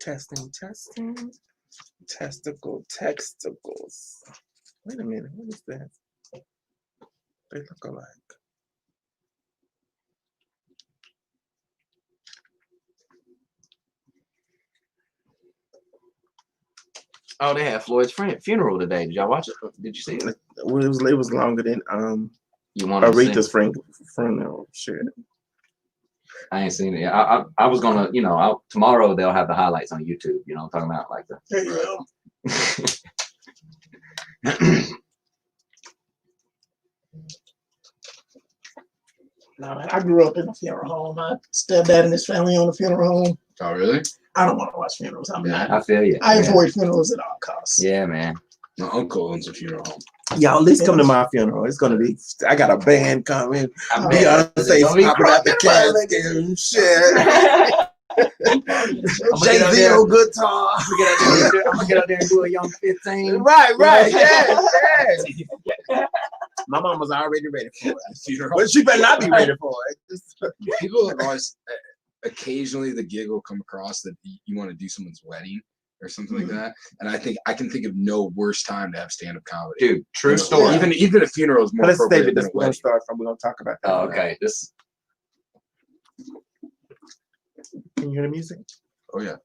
Testing. Testicles. Wait a minute. What is that? They look alike. Oh, they had Floyd's funeral today. Did y'all watch it? Did you see it? It was longer than You wanted Aretha's funeral. Shit. I ain't seen it yet. I was gonna, tomorrow they'll have the highlights on YouTube. You know what I'm talking about, like the. There you go. No, man, I grew up in a funeral home. My stepdad and his family own a funeral home. Oh, really? I don't want to watch funerals. I feel you. I avoid funerals at all costs. Yeah, man. My uncle owns a funeral home. Y'all, at least come to my funeral. It's gonna be. I got a band coming. Beyonce's popping out the casket and shit. Jay-Z on guitar. I'm gonna get out there and do a young 15. Right. Yeah. My mom was already ready for it, but she better not be ready for it. People always, occasionally the gig will come across that you want to do someone's wedding or something like that, and I can think of no worse time to have stand-up comedy. Dude, true story. Even a funeral is more appropriate than a wedding. Start from. We're gonna talk about that. Oh, okay. This. Can you hear the music? Oh yeah.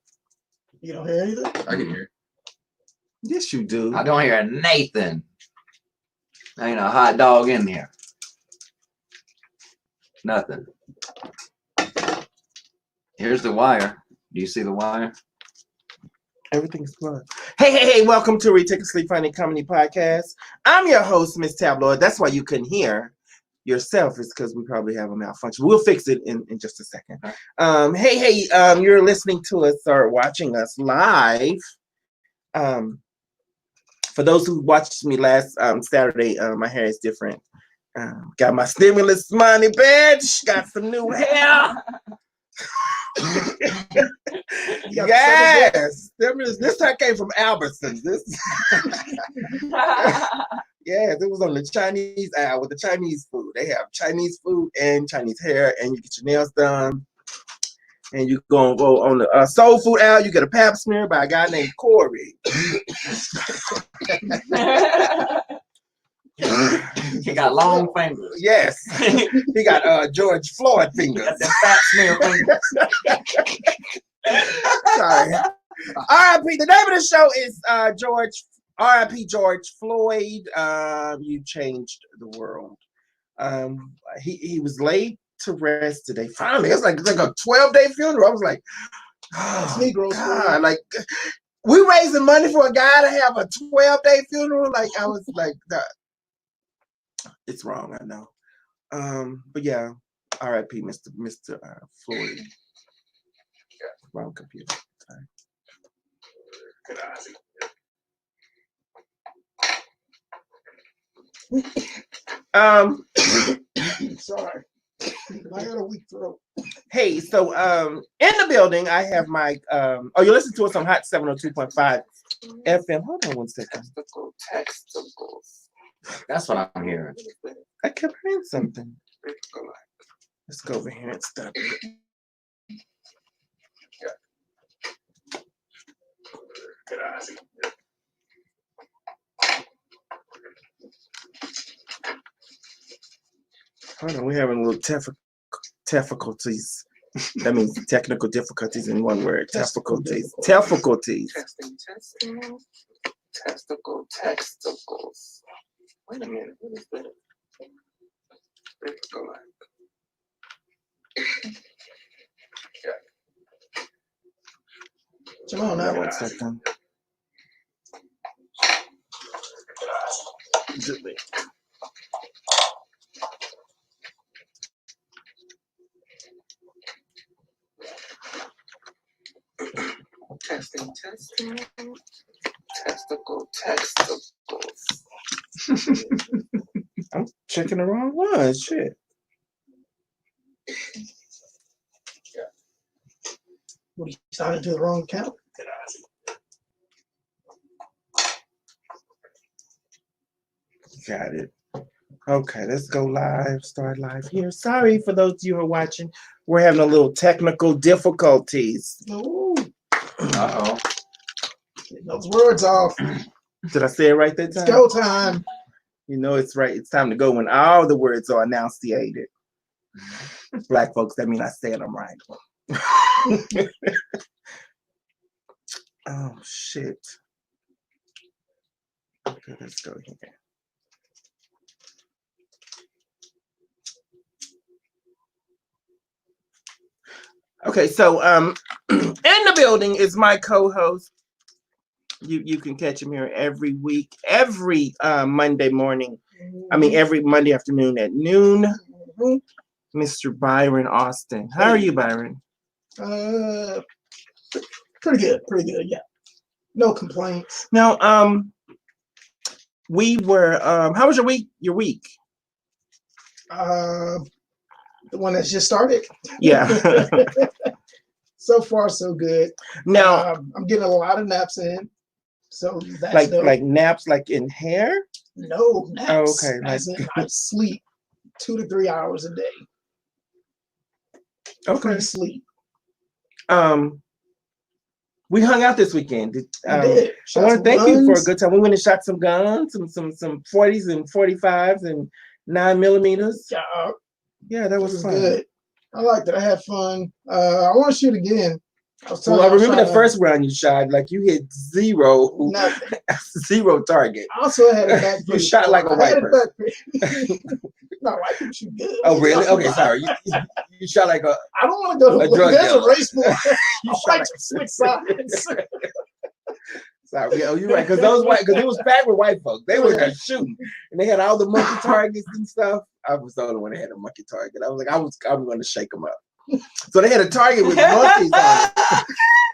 You don't hear anything? I can hear. Yes, you do. I don't hear Nathan. Ain't a hot dog in here. Nothing. Here's the wire. Do you see the wire? Everything's fun. Hey, welcome to Ridiculously Funny Comedy Podcast. I'm your host, Miss Tabloid. That's why you couldn't hear yourself, is because we probably have a malfunction. We'll fix it in just a second. Hey, you're listening to us or watching us live. For those who watched me last Saturday, my hair is different. Got my stimulus money, bitch. Got some new hair. Yes, this hair came from Albertsons. Yes, it was on the Chinese aisle with the Chinese food. They have Chinese food and Chinese hair, and you get your nails done. And you go on the soul food aisle. You get a pap smear by a guy named Corey. He got long fingers. Yes, he got George Floyd fingers. Got that fat smear fingers. Sorry. R.I.P. The name of the show is R.I.P. George Floyd. You changed the world. He was laid to rest today. Finally, it's like a 12-day funeral. I was like, oh, God, like we raising money for a guy to have a 12-day funeral. Like I was like, it's wrong, I know. But yeah, R.I.P. Mr. Floyd. Wrong computer. Sorry. Sorry. I got a weak throat. Hey, so in the building I have my you listen to us on Hot 702.5 FM. Hold on one second. Testicles. That's what I'm hearing. I kept hearing something. Let's go over here and stop it. Hold on, we're having a little difficulties. That means technical difficulties in one word. Difficulties. Testicles. Wait a minute. What is that? Let's go like. Jamal, now One second. Testing. Testicles. I'm checking the wrong one. Shit. What, you started to the wrong account? Got it. Okay, let's go live. Start live here. Sorry for those of you who are watching. We're having a little technical difficulties. No. Uh-oh. Get those words off. Did I say it right that It's time? go time. You know it's right. It's time to go when all the words are enunciated. Black folks, that mean I said them right. Oh shit. Okay, let's go here. Okay, so in the building is my co-host. You can catch him here every week, every Monday morning. I mean every Monday afternoon at noon. Mr. Byron Austin. How are you, Byron? Pretty good, yeah. No complaints. Now, we were how was your week? The one that's just started. Yeah. So far, so good. Now, I'm getting a lot of naps in. So that's dope. like naps, like in hair. No naps. Oh, okay. As in, I sleep 2 to 3 hours a day. Okay. Free sleep. We hung out this weekend. I did. I want to thank you for a good time. We went and shot some guns, some 40s and 45s and 9mm. Yeah, that was fun. Good. I liked it. I had fun. I want to shoot again. I remember the first round you shot, like you hit zero target. I also had it back. You shot like a white person. No, white people shoot good. Oh, really? Okay, sorry. You shot like a. I don't want to go to drug There's dealer. a race war. You I shot like like to switch sides. Sorry, oh, you're right. Because it was packed with white folks. They were just shooting, and they had all the monkey targets and stuff. I was the only one that had a monkey target. I was like, I'm going to shake them up. So they had a target with monkeys on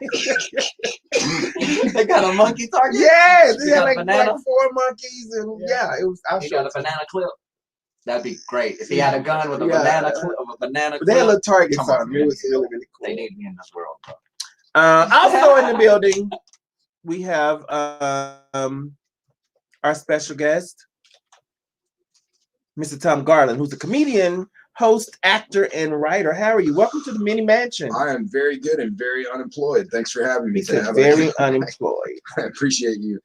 it. They got a monkey target? Yeah, they You had got like 4 monkeys, and it was. He got a banana clip. That'd be great if he had a gun with a banana clip. But they had little targets on them. It was really, really cool. They need me in this world, bro. Also in the building, we have our special guest, Mr. Tom Garland, who's a comedian, host, actor, and writer. How are you? Welcome to the Mini Mansion. I am very good and very unemployed. Thanks for having me today. Very unemployed. I appreciate you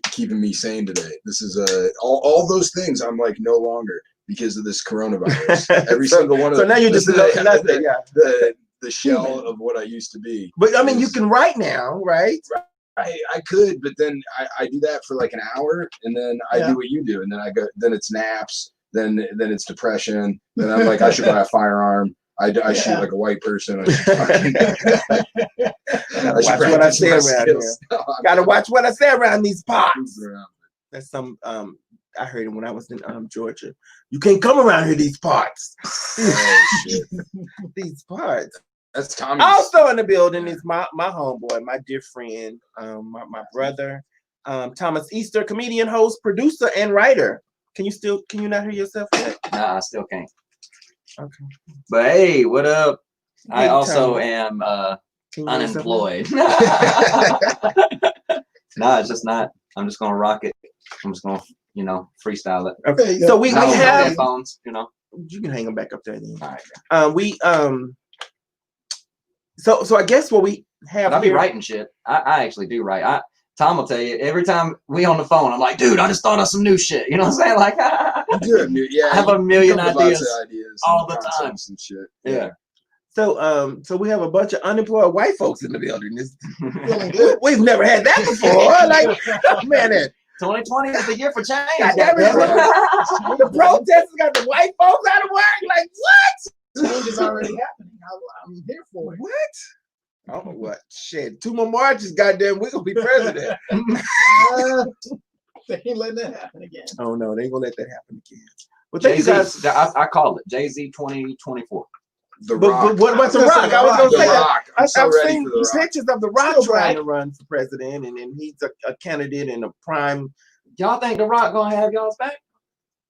keeping me sane today. This is all those things I'm like no longer because of this coronavirus. Every single one of them. So now you're just the shell of what I used to be. But I mean, you can write now, right? I could, but then I do that for like an hour, and then I do what you do, and then I go. Then it's naps. Then it's depression. Then I'm like, I should buy a firearm. I shoot like a white person. I watch what I say around here. Gotta watch what I say around these parts. That's some. I heard it when I was in Georgia. You can't come around here these parts. Oh shit! These parts. That's Tommy. Also in the building is my homeboy, my dear friend, my brother, Thomas Easter, comedian, host, producer, and writer. Can you not hear yourself yet? Nah, I still can't. Okay. But hey, what up? Hey, I also Tom. am Can you unemployed. No, it's just not. I'm just gonna rock it. I'm just gonna, freestyle it. Okay. So we have headphones, You can hang them back up there then. All right. So I guess what we have. But I be writing shit. I actually do write. Tom will tell you every time we on the phone, I'm like, dude, I just thought of some new shit. You know what I'm saying? Like, I have a million ideas all the time. And shit. Yeah. So we have a bunch of unemployed white folks in the building. We've never had that before. Like, man, 2020 is the year for change. The protesters got the white folks out of work. Like, what? Change is already happening. I'm here for it. What? Oh, what? Shit. 2 more marches, goddamn, we're going to be president. They ain't letting that happen again. Oh, no, they ain't going to let that happen again. Well, thank you guys. I call it Jay-Z 2024. The Rock. But what about The Rock? I was going to say that. I've seen pictures of The Rock trying to run for president, and he's a candidate in a prime. Y'all think The Rock going to have y'all's back?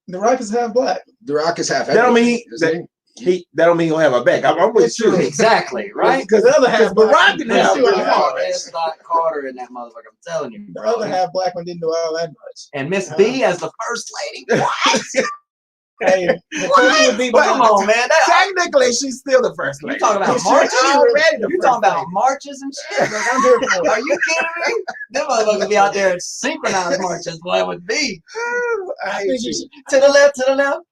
The Rock is half black. The Rock is half. That don't mean that don't mean he'll have a back. I'm with you. Exactly, right? Because the other half The Rock didn't have Carter in that motherfucker. I'm telling you, bro. The other half black one didn't do all that much. And Miss B as the first lady. What? Hey, would be come on, man. Technically, she's still the first lady. You talking about marches? You talking about marches and shit? Look, I'm here for it. Are you kidding me? Them motherfuckers be out there in synchronized marches, boy, it would be. I think hate you. To the left.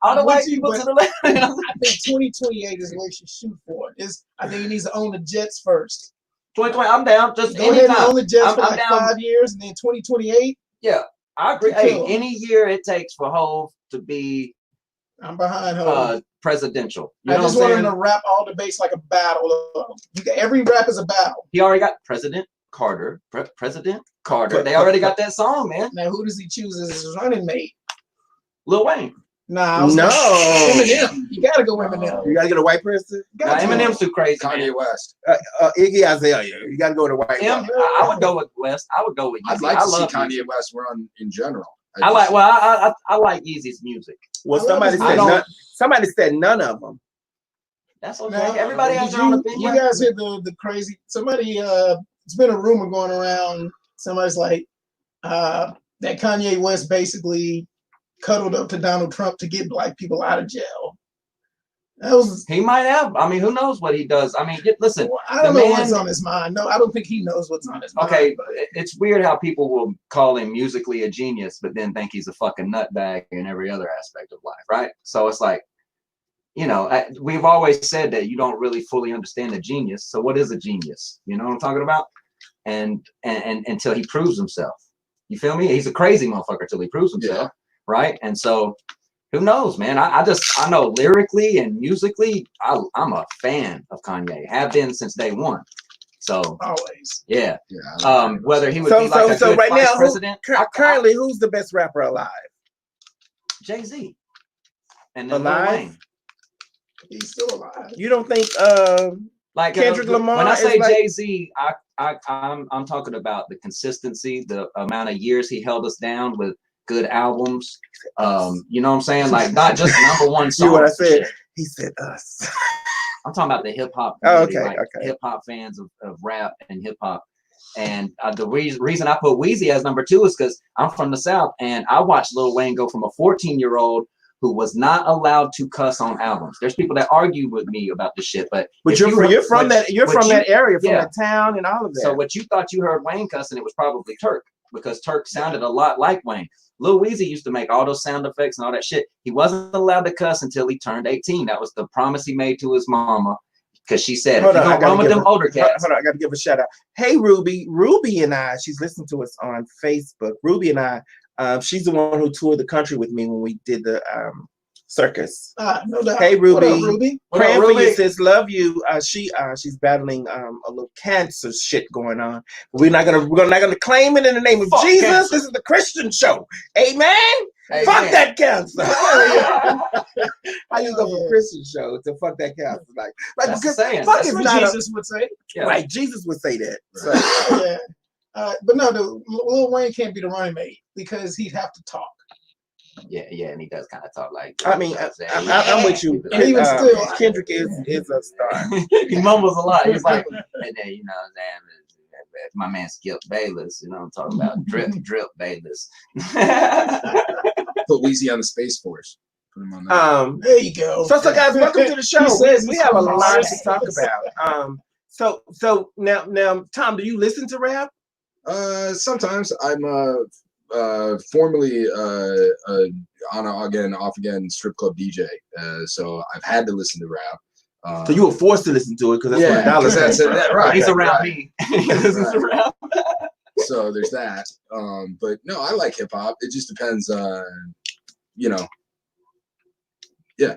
All the white people to the left. I think 2028 is where she shoot for. I think he needs to own the Jets first. 2020, I'm down. Just Go ahead and anytime. own the Jets for I'm like down. 5 years, and then 2028. Yeah, I agree. Hey, any year it takes for Hov to be I'm behind Hov. Presidential. You I know just what I'm want him saying? to rap all debates like a battle. Every rap is a battle. He already got President Carter. President Carter. They already got that song, man. Now, who does he choose as his running mate? Lil Wayne. Nah, No. Eminem. You gotta go Eminem. You gotta get a white person. Nah, Eminem's too crazy. Kanye Man. West. Iggy Azalea. You gotta go to white. I would go with West. I would go with Yeezy. I'd like to see Kanye Kanye West run in general. I like Yeezy's music. Well, somebody said none of them. That's okay. Now, Everybody has their own opinion. You guys hear the crazy? Somebody, it's been a rumor going around. Somebody's like that Kanye West basically cuddled up to Donald Trump to get black people out of jail. He might have. I mean, who knows what he does? I mean, listen. Well, I don't know what's on his mind. No, I don't think he knows what's on his mind. Okay, it's weird how people will call him musically a genius, but then think he's a fucking nutbag in every other aspect of life, right? So it's like, you know, we've always said that you don't really fully understand a genius. So what is a genius? You know what I'm talking about? And until he proves himself. You feel me? He's a crazy motherfucker till he proves himself, right? And so who knows, man? I know lyrically and musically, I'm a fan of Kanye. Have been since day one. So always, yeah. Whether he would be like a good right vice now, president. Currently, who's the best rapper alive? Jay-Z. And then alive? Lil Wayne. He's still alive. You don't think like Kendrick Lamar? When I say like... Jay-Z, I'm talking about the consistency, the amount of years he held us down with good albums. You know what I'm saying? Like not just number one songs. See what I said? He said us. I'm talking about the hip hop. Okay. Hip hop fans of rap and hip hop. And the reason I put Weezy as number 2 is because I'm from the South and I watched Lil Wayne go from a 14-year-old who was not allowed to cuss on albums. There's people that argue with me about this shit, but you're from that area, from that town and all of that. So what you thought you heard Wayne cussing, it was probably Turk, because Turk sounded a lot like Wayne. Lil Weezy used to make all those sound effects and all that shit. He wasn't allowed to cuss until he turned 18. That was the promise he made to his mama, because she said, if you don't run with them older cats. Hold on, I got to give a shout out. Hey, Ruby. Ruby and I, she's listening to us on Facebook. Ruby and I, she's the one who toured the country with me when we did the circus. No doubt. Hey, Ruby. What up, Ruby? Praying for you, sis. Love you. She's battling a little cancer shit going on. We're not gonna claim it in the name of Jesus. Cancer. This is the Christian show. Amen. Fuck that cancer. I use up a Christian show to fuck that cancer. Like because fuck is not Jesus would say. Yeah. Right, Jesus would say that. So. Yeah. But no, Lil Wayne can't be the running mate because he'd have to talk. Yeah, and he does kind of talk like. I mean, I'm with you. And even still, Kendrick is a star. He mumbles a lot. He's like, and then you know, my man Skip Bayless. You know, I'm talking about drip Bayless. Put Weezy on the Space Force. Put him on that. There you go. So guys, welcome to the show. We have a lot to talk about. So now, Tom, do you listen to rap? Sometimes. I'm formerly on again, off again strip club DJ. So I've had to listen to rap. So you were forced to listen to it because that's what $1 says. Right. He's around me. Right. So there's that. But no, I like hip hop. It just depends on, you know. Yeah.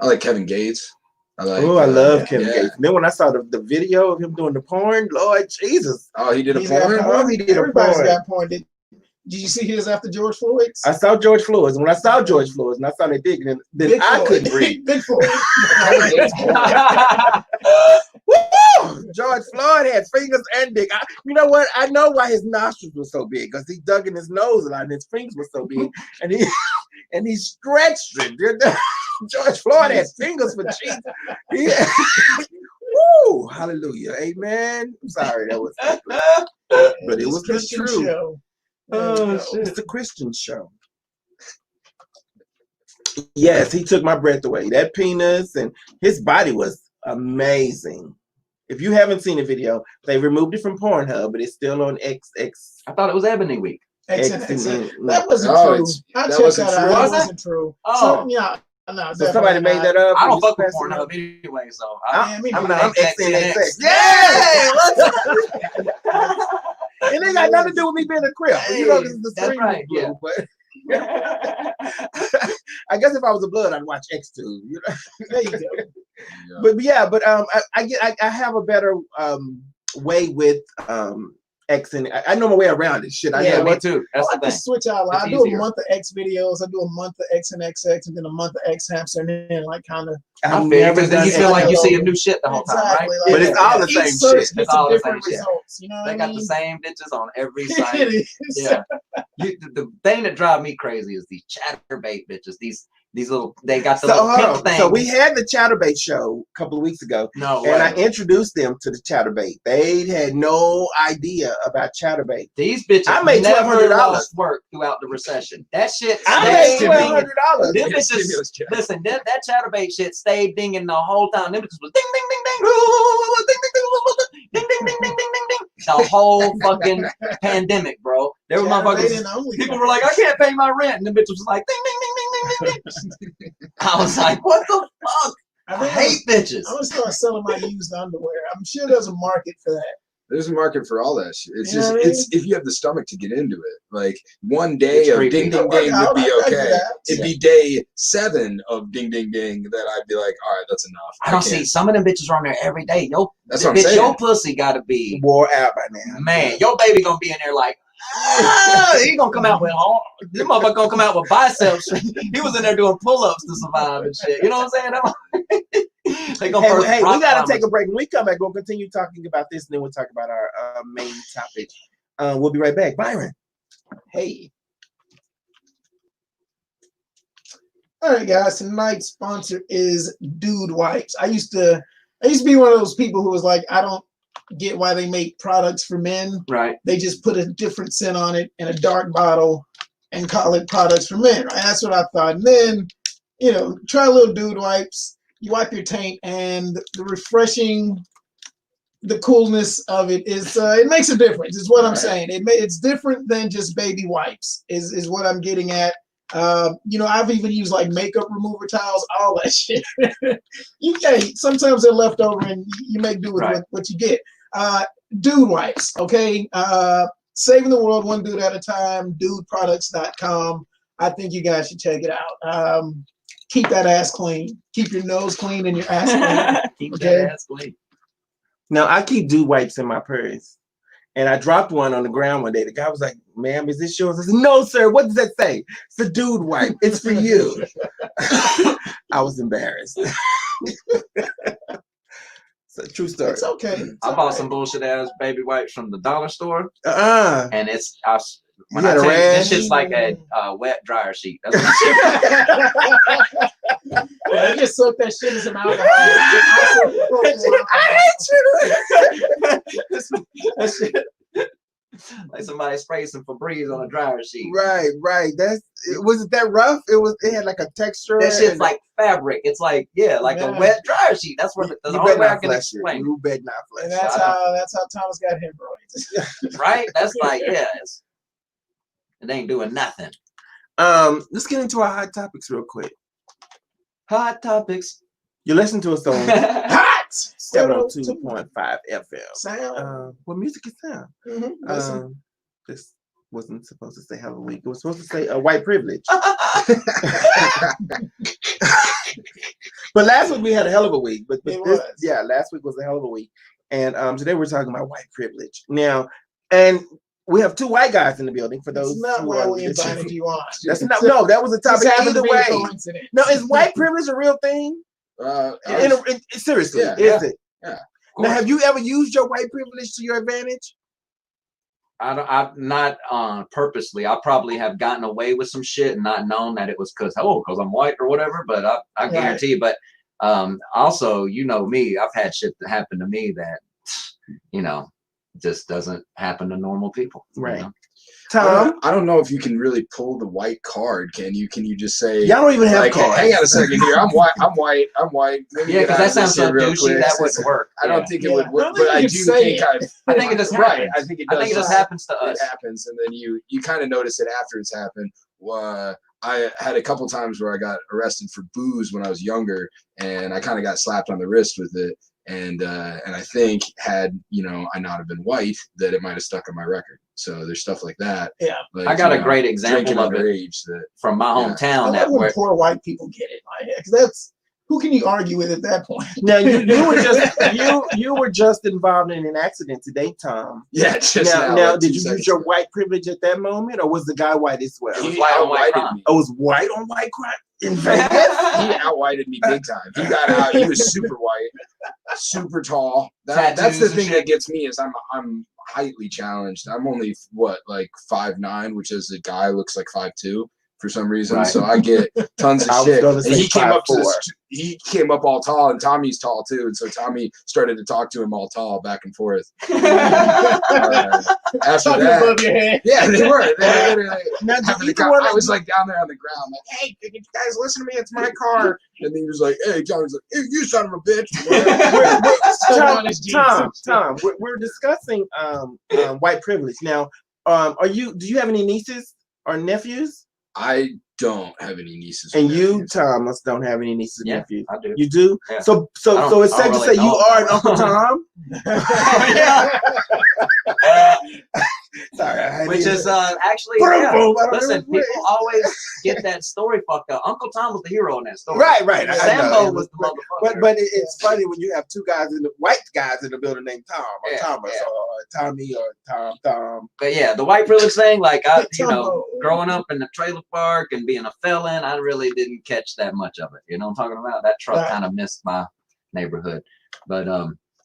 I like Kevin Gates. I love Kevin Gates. And then when I saw the video of him doing the porn, Lord Jesus. Oh, he did a porn? He did a Everybody's porn. got porn. Did you see his after George Floyd's? I saw George Floyd's. When I saw George Floyd's and I saw that dick, then I couldn't breathe. Big Floyd. George Floyd had fingers and dick. You know what? I know why his nostrils were so big, because he dug in his nose a lot and his fingers were so big, and he stretched it. George Floyd had fingers for cheeks. Woo! Hallelujah. Amen. I'm sorry that was but it was the truth. Show. Oh, shit. It's a Christian show. Yes, he took my breath away. That penis and his body was amazing. If you haven't seen the video, they removed it from Pornhub, but it's still on XX. I thought it was Ebony Week. That wasn't Oh, true. I that checked wasn't that out. true? That Was it? wasn't true. Oh. So, yeah. No, So somebody made that up. I don't and fuck with just passed it Pornhub on. anyway, so I'm I'm XNXX. XNXX. Yeah! It ain't got nothing to do with me being a crip. You know, this is the That's stream right, blue, yeah. but I guess if I was a blood, I'd watch X2. You know? There you go. Yeah. But I have a better way with X, and I know my way around it. Shit, I Yeah, know me what. too. I That's like the to thing. switch out. It's I do a easier. month of X videos. I do a month of X and XX, and then a month of X hamster, and then like kind of. I feel you, because then you feel like you see a new shit the whole time, right? Exactly, But it's all the each same search shit. gets It's all the different same shit. results. You know what They I got mean? the same bitches on every It site. is. Yeah. The thing that drives me crazy is these chatterbait bitches. These little, they got the So little hold pimp on. thing. So we had the Chatterbait show a couple of weeks ago, No and I way. introduced them to the Chatterbait. They had no idea about Chatterbait. These bitches I made never $1,200. lost work throughout the recession. That shit I made stayed dinging. $1,200. Them Yes, bitches, stimulus check. listen, that chatterbait shit stayed dinging the whole time. Them bitches was ding, ding, ding, ding, ding, ding, ding, ding, ding, ding, ding, ding. The whole fucking pandemic, bro. There were motherfuckers. People were like, I can't pay my rent. And the bitch was like, ding, ding, ding, ding, ding, ding. I was like, what the fuck? I hate bitches. I'm gonna start selling my used underwear. I'm sure there's a market for that. There's a market for all that shit. It's You know just, what I it's if you have the stomach to get into it. Like one day It's of creepy. ding ding Work ding out, would be I do okay. that. It'd be day 7 of ding ding ding that I'd be like, all right, that's enough. I don't can't. see some of them bitches are on there every day. Yo, That's what I'm bitch, saying. your pussy gotta be, Wore out by now. man, your baby gonna be in there like, he gonna come out with all, this motherfucker gonna come out with biceps. He was in there doing pull-ups to survive and shit. You know what I'm saying? They gonna first Hey, we rock gotta climbers. take a break. When we come back, we'll continue talking about this, and then we'll talk about our main topic. We'll be right back. Byron. Hey. All right, guys. Tonight's sponsor is Dude Wipes. I used to be one of those people who was like, I don't get why they make products for men. Right. They just put a different scent on it in a dark bottle and call it products for men. Right? That's what I thought. And then, try a little Dude Wipes. You wipe your taint, and the refreshing, the coolness of it is it makes a difference. Is what I'm saying. It's different than just baby wipes. Is what I'm getting at. I've even used like makeup remover towels, all that shit. Sometimes they're left over, and you make do with what you get. Dude Wipes, okay. Saving the world one dude at a time. Dudeproducts.com. I think you guys should check it out. Keep that ass clean. Keep your nose clean and your ass clean. Keep Okay. that ass clean. Now, I keep Dude Wipes in my purse. And I dropped one on the ground one day. The guy was like, ma'am, is this yours? I said, no, sir. What does that say? It's a Dude Wipe. It's for you. I was embarrassed. It's a true story. It's okay. I bought some bullshit ass baby wipes from the dollar store, and it's when You I had a tell you, this rash? shit's like a wet dryer sheet. That's what They just soak that shit in some alcohol. I hate you. that shit. Like somebody sprayed some Febreze on a dryer sheet. Right. Was it that rough? It had like a texture. That shit's like fabric. It's like a wet dryer sheet. That's what the You only better way I not can flesh it. explain. You better not And flesh that's how Thomas got hemorrhoids. Right? That's like, it ain't doing nothing. Let's get into our hot topics real quick. Hot topics. You listen to us on Hot! 702.5 FM. Sound. What music is that? Listen. This wasn't supposed to say Halloween. It was supposed to say white privilege. But last week we had a hell of a week. But last week was a hell of a week. And today we're talking about white privilege. Now, and we have 2 white guys in the building. For those That's not who why are we invited you on. That's not. No, that was a topic. This happened Either to be a way. coincidence. No, is white privilege a real thing? Seriously, is it? Yeah. Now, have you ever used your white privilege to your advantage? I've not purposely. I probably have gotten away with some shit and not known that it was because I'm white or whatever. But I guarantee you. But also, you know me, I've had shit that happened to me that, just doesn't happen to normal people. Right. You know? Tom, I don't know if you can really pull the white card. Can you? Can you just say? y'all don't even have Like, cards. hang on a second here. I'm white. I'm white. I'm white. Let me Yeah, get because out that of sounds this so here real douchey. quick. That wouldn't work. I don't think it would I work, don't but think I you do can say think it. I think it just right. happens. I think it I does. think it just happens to It us. happens, and then you kind of notice it after it's happened. I had a couple times where I got arrested for booze when I was younger, and I kind of got slapped on the wrist with it. And I think had I not have been white, that it might have stuck on my record. So there's stuff like that. Yeah. Like, I got a great example of it underage that from my I hometown. love That when where poor white people get it. Like, because that's who can you argue with at that point? Now you were just you were just involved in an accident today, Tom. just Now like did 2 you seconds use your ago. white privilege at that moment, or was the guy white as well? It was He white on white outwhited crime. me. Oh, it was white on white crime in Vegas. He outwhited me big time. He got out. He was super white, super tall. That's Tattoos the and thing shit. that gets me is I'm heightly challenged. I'm only like 5'9", which as a guy looks like 5'2" for some reason. Right. So I get tons of I was shit. gonna And say he came up to 5'4". this. He came up all tall, and Tommy's tall too. And so Tommy started to talk to him all tall, back and forth. After Talking that, above your head. yeah, they were. They were literally Now, did having a either one I of was you- like down there on the ground, like, "Hey, can you guys listen to me? It's my car." And he was like, "Hey, John was like, hey, you son of a bitch." Stuck on his jeans. Tom, we're discussing white privilege now. Do you have any nieces or nephews? I don't have any nieces. or And you, nephews. Thomas, don't have any nieces or Yeah, nephews. I do. You do? Yeah. So I don't it's safe to really say you know are an about Uncle Tom. Sorry, I had Which to- is actually, Boom, yeah. boom, I don't Listen, know. people always get that story fucked up. Uncle Tom was the hero in that story. right. I Sambo know. was the motherfucker. But it's funny when you have two white guys in the building named Tom or Yeah, Thomas yeah. or Tommy or Tom. But yeah, the white privilege thing, like Tombo. growing up in the trailer park and being a felon, I really didn't catch that much of it. You know what I'm talking about? That truck Right. kind of missed my neighborhood. But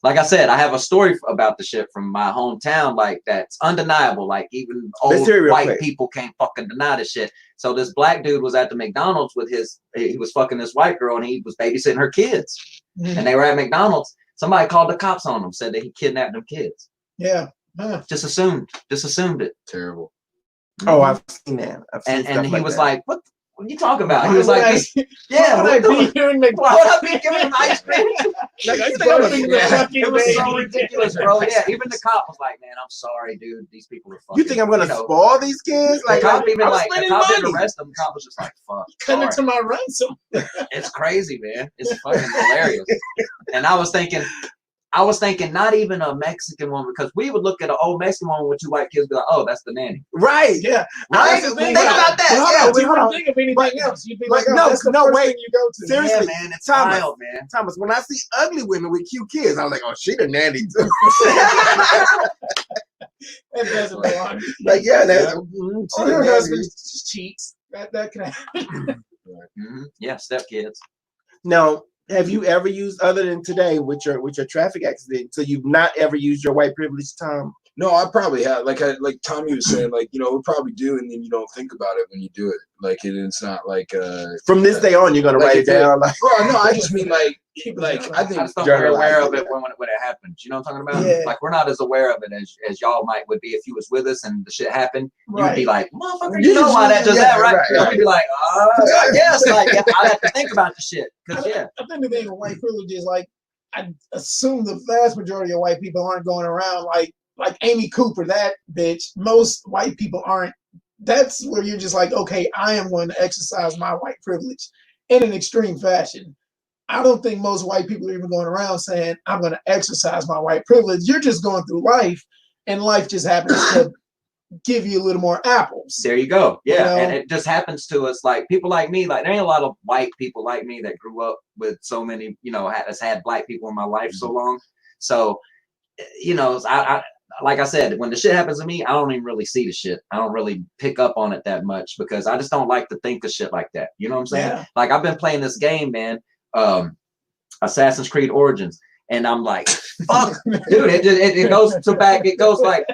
like I said, I have a story about the shit from my hometown, like that's undeniable. Like even Let's old hear it real white quick. people can't fucking deny this shit. So this black dude was at the McDonald's with he was fucking this white girl and he was babysitting her kids. And they were at McDonald's. Somebody called the cops on him, said that he kidnapped them kids. Yeah. Huh. Just assumed it. Terrible. Oh, I've seen that. I've seen And stuff he like was that. like, what are you talking about? He Why was would like, I- yeah, why what would I the be here in why would I be giving him ice cream? Like, You you think think I'm I'm Birthing a- the yeah, fucking it was so baby. ridiculous, bro. Yeah, even the cop was like, man, I'm sorry, dude. These people are fucking. You think I'm gonna you know, spoil these kids? The Like, cop even I'm like the spending cop didn't money. arrest him. The cop was just like, fuck. Coming Sorry. to my ransom. It's crazy, man. It's fucking hilarious. And I was thinking not even a Mexican woman, because we would look at an old Mexican woman with two white kids and be like, oh, that's the nanny. Right. Yeah. Right? That's the Think thing. about that. Well, hold Yeah, on, You hold wouldn't on. think of anything But- else. You'd be but like, oh, no, that's the no, first wait. thing you go to. Seriously. Yeah, man. It's Thomas. wild, man. Thomas, when I see ugly women with cute kids, I was like, oh, she the nanny too. That doesn't belong. Like, yeah, that's Or her husband's cheeks. That can happen. Yeah, stepkids. Now, have you ever used, other than today with your traffic accident, so you've not ever used your white privilege, Tom? No, I probably have. Like Tommy was saying, like, we probably do, and then you don't think about it when you do it. Like it's not like From this day on, you're gonna Like write it if it- down. Like, Well, no, I just mean like I think I just don't we're aware journalizing of it when it happens. You know what I'm talking about? Yeah. Like we're not as aware of it as y'all would be if you was with us and the shit happened. You'd be Right. like, motherfucker, you know why that does that, right? And we'd be like, I guess. Like, yeah, I'd have to think about the shit. Because, yeah. I think the thing with white privilege is like, I assume the vast majority of white people aren't going around like Amy Cooper, that bitch. Most white people aren't. That's where you're just like, okay, I am going to exercise my white privilege in an extreme fashion. I don't think most white people are even going around saying, I'm going to exercise my white privilege. You're just going through life, and life just happens to give you a little more apples. There you go. Yeah. You know? And it just happens to us. Like people like me, like there ain't a lot of white people like me that grew up with so many, has had black people in my life so long. So, I like I said, when the shit happens to me, I don't even really see the shit. I don't really pick up on it that much because I just don't like to think of shit like that. You know what I'm saying? Yeah. Like I've been playing this game, man, Assassin's Creed Origins, and I'm like, fuck, dude, it goes to back. It goes like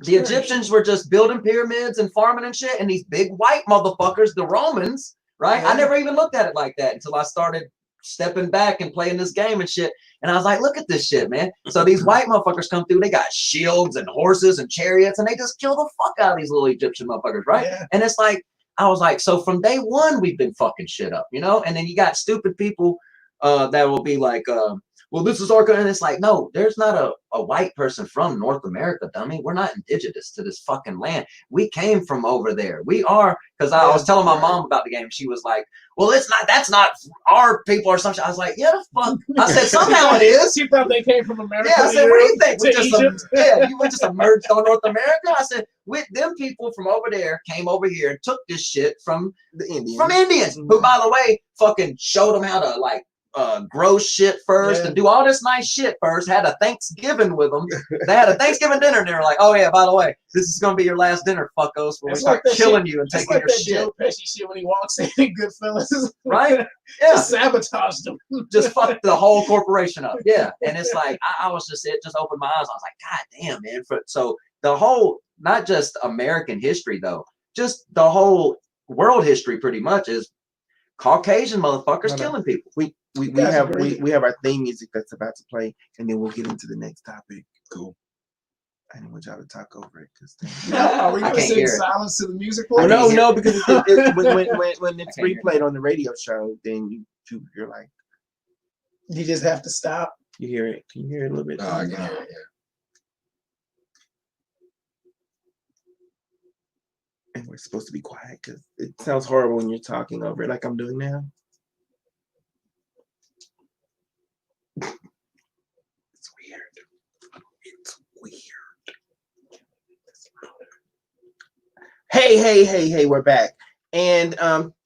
the Egyptians were just building pyramids and farming and shit, and these big white motherfuckers, the Romans, right? Yeah. I never even looked at it like that until I started stepping back and playing this game and shit. And I was like, look at this shit, man. So these white motherfuckers come through, they got shields and horses and chariots, and they just kill the fuck out of these little Egyptian motherfuckers, right? Yeah. And it's like, I was like, so from day one, we've been fucking shit up, you know? And then you got stupid people that will be like, well, this is our country. And it's like, no, there's not a white person from North America, dummy. We're not indigenous to this fucking land. We came from over there. We are, because I was telling my mom about the game. She was like, well, that's not our people or something. I was like, yeah, the fuck. I said, somehow it is. She thought they came from America. Yeah, I said, what do you think? We Egypt? we just emerged on North America. I said, them people from over there came over here and took this shit from The Indians. From Indians, who, by the way, fucking showed them how to like grow shit first and do all this nice shit first. Had a Thanksgiving with them. They had a Thanksgiving dinner, and they were like, "Oh yeah, by the way, this is gonna be your last dinner, fuckos. When we start killing you and taking your shit." Joe Pesci shit when he walks in Goodfellas, right? Yeah, just sabotaged them. Just fucked the whole corporation up. Yeah, and it's like I was just, it just opened my eyes. I was like, God damn, man. So the whole, not just American history though, just the whole world history pretty much is Caucasian motherfuckers killing people. We have our theme music that's about to play, and then we'll get into the next topic. Cool. I didn't want y'all to talk over it because Are we gonna sing silence to the music? No, because when it's replayed on the radio show, then you're like, you just have to stop. You hear it? Can you hear it a little bit? Oh, I can hear it. And we're supposed to be quiet because it sounds horrible when you're talking over it, like I'm doing now. It's weird. It's weird. Hey, we're back. And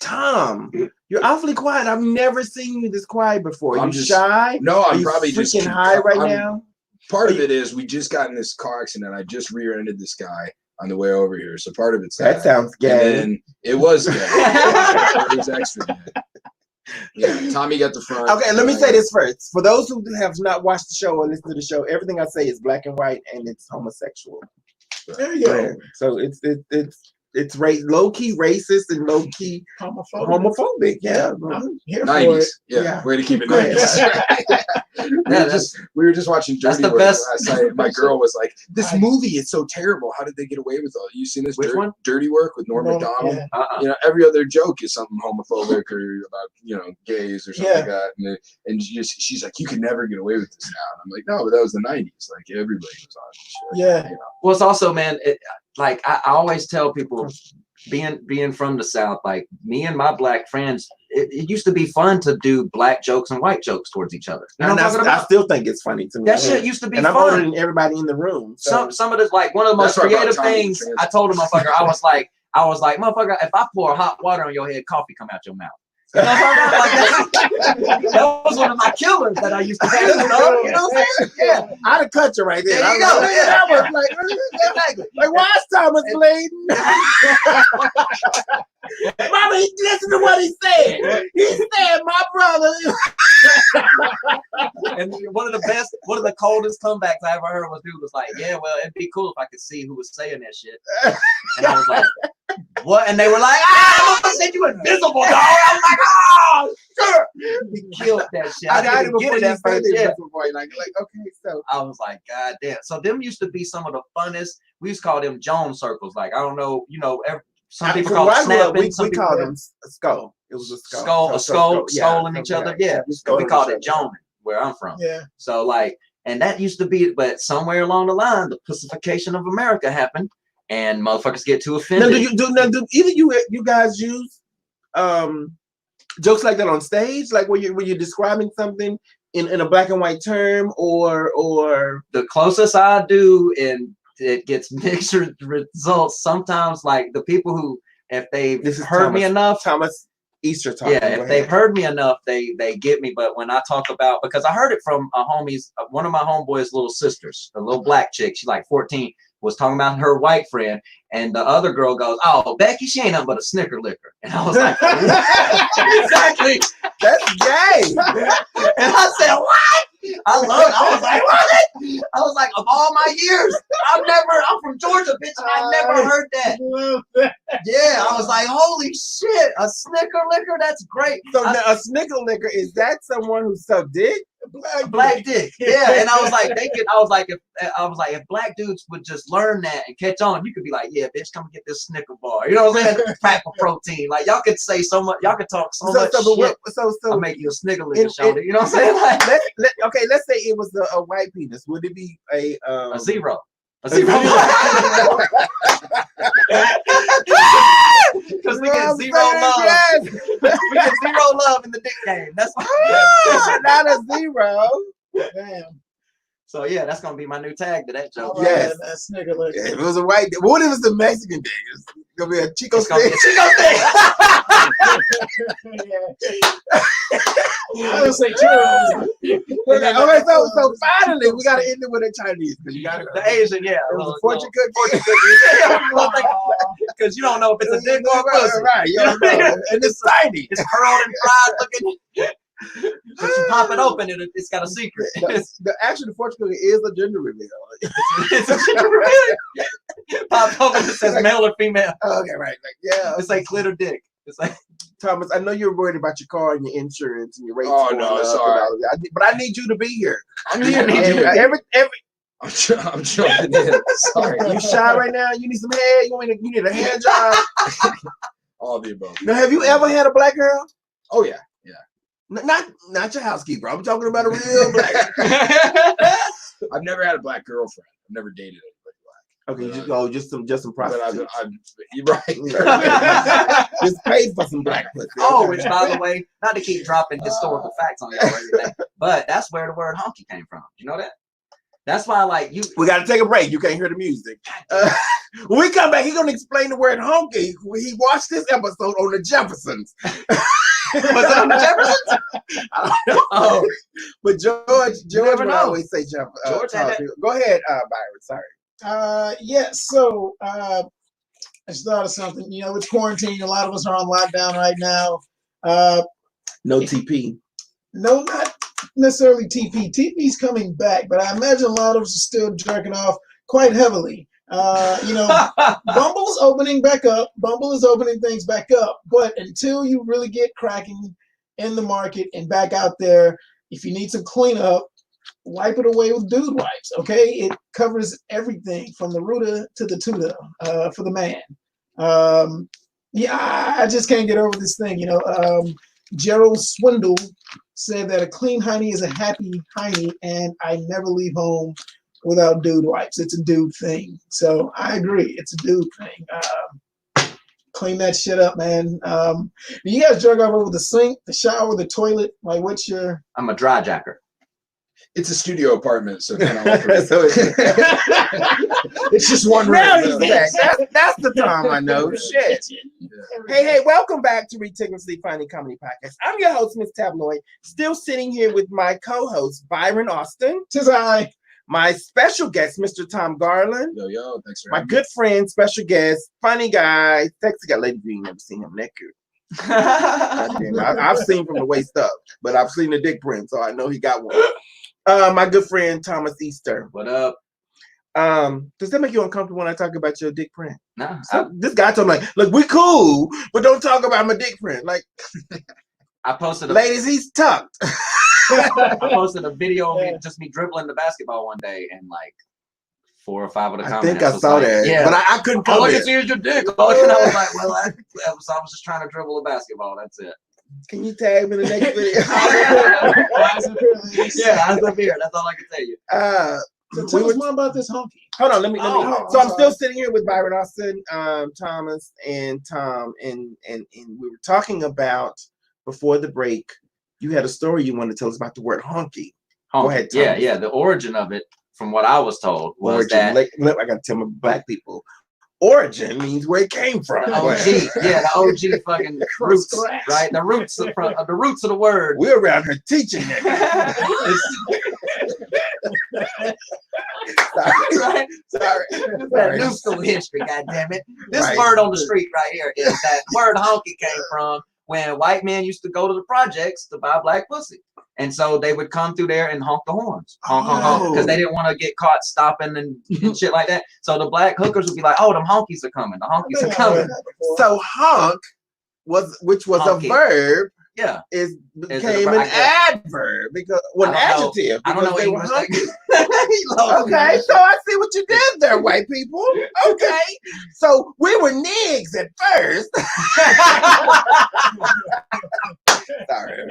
Tom, you're awfully quiet. I've never seen you this quiet before. Are you shy? No, I'm Are you probably freaking just high right now. Part of it is we just got in this car accident. I just rear-ended this guy on the way over here. So part of it's that sounds gay. And then it was gay. It was extra gay. Yeah, Tommy got the front. Okay, let me say this first. For those who have not watched the show or listened to the show, everything I say is black and white, and it's homosexual. There you go. So it's low key racist and low key homophobic. Yeah, I'm here 90s. for it. Yeah, way to keep it 90s. we were just watching Dirty Work last night. My girl was like, "This movie is so terrible. How did they get away with all? You seen this? Which one? Dirty Work with Norm Macdonald. Yeah. You know, every other joke is something homophobic or about gays or something like that. And she's like, you can never get away with this now. And I'm like, no, but that was the 90s. Like everybody was on this shit. Yeah. Well, it's also, man. Like I always tell people, being from the South, like me and my black friends, it used to be fun to do black jokes and white jokes towards each other. You know I still think it's funny to me. That shit used to be fun. And I'm older than everybody in the room. So. Some of the, like, one of the most creative things I told a motherfucker, I was like, motherfucker, if I pour hot water on your head, coffee come out your mouth. You know that was one of my killers that I used to do. You know what I'm saying? Yeah. I'd have cut you right there. There you go. That was like, why is Thomas bleeding? Mama, listen to what he said. He said, my brother. And one of the coldest comebacks I ever heard was dude was like, yeah, well, it'd be cool if I could see who was saying that shit. And I was like, what? And they were like, I said you invisible, dog. I was like, oh, sure. He killed that shit. I didn't get it at first. Yeah. Like, okay, so. I was like, God damn. So them used to be some of the funnest. We used to call them Jones circles. Like, I don't know, some people call it snapping. We called them a skull. It was a skull. Skull in each other. Yeah. We called it Joning, where I'm from. Yeah. So like, and that used to be, but somewhere along the line, the pacification of America happened, and motherfuckers get too offended. Now, do either you guys use jokes like that on stage, like where you're describing something in a black and white term, or the closest I do, and it gets mixed results sometimes. Like the people who, if they've heard me enough, Thomas Easter talking. Yeah, if they've heard me enough, they get me. But when I talk about, because I heard it from one of my homeboys' little sisters, a little black chick, she's like 14, was talking about her white friend, and the other girl goes, "Oh, Becky, she ain't nothing but a snicker licker." And I was like, exactly, that's gay. And I said, what? I was like, what? I was like, of all my years, I'm from Georgia, bitch, and I never heard that. Yeah, I was like, holy shit, a snicker licker, that's great. So now a snicker licker, is that someone who sucked dick? Black dick. Yeah, and I was like, if black dudes would just learn that and catch on, you could be like, yeah, bitch, come get this Snicker bar. You know what I'm saying? Pack of protein. Like y'all could say so much, y'all could talk so much shit. I'll make you a Snicker licker, Shonda. You know what I'm saying? Like, let's say it was a white penis. Would it be a zero? A zero. Because we get zero love. Yes. We get zero love in the dick game. That's why. Not a zero. Damn. So yeah, that's gonna be my new tag to that joke. Yes. That's nigga lick. Yeah, if it was a white dick. What if it was the Mexican dick? It's gonna be a Chico stick. I would say churros. Okay, so finally we gotta end it with a Chinese because you gotta the Asian, yeah. It was a fortune cookie. Because you don't know if it's a dick or a pussy. Right, you don't know. And it's tiny. It's curled and fried looking. But you pop it open, it's got a secret. The fortune cookie is a gender reveal. It's a gender reveal. Pop open, it says male or female. Okay, right. Like, yeah. It's like clit or dick. It's like Thomas, I know you're worried about your car and your insurance and your rates. Oh no, it's all right. But I need you to be here. I'm here. Every I'm jumping in. Sorry. You shy right now? You need some head? You need a hand job? All of the above. Now, have you ever had a black girl? Oh yeah. Not your housekeeper. I'm talking about a real black. I've never had a black girlfriend. I've never dated anybody black. Okay, just some prostitutes. You're right. Just paid for some black pussy. Oh, which by the way, not to keep dropping historical facts on y'all or anything, but that's where the word honky came from. You know that? That's why, like, we got to take a break. You can't hear the music. When we come back, he's going to explain the word honky. He watched this episode on the Jeffersons. Was it on the Jeffersons? I don't know. Oh. But George would always say Jefferson. George go ahead, Byron. Sorry. Yeah, so I just thought of something. You know, it's quarantine. A lot of us are on lockdown right now. No TP. No, not necessarily TP. TP's coming back, but I imagine a lot of us are still jerking off quite heavily. You know, Bumble's opening back up. Bumble is opening things back up. But until you really get cracking in the market and back out there, if you need some cleanup, wipe it away with dude wipes, okay? It covers everything from the rooter to the tutor for the man. Yeah, I just can't get over this thing, you know. Gerald Swindle said that a clean hiney is a happy hiney, and I never leave home without dude wipes. It's a dude thing. So I agree. It's a dude thing. Clean that shit up, man. Do you guys jerk off over the sink, the shower, the toilet? Like, what's your... I'm a dry jacker. It's a studio apartment, so kind of it's just one room. That's the time I know. Shit. Hey, welcome back to Ridiculously Funny Comedy Podcast. I'm your host, Miss Tabloid, still sitting here with my co-host, Byron Austin. Tis I. My special guest, Mr. Tom Garland. Yo, thanks for having me. My good friend, special guest, funny guy, sexy guy. Ladies, you ain't never seen him naked. I've seen from the waist up, but I've seen the dick print, so I know he got one. My good friend Thomas Easter. What up? Does that make you uncomfortable when I talk about your dick print? No. This guy told me, like, look, we cool, but don't talk about my dick print. Like, I posted ladies, he's tucked. I posted a video of just me dribbling the basketball one day, and like 4 or 5 of the comments. I think I saw that. Yeah, but I couldn't come. All I can see is your dick. And I was like, well, I was just trying to dribble a basketball. That's it. Can you tag me in the next video? Eyes up here. That's all I can tell you. So tell us more about this honky. Hold on, let me. So I'm still sitting here with Byron Austin, Thomas, and Tom, and we were talking about before the break. You had a story you wanted to tell us about the word honky. Go ahead, Tom. Yeah. The origin of it, from what I was told, was that I got to tell my black people. Origin means where it came from. OG, the OG fucking roots, right? The roots of the word. We're around here teaching that. Sorry. That new school history, goddammit. This word on the street right here is that word honky came from when white men used to go to the projects to buy black pussy. And so they would come through there and honk the horns, honk, honk, honk, because they didn't want to get caught stopping and shit like that. So the black hookers would be like, "Oh, them honkies are coming. The honkies are coming." So honk which was Honky. a verb. Yeah, became an adverb because an adjective. I don't know they were English. Okay, so I see what you did there, white people. Okay, so we were nigs at first. Sorry.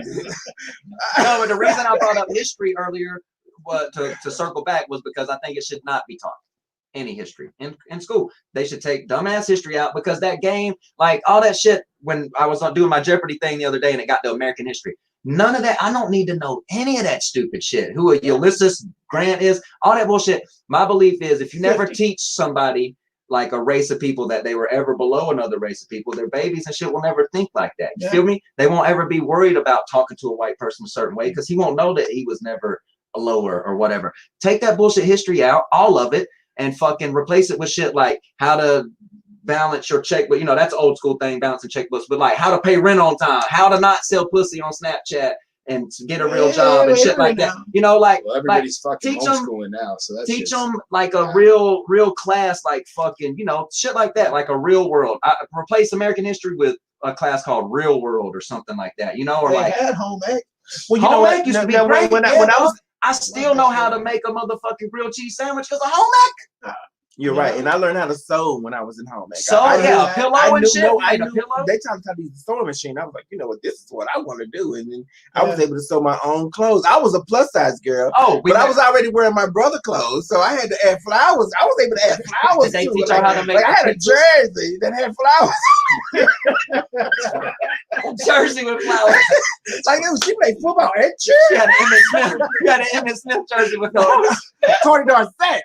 No, but the reason I brought up history earlier was to circle back was because I think it should not be taught. Any history in school. They should take dumbass history out because that game, like all that shit, when I was doing my Jeopardy thing the other day and it got to American history, none of that, I don't need to know any of that stupid shit. Who Ulysses Grant is, all that bullshit. My belief is if you never teach somebody like a race of people that they were ever below another race of people, their babies and shit will never think like that. You feel me? They won't ever be worried about talking to a white person a certain way because he won't know that he was never a lower or whatever. Take that bullshit history out, all of it, and fucking replace it with shit like how to balance your checkbook. You know, that's old school thing, balancing checkbooks, but like how to pay rent on time, how to not sell pussy on Snapchat and get a real job and shit like that. You know, like, everybody's fucking teach homeschooling now, so that's teach them like a real class, like fucking, you know, shit like that, like a real world. I replace American history with a class called Real World or something like that, you know, or they like had home ec. Well, you know what? used to be great. When I was, I still know how to make a motherfucking grilled cheese sandwich because of home ec. You're right, and I learned how to sew when I was in home ec. So a pillow and shit. I knew. They taught us how to use the sewing machine. I was like, you know what, this is what I want to do, and then I was able to sew my own clothes. I was a plus size girl, but I was already wearing my brother clothes, so I had to add flowers. I was able to add flowers. They too. teach you how to make. I had a jersey that had flowers. Jersey with flowers. Like she played football and cheer. She had an Emmett Smith. You had an Emmett Smith jersey with flowers. Tony Dorsett. Oh,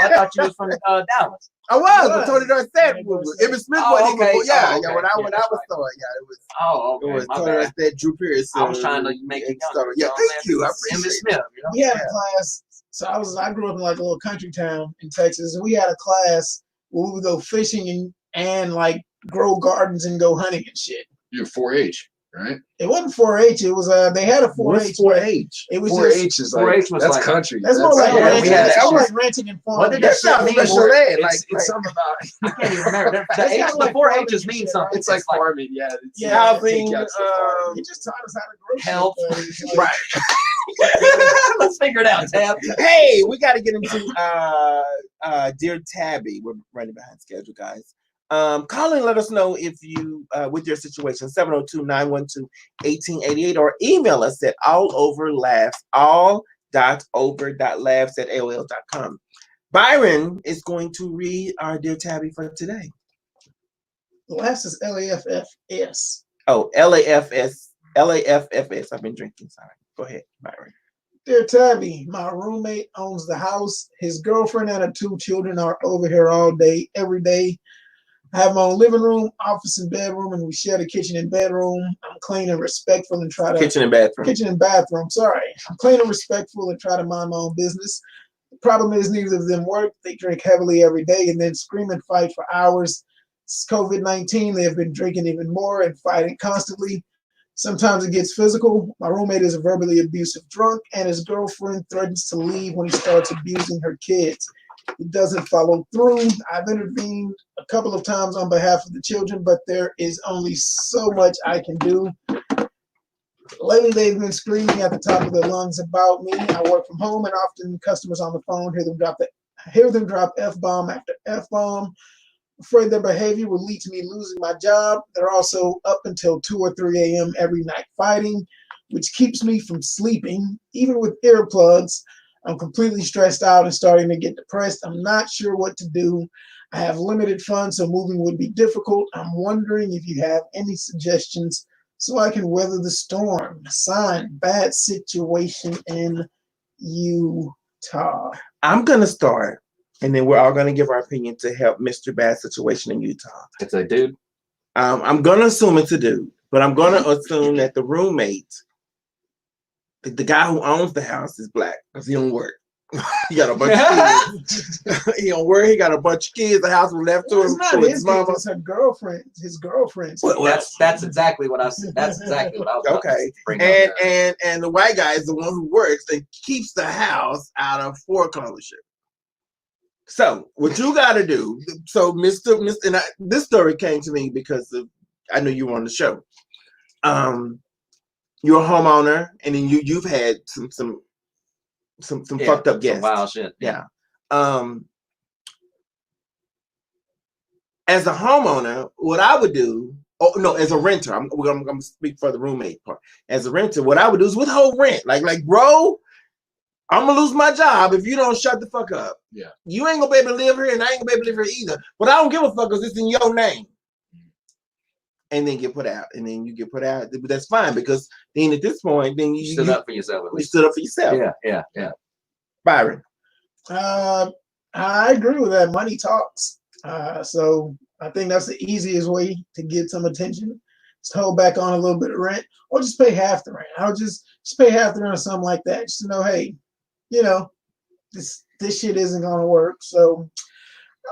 I thought you was from Dallas. I was, but Tony Dorsett. Emmett Smith wasn't even. When I was throwing, it was. Oh, okay. It was My Tony bad. Dorsett, Drew Pearson. I was trying to make it younger. Yeah, thank you. I appreciate Emmett Smith. You know? We had a class. So I grew up in like a little country town in Texas, and we had a class where we would go fishing and like grow gardens and go hunting and shit. You're 4-H, right? It wasn't 4-H. It was they had a 4-H. 4-H. It was 4-H is like 4-H was that's like country. That's more like ranching. That's like ranching and farming. What did that shit mean? Special ed, It's something about. I can't even remember. The 4-H's mean something. It's like farming, yeah. Housing. He just taught us how to grow Health. shit, Right. Let's figure it out, Tab. Hey, we got to get into Dear Tabby. We're running behind schedule, guys. Call and let us know if you, with your situation, 702-912-1888, or email us at all.over.laughs@aol.com. Byron is going to read our Dear Tabby for today. The last is LAFFS. Oh, LAFFS. I've been drinking. Sorry. Go ahead, Byron. Dear Tabby, my roommate owns the house. His girlfriend and her 2 children are over here all day, every day. I have my own living room, office, and bedroom, and we share the kitchen and bedroom. I'm clean and respectful and try to... Kitchen and bathroom, sorry. I'm clean and respectful and try to mind my own business. The problem is neither of them work. They drink heavily every day and then scream and fight for hours. Since COVID-19, they have been drinking even more and fighting constantly. Sometimes it gets physical. My roommate is a verbally abusive drunk, and his girlfriend threatens to leave when he starts abusing her kids. He doesn't follow through. I've intervened a couple of times on behalf of the children, but there is only so much I can do. Lately, they've been screaming at the top of their lungs about me. I work from home, and often customers on the phone hear them drop F-bomb after F-bomb. Afraid their behavior will lead to me losing my job. They're also up until 2 or 3 a.m. every night fighting, which keeps me from sleeping, even with earplugs. I'm completely stressed out and starting to get depressed. I'm not sure what to do. I have limited funds, so moving would be difficult. I'm wondering if you have any suggestions so I can weather the storm. Signed, bad situation in Utah. I'm going to start, and then we're all going to give our opinion to help Mr. Bad Situation in Utah. It's a dude. I'm going to assume it's a dude, but I'm going to assume that the roommate, the guy who owns the house, is black because he don't work. He got a bunch of kids. He don't worry. He got a bunch of kids. The house was left to him. It's not his kids, it's her girlfriend. His girlfriend's. Well, That's exactly what I said. That's exactly what I was about to bring up. And the white guy is the one who works and keeps the house out of foreclosure. So what you got to do? So Mr. And this story came to me because I knew you were on the show. You're a homeowner, and then you've had some fucked up guests. Some wild shit. Yeah. As a homeowner, what I would do, as a renter, I'm gonna speak for the roommate part. As a renter, what I would do is withhold rent. Like, bro, I'm gonna lose my job if you don't shut the fuck up. Yeah. You ain't gonna be able to live here, and I ain't gonna be able to live here either. But I don't give a fuck because it's in your name. And then get put out, and then you get put out. But that's fine because then at this point, then you stood up for yourself. You stood up for yourself. Yeah. Byron. I agree with that. Money talks. So I think that's the easiest way to get some attention. Just hold back on a little bit of rent, or just pay half the rent. I'll just pay half the rent or something like that, just to know, hey, this shit isn't gonna work. So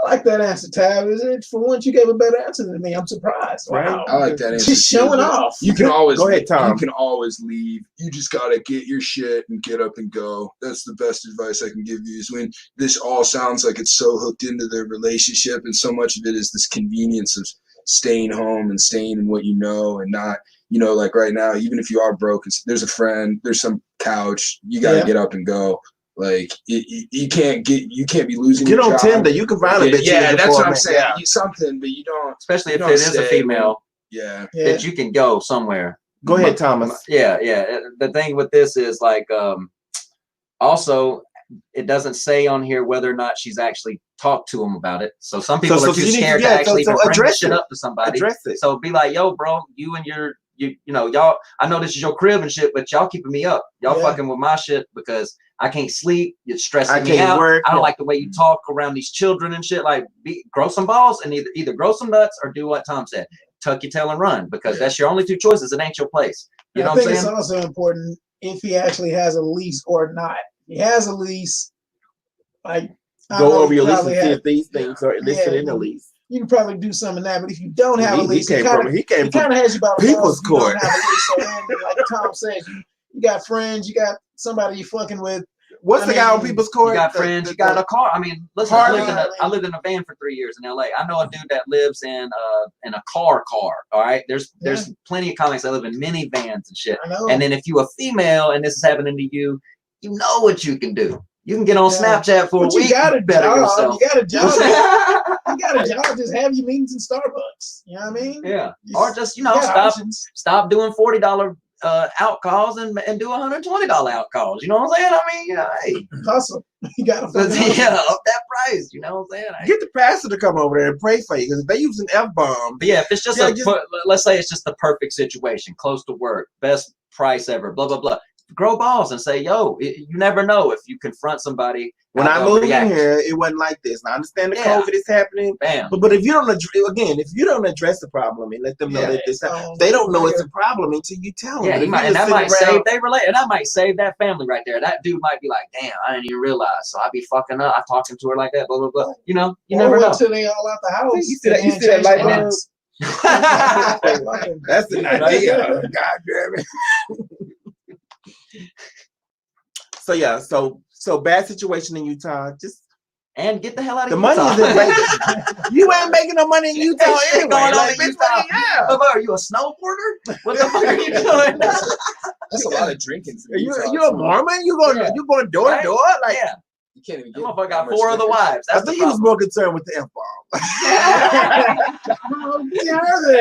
I like that answer, Tab. For once, you gave a better answer than me. I'm surprised. Wow. I like that answer. Just showing off. You can always go ahead, Tom. You can always leave. You just gotta get your shit and get up and go. That's the best advice I can give you. Is when this all sounds like it's so hooked into their relationship, and so much of it is this convenience of staying home and staying in what you know, and not, like right now, even if you are broke, there's a friend, there's some couch. You gotta get up and go. Like you can't be losing. Get your on job. Tinder. You can find a bitch. Yeah, that's what I'm saying. Yeah. Something, but you don't. Especially if it is a female. Yeah. That you can go somewhere. Go ahead, Thomas. Yeah. The thing with this is like, also, it doesn't say on here whether or not she's actually talked to him about it. So some people are too scared to actually bring the shit up to somebody. Address it. So be like, yo, bro, you and y'all. I know this is your crib and shit, but y'all keeping me up. Y'all fucking with my shit because I can't sleep. You're stressing me out. I don't like the way you talk around these children and shit. Like, grow some balls and either grow some nuts or do what Tom said. Tuck your tail and run, because that's your only two choices. It ain't your place. You know what I'm saying? I think it's also important if he actually has a lease or not. If he has a lease, like, go over your lease and see if these things are listed in the lease. You can probably do some of that, but if you don't have a lease, he kind of has you by the people's court. So like Tom says, you got friends, you got somebody you fucking with. What's the guy on people's court? You got friends, you got a car. I mean, listen, I lived in a van for 3 years in LA. I know a dude that lives in a car. All right, there's plenty of comics that live in minivans and shit. And then if you a female and this is happening to you, you know what you can do. You can get on Snapchat for a week. You got a better job. yourself. You got a job. You got a job. Just have your meetings in Starbucks. You know what I mean? Yeah. Or just stop doing $40 out calls and do $120 out calls. You know what I'm saying? I mean, hey, hustle. You got to up that price. You know what I'm saying? Get the pastor to come over there and pray for you, because if they use an F-bomb. But yeah, if it's just let's say it's just the perfect situation, close to work, best price ever, blah blah blah. Grow balls and say, yo, you never know if you confront somebody. When I moved in here, it wasn't like this. Now, I understand the COVID is happening. Bam. But if you don't address the problem and let them know that this, they don't know it's a problem until you tell them. Yeah, and that might save that might save that family right there. That dude might be like, damn, I didn't even realize. So I be fucking up. I talking to her like that, blah blah blah. You know, you never know. Until they all out the house. You see that light bulb? That's an idea. God damn it. So yeah, so bad situation in Utah. Just get the hell out of the Utah. money isn't making. You ain't making no money in Utah anyway. Are you a snowboarder? What the fuck are you doing? That's a lot of drinking. You a Mormon? You going door to door? Like, you can't even get. That motherfucker got 4 other wives. I think he was more concerned with the F-bomb.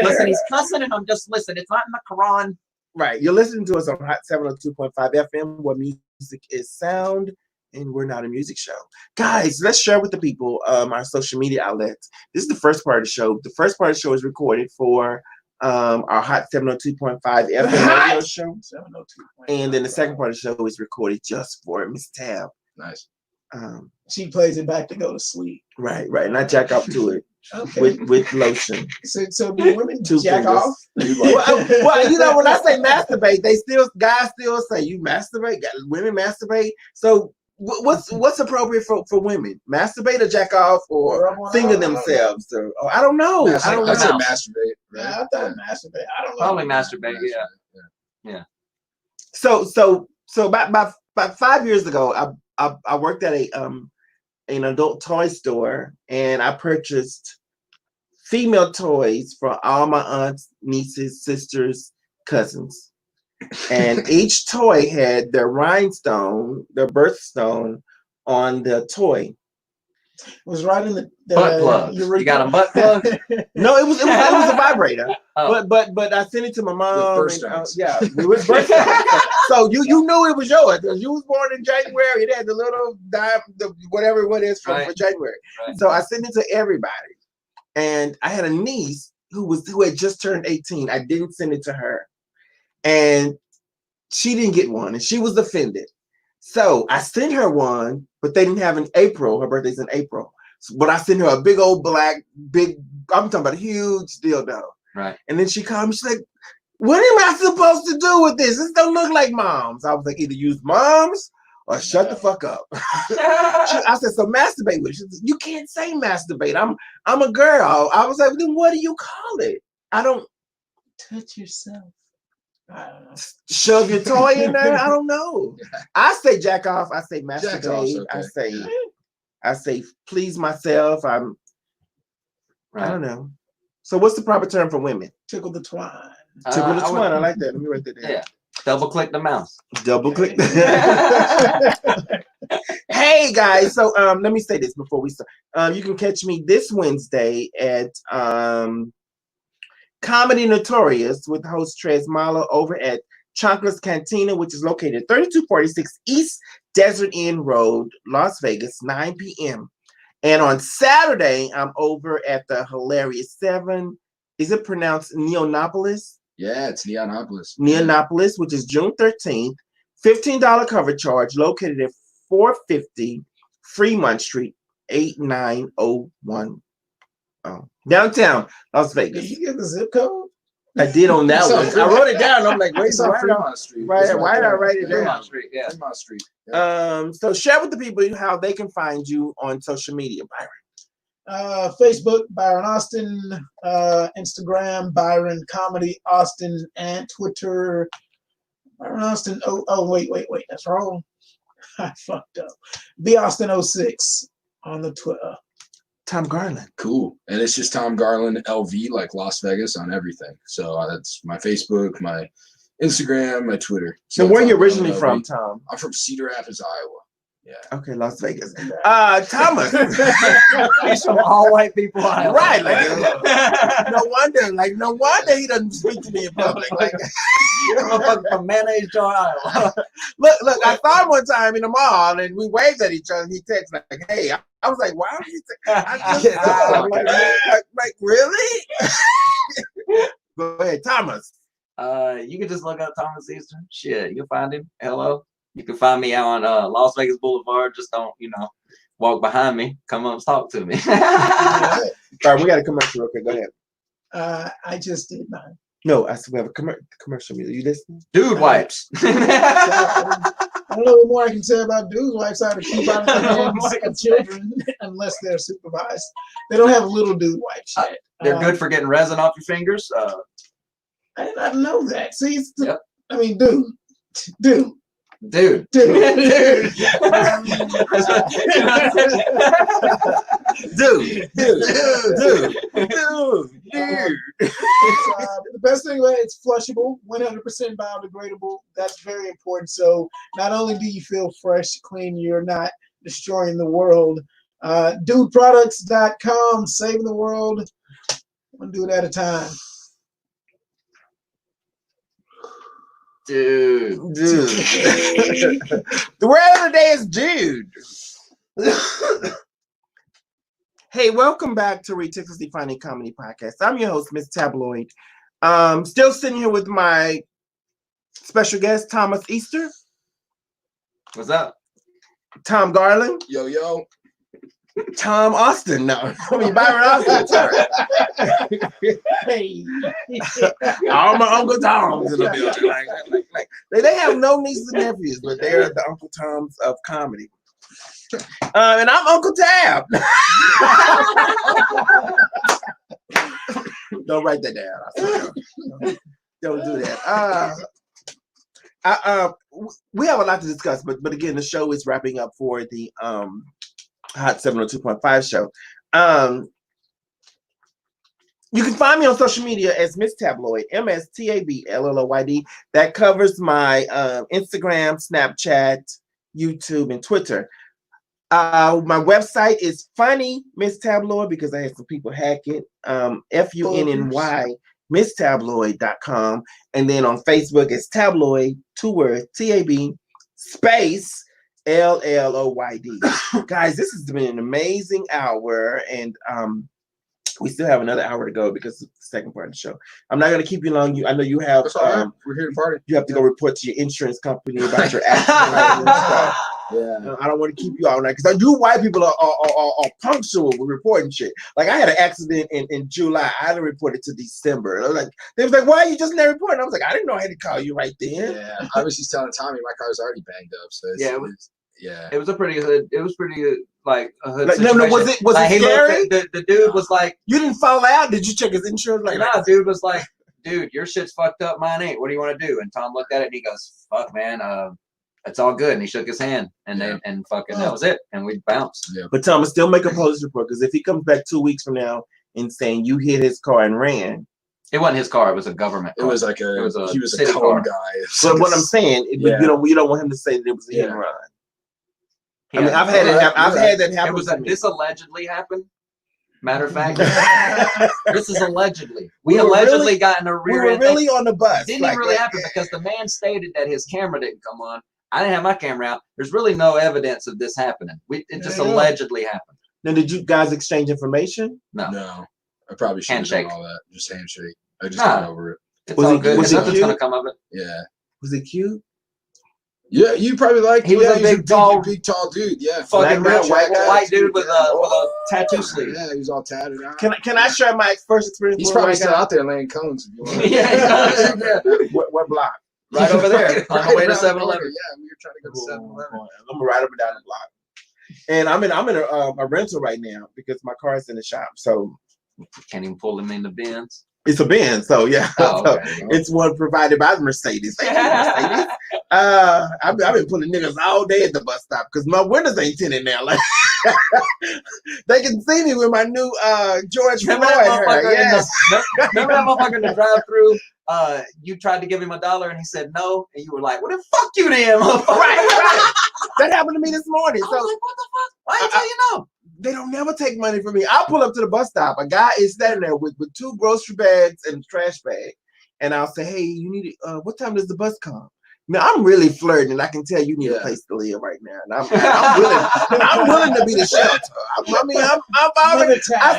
Listen, he's cussing, and I'm just listening. It's not in the Quran. Right, you're listening to us on Hot 702.5 FM, where music is sound, and we're not a music show. Guys, let's share with the people our social media outlets. This is the first part of the show. The first part of the show is recorded for our Hot 702.5 FM radio show. 702.5. And then the second part of the show is recorded just for Miss Tab. Nice. She plays it back to go to sleep. Right. And I jack up to it. Okay. With lotion. So do women jack off? Well, when I say masturbate, guys still say you masturbate. Women masturbate. So what's appropriate for women? Masturbate or jack off or finger themselves? Or I don't know. I don't know. I said masturbate. Right? Yeah, I thought masturbate. I don't know. Probably masturbate. Yeah. So about 5 years ago, I worked at an adult toy store, and I purchased female toys for all my aunts, nieces, sisters, cousins. And each toy had their rhinestone, their birthstone on the toy. It was right in the Butt plug. You got a butt plug? No, it was a vibrator. Oh. But I sent it to my mom. With birthstones. Yeah, it was birthstones. So you knew it was yours because you was born in January. It had the little dime, whatever it is for January. Right. So I sent it to everybody. And I had a niece who had just turned 18. I didn't send it to her. And she didn't get one, and she was offended. So I sent her one, but they didn't have in April. Her birthday's in April. But I sent her a big old I'm talking about a huge dildo. Right. And then she called me, she's like, what am I supposed to do with this? This don't look like mom's. I was like, either use mom's or shut the fuck up. I said, so masturbate with it. She said, you can't say masturbate. I'm a girl. I was like, then what do you call it? I don't touch yourself. I don't know. Shove your toy in there. I don't know. I say jack off. I say masturbate. Okay. I say please myself. I don't know. So what's the proper term for women? Tickle the twine. Tickle the twine. I like that. Let me write that down. Yeah. Double click the mouse. Double click. Hey guys. So let me say this before we start. You can catch me this Wednesday at Comedy Notorious with host Trez Malo over at Chonkla's Cantina, which is located at 3246 East Desert Inn Road, Las Vegas, 9 p.m. And on Saturday, I'm over at the Hilarious 7. Is it pronounced Neonopolis? Yeah, it's Neonopolis. Neonopolis, which is June 13th. $15 cover charge, located at 450 Fremont Street, 8901. Downtown Las Vegas. Did you get the zip code? I did on that one. I wrote it down. I'm like, wait, It's on Fremont Street. Why did I write it down? Fremont Street, yeah. Fremont Street. Yeah. So share with the people how they can find you on social media, Byron. Facebook, Byron Austin, Instagram, Byron Comedy Austin, and Twitter, Byron Austin. Oh, wait, that's wrong. I fucked up. B Austin 06 on the Twitter. Tom Garland. Cool. And it's just Tom Garland LV, like Las Vegas, on everything. So that's my Facebook, my Instagram, my Twitter. So where are you originally from, Tom? I'm from Cedar Rapids, Iowa. Yeah. Okay, Las Vegas. Thomas. He's from all white people. Right. No wonder he doesn't speak to me in public. Like, from Mayonnaise Jar, Iowa. Look, I saw him one time in the mall and we waved at each other and he texted like, hey, I was like, why are you like, really? Go ahead, Thomas. You can just look up Thomas Eastern. Shit, you'll find him. Hello. You can find me on Las Vegas Boulevard. Just don't, walk behind me. Come up and talk to me. All right, we got a commercial. Okay, go ahead. I just did mine. No, I said we have a commercial music. You listening? Dude wipes. I don't know what more I can say about dudes wipes out of keep out of the hands of children unless they're supervised. They don't have little dude wipes yet. They're good for getting resin off your fingers. I did not know that. See, yep. I mean, dude. Dude. Dude. The best thing about it, it's flushable, 100% biodegradable. That's very important. So not only do you feel fresh, clean, you're not destroying the world. Dudeproducts.com, saving the world. One dude at a time. Dude. The word of the day is dude. Hey, welcome back to Ridiculously Funny Comedy Podcast. I'm your host, Miss Tabloid. Still sitting here with my special guest, Thomas Easter. What's up? Tom Garland. Yo, yo. Tom Austin. No, I mean Byron Austin. Sorry. Hey. All my Uncle Toms in the building. Like, they have no nieces and nephews, but they're the Uncle Toms of comedy. And I'm Uncle Tab. Don't write that down. I swear. Don't do that. We have a lot to discuss, but again, the show is wrapping up for the Hot 702.5 show. You can find me on social media as Miss Tabloid, MSTABLLOYD. That covers my Instagram, Snapchat, YouTube, and Twitter. My website is Funny Miss Tabloid because I had some people hack it. FUNNY MissTabloid.com. And then on Facebook it's Tabloid, 2 words, TAB space LLOYD. Guys, this has been an amazing hour, and we still have another hour to go because it's the second part of the show. I'm not going to keep you long. I know you have. We're here to party. You have to go report to your insurance company about your accident and stuff. Yeah. I don't want to keep you all night because you white people are punctual with reporting shit. Like I had an accident in July. I didn't report it to December. They was like, "Why are you just not reporting?" I was like, "I didn't know I had to call you right then." Yeah, I was just telling Tommy my car's already banged up. So it was a pretty hood. It was pretty like a hood. Like, no, was it like, scary? The dude was like, "You didn't fall out? Did you check his insurance?" Like, nah, dude was like, "Dude, your shit's fucked up. Mine ain't. What do you want to do?" And Tom looked at it and he goes, "Fuck, man. It's all good." And he shook his hand, and that was it. And we bounced. Yeah. But Thomas still make a police report because if he comes back 2 weeks from now and saying you hit his car and ran, it wasn't his car. It was a government car. It was like he was a cone cone guy. But what I'm saying, you don't want him to say that it was a hit and run. I mean, I've had that happen. This allegedly happened. Matter of fact, this is allegedly. We allegedly got in a rear end. We were really on the bus. It didn't really happen because the man stated that his camera didn't come on. I didn't have my camera out. There's really no evidence of this happening. It just allegedly happened. Now, did you guys exchange information? No. I probably should have done all that. Just handshake. I just got over it. It's all good. Nothing's gonna come of it. Yeah. Was it cute? Yeah, you probably like. He was a big tall dude. Yeah, fucking rich white dude with a tattoo sleeve. Yeah, he was all tatted out. Can I share my first experience? He's probably still out there laying cones. If you Yeah. What block? Right over there on the way to 7-Eleven. Yeah, we were trying to go to 7-Eleven. I'm right up and down the block, and I'm in a rental right now because my car's in the shop. So can't even pull him in the Benz. It's a Benz, so yeah. Oh, okay. It's one provided by Mercedes. Thank you, Mercedes. I've been pulling niggas all day at the bus stop because my windows ain't tinted now. Like they can see me with my new George Floyd hair. Yes. Remember that motherfucker in the drive-through? You tried to give him $1 and he said no, and you were like, "Well, then fuck you, then, motherfucker." Right. That happened to me this morning. I was like, "What the fuck? Why you tell you no?" They don't never take money from me. I'll pull up to the bus stop. A guy is standing there with 2 grocery bags and a trash bag. And I'll say, "Hey, you need what time does the bus come?" Now I'm really flirting, and I can tell you need a place to live right now. And I'm willing to be the shelter. I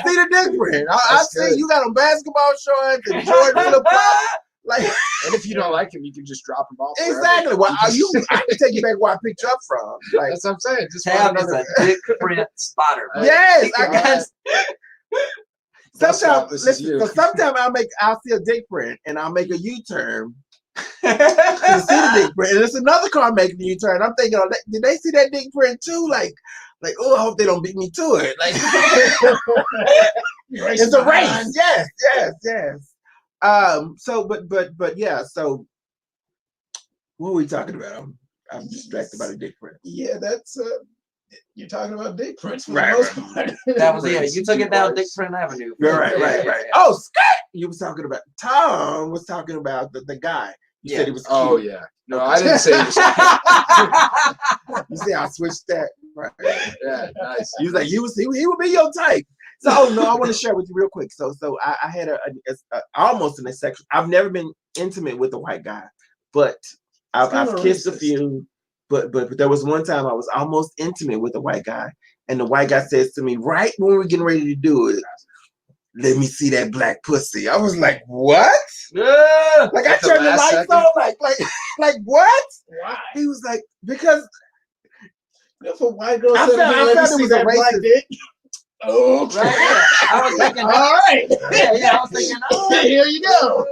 see the dick print. I see you got on basketball shorts and George flip flops. Like, and if you don't like him, you can just drop him off. Exactly. Well, I can take you back where I picked you up from. Like, that's what I'm saying. Just Tab is a dick print spotter. Man. Yes, I got. Sometimes I'll see a dick print and I'll make a U-turn. To see the dick print, and it's another car making a U-turn. I'm thinking, did they see that dick print too? Like, oh, I hope they don't beat me to it. Like, it's a race. Yes. But yeah. So, what are we talking about? I'm distracted by the dick print. Yeah, that's you're talking about dick prints for right, the most part. That was it. You took it down Dick Print Avenue. Right. Oh, Scott! You was talking about Tom. Was talking about the guy. You said he was cute. Oh yeah. No, I didn't say he was cute. You see, I switched that. Right. Yeah, nice. He was like, he would be your type. So, I want to share with you real quick. So I had almost an sexual. I've never been intimate with a white guy, but I've kissed a few. But there was one time I was almost intimate with a white guy, and the white guy says to me, right when we were getting ready to do it, "Let me see that black pussy." I was like, "What?" Yeah. Like I turned the lights on, like what? Why? He was like, because if a white girl I said, felt "Let me it see was that a black racist. dick." Oh, right. Yeah. I was thinking, all right. Yeah, I was thinking, Here you go.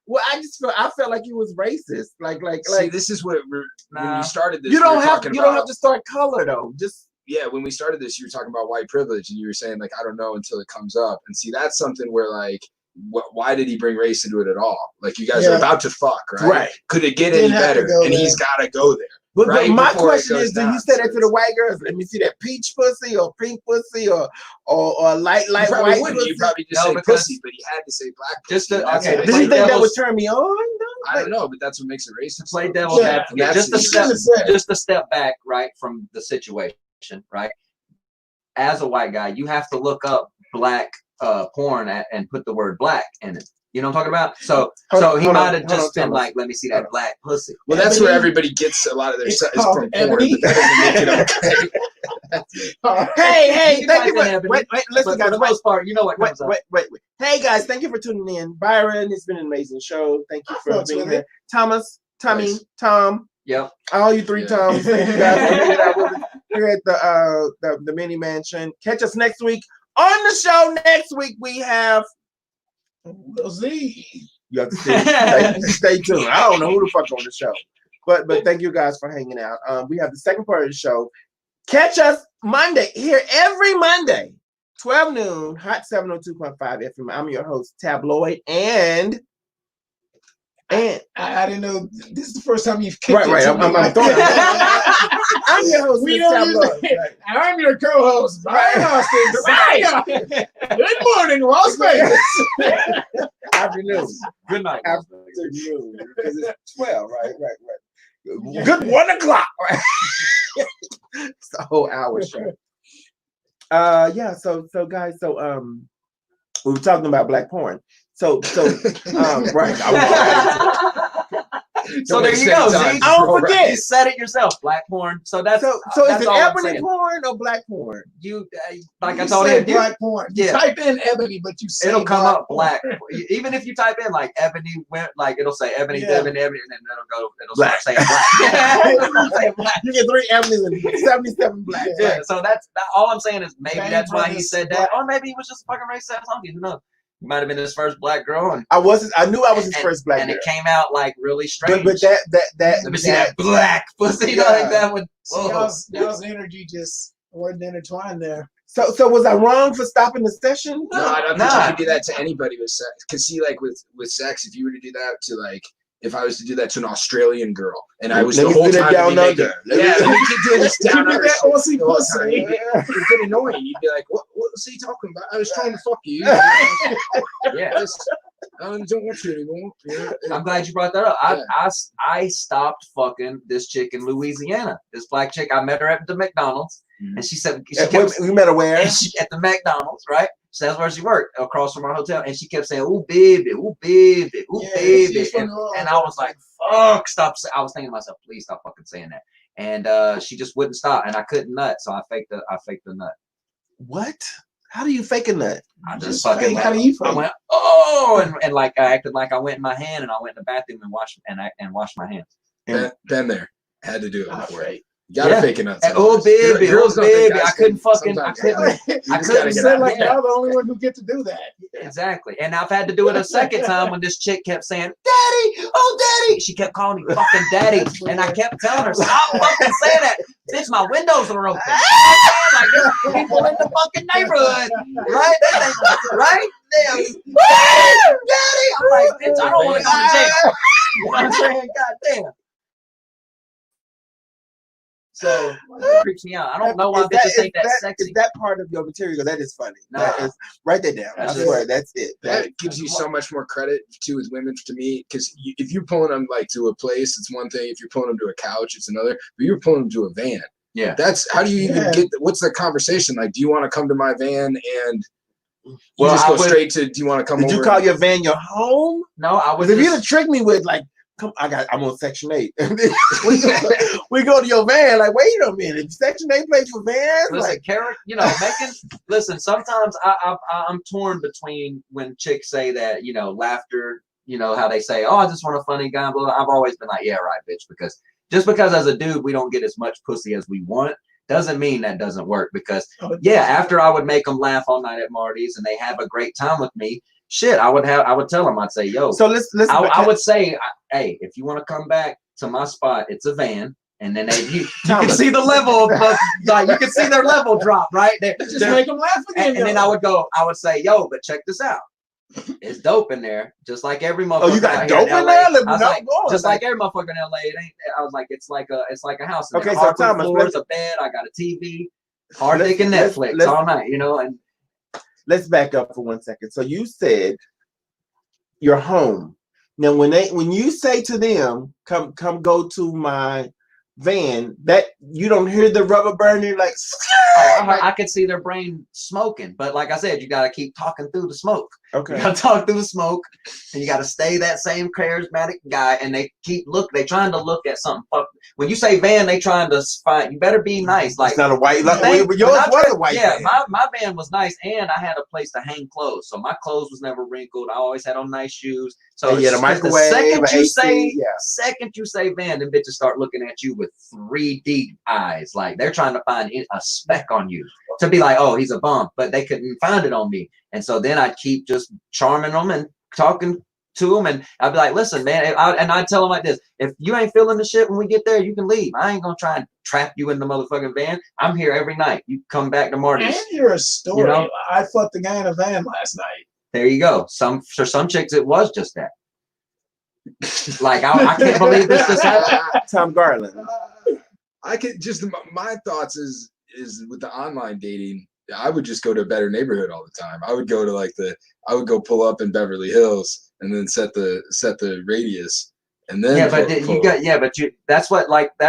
Well, I felt like he was racist. Like See, this is what when you started this. You don't we were talking don't about- have to start color though. Just yeah, when we started this, you were talking about white privilege, and you were saying like I don't know until it comes up. And see, that's something where like, why did he bring race into it at all? Like you guys are about to fuck, right? Right. Could it get any better? And he's got to go there. But my before it question goes is, do you down. say that to the white girls? Let me see that peach pussy or pink pussy or light You probably white wouldn't. pussy. You probably just say pussy, but he had to say black pussy. Just to, That's okay, what Do makes you it think that would devil's- turn me on? I don't know, but that's what makes it racist. Play devil's advocate. That's Just a step back, right, from the situation, right? As a white guy, you have to look up black porn and put the word black in it. You know what I'm talking about? So he might have just been like, let me see that black pussy. Well, that's where everybody gets a lot of their It's stuff is called from porn, ebony. but that doesn't make it okay. Hey, You thank you. type in ebony, Wait, listen, But guys. for the most part, you know what comes up. Wait. Hey, guys, thank you for tuning in. Byron, it's been an amazing show. Thank you for Thanks, being man. here. Thomas, Tommy, Thanks. Tom, Yep. all you three Yeah. Toms. Thank you guys for hanging out with us here at the mini mansion. Catch us next week. On the show next week, we have. We'll see. You have to stay tuned. I don't know who the fuck on the show, but thank you guys for hanging out. We have the second part of the show. Catch us Monday here every Monday, 12 noon, Hot 702.5 FM. I'm your host, Tabloid, and I didn't know this is the first time you've kicked right. it to I'm me like throwing that. I'm your host, We Mr. don't Tabloid. usually- I'm your co-host, Brian Austin. Zion. Good morning, Las Vegas. Afternoon. Good night. Afternoon. Because it's 12, right. Good 1 o'clock. Right. It's a whole hour show. Yeah, so guys, we were talking about black porn. So right. So there you go. See? Don't forget. You said it yourself. Black porn. So that's So that's is it all I'm ebony saying. porn or black porn? You like I You told said him, black porn. You Yeah. type in ebony, but you say it'll come up porn. black. Even if you type in like ebony, like it'll say ebony, Yeah. ebony, and then it'll Black. start saying black. It'll say black. You get 3 ebonies and 77 blacks. Yeah, so that's all I'm saying is maybe Bang that's why he Brothers said that, or maybe he was just a fucking racist. Who knows? He might have been his first black girl, and I knew I was his first black and girl. it came out like really strange. But that let me see that black pussy Yeah. like that would. So y'all's energy just wasn't intertwined there. So was I wrong for stopping the session? No, I don't Nah. think you could do that to anybody with sex. Because see, like with sex, if you were to do that to like, if I was to do that to an Australian girl, and I was Let the me whole see that time to be down making, under. let me keep doing this down Give me under. that Aussie shit the whole time. pussy. It'd get annoying. You'd be like, what's he talking about? I was trying to fuck you. Yeah. I don't want you anymore. Yeah. I'm glad you brought that up. Yeah. I stopped fucking this chick in Louisiana. This black chick. I met her at the McDonald's, and she said We met her where? and she at the McDonald's, right? So that's where she worked, across from our hotel, and she kept saying, "Ooh, baby, ooh, baby, ooh, Yeah, baby," she's from and, New Orleans. and I was like, "Fuck, stop!" I was thinking to myself, "Please stop fucking saying that." And she just wouldn't stop, and I couldn't nut, so I faked the nut. What? How do you fake a nut? I Just just fucking. fake. How do you I fake? went, oh, and like I acted like I went in my hand, and I went in the bathroom and washed my hands. Been there. Had to do it Not before. right. You gotta Yeah. fake it up. And, oh baby, Girls oh don't think baby, guys I couldn't can. fucking, I Sometimes couldn't. you I just couldn't gotta You get said out. like Yeah. y'all the only one who get to do that. Exactly. And I've had to do it a second time when this chick kept saying, "Daddy, oh daddy." She kept calling me fucking daddy. And I kept telling her, "Stop fucking saying that. Bitch, my windows are open." Like there's people in the fucking neighborhood. Right? They think, right? Damn. Daddy. I'm like, bitch, I don't want to go to jail. You know what I'm saying? God damn. So it freaks me out. I don't know why bitches think that's sexy. Is that part of your material? That is funny. Nah. That is, write that down. That's I just- swear, that's it. That gives you so much more credit too with women to me, because if you're pulling them like to a place, it's one thing. If you're pulling them to a couch, it's another. But you're pulling them to a van. Yeah. That's how do you even Yeah. get? What's the conversation like? Do you want to come to my van and you Well, just I go would- straight to? Do you want to come? Did you over call and- your van your home? No, I was Because if you'd just, have tricked me with like, come, I'm on Section 8. we go to your van. Like, wait a minute, Section 8 place for vans? listen, Like, character, listen, sometimes I'm torn between when chicks say that, laughter, how they say, "Oh, I just want a funny guy," blah, blah. I've always been like, yeah, right, bitch, because just because as a dude we don't get as much pussy as we want doesn't mean that doesn't work, because yeah, after I would make them laugh all night at Marty's and they have a great time with me, shit, I would tell them, I'd say, yo. So let's. I would say, hey, if you want to come back to my spot, it's a van. And then you can see the level of like you can see their level drop, right? Just make them laugh again. And then I would say, yo, but check this out. It's dope in there, just like every motherfucker. Oh, you got dope in there? Just like every motherfucker in LA. It ain't. I was like, it's like a house. Okay, so Thomas, floors, a bed. I got a TV, hard thinking Netflix all night, you know. And let's back up for 1 second. So you said you're home now. When you say to them, come go to my van, that you don't hear the rubber burner like. I could see their brain smoking, but like I said, you got to keep talking through the smoke. Okay. You got to talk through the smoke, and you got to stay that same charismatic guy. And they they trying to look at something. When you say van, they trying to find. You better be nice. Like it's not a white. Yours was a white. Yeah, van. my van was nice, and I had a place to hang clothes, so my clothes was never wrinkled. I always had on nice shoes. So yeah, the microwave. Second you say van, the bitches start looking at you with 3D eyes, like they're trying to find a speck on you to be like, oh, he's a bum, but they couldn't find it on me. And so then I'd keep just charming them and talking to them, and I'd be like, listen, man, I'd tell them like this: if you ain't feeling the shit when we get there, you can leave. I ain't gonna try and trap you in the motherfucking van. I'm here every night. You come back to Marty's. And you're a story. You know? I fucked the guy in a van last night. There you go. For some chicks, it was just that. Like I can't believe this just happened. Tom Garland. I could just my thoughts is with the online dating. I would just go to a better neighborhood all the time. I would go to I would go pull up in Beverly Hills and then set the radius and then that's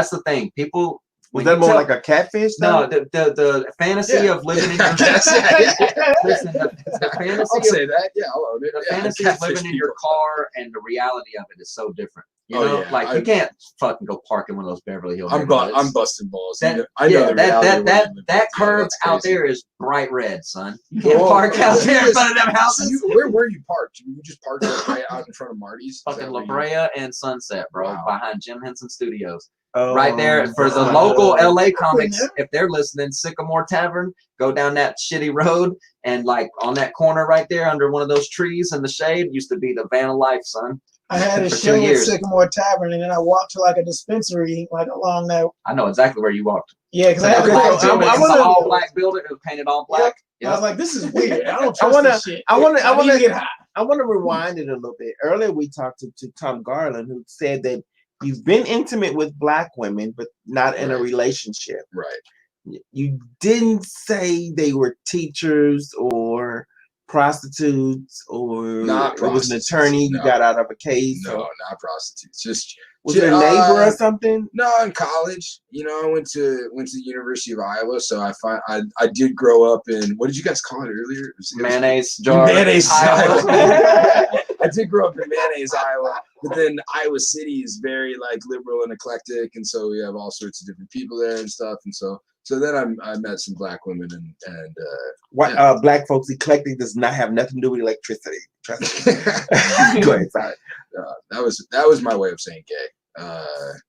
the thing. People. Was that more like a catfish? No, the fantasy of living in your listen, the fantasy I'll say that. Yeah, I'll own it. The fantasy of living in your car and the reality of it is so different. You know, you can't fucking go park in one of those Beverly Hills. I'm busting balls. I know that curb out there is bright red, son. You can't park out there in front of them houses. Where were you parked? You just parked right out in front of Marty's? Fucking La Brea and Sunset, bro, behind Jim Henson Studios. Right there for the local LA comics, if they're listening, Sycamore Tavern, go down that shitty road and like on that corner right there under one of those trees in the shade used to be the van of life, son. I had a show at Sycamore Tavern, and then I walked to like a dispensary, like along that. I know exactly where you walked. Yeah, because I had a all black building. It was painted all black. Yep. I was like, "This is weird. I don't trust this shit." I want to rewind it a little bit. Earlier, we talked to Tom Garland, who said that you've been intimate with black women, but not in a relationship. Right. You didn't say they were teachers or prostitutes or it was an attorney you got out of a case. No, not prostitutes. Just was it a neighbor or something? No, in college. You know, I went to the University of Iowa, so I did grow up in, what did you guys call it earlier? Mayonnaise jar. Mayonnaise Iowa. I did grow up in Mayonnaise, Iowa, but then Iowa City is very like liberal and eclectic, and so we have all sorts of different people there and stuff, and so then I met some black women and black folks. Eclectic does not have nothing to do with electricity. Trust me. Go ahead, sorry. That was my way of saying gay.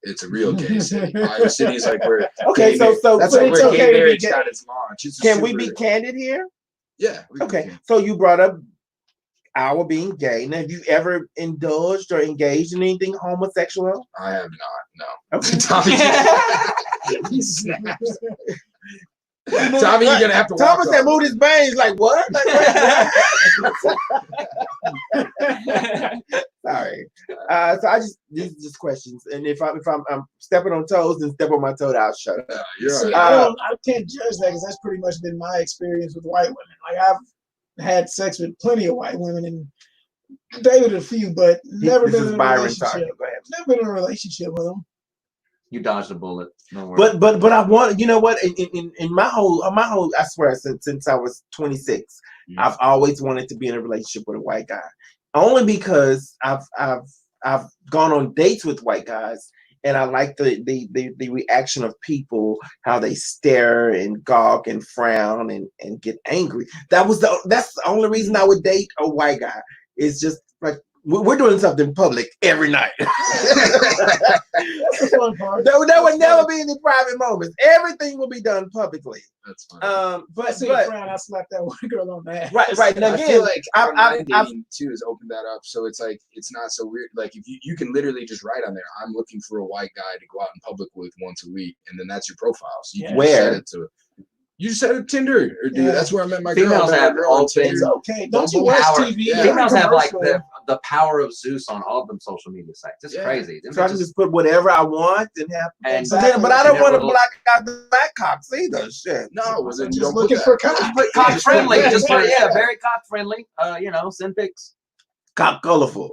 It's a real gay city. Iowa City is like where okay, so that's like where gay marriage got its launch. Can we be candid here? Yeah. Okay, so you brought up our being gay. Now, have you ever indulged or engaged in anything homosexual? I have not. No. Okay. Tommy, he snaps. Tommy, you're gonna have to. Thomas that moved his bangs like what? Sorry. So these are just questions, and if I'm stepping on toes, then step on my toe. I'll shut up. You're right. I can't judge that because that's pretty much been my experience with white women. Like I've had sex with plenty of white women and dated a few, but never been in a relationship. Never been in a relationship with them. You dodged a bullet. No worries. But I want, you know what? In my whole I swear since I was 26, I've always wanted to be in a relationship with a white guy. Only because I've gone on dates with white guys. And I like the reaction of people, how they stare and gawk and frown and get angry. That's the only reason I would date a white guy. It's just like We're doing something public every night. That's the fun part. There would never be any private moments. Everything will be done publicly. That's fine. I But see a friend. I slapped that one girl on the ass. right. Now I again, feel like online I've dating too has opened that up, so it's like it's not so weird. Like if you can literally just write on there, I'm looking for a white guy to go out in public with once a week, and then that's your profile. So you can just set it to. You just set a Tinder, or dude. That's where I met my girl. Females have all It's okay. Don't you watch power. TV? Yeah. Females have like Commercial. the power of Zeus on all of them social media sites. It's crazy. So I can just put whatever I want and have. Exactly. But I don't And want to it'll- black out the black cocks either. Shit. No, well, then you Just don't put looking that. for cock. Just put cock friendly. Yeah, Just put yeah. very cock friendly. Send pics. Cock colorful.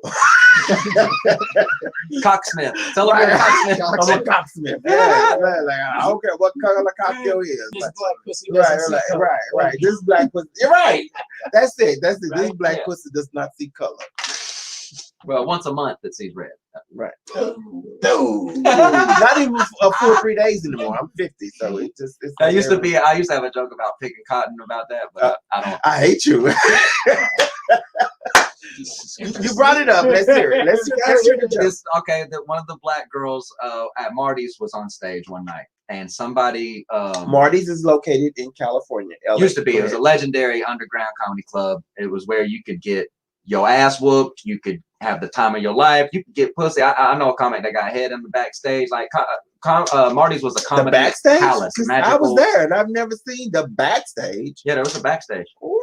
Cocksmith. Tell them you're a cocksmith. I'm a cocksmith. Yeah, like, I don't care what color cock you is. This black pussy Right, doesn't see color. right. This black pussy. You're right. That's it. This Right, black yeah. pussy does not see color. Well, once a month it sees red. Right. No. Not even a full 3 days anymore. I'm 50, so it just. It's I used to have a joke about picking cotton about that, but I don't. I hate you. You brought it up. Let's hear it. Let's hear the joke. One of the black girls at Marty's was on stage one night, and somebody Marty's is located in California. LA. used to be. It was a legendary underground comedy club. It was where you could get your ass whooped. You could have the time of your life. You could get pussy. I know a comic that got head in the backstage. Like Marty's was a comedy the backstage. palace. 'Cause I was there and I've never seen the backstage. Yeah, there was a backstage. Ooh.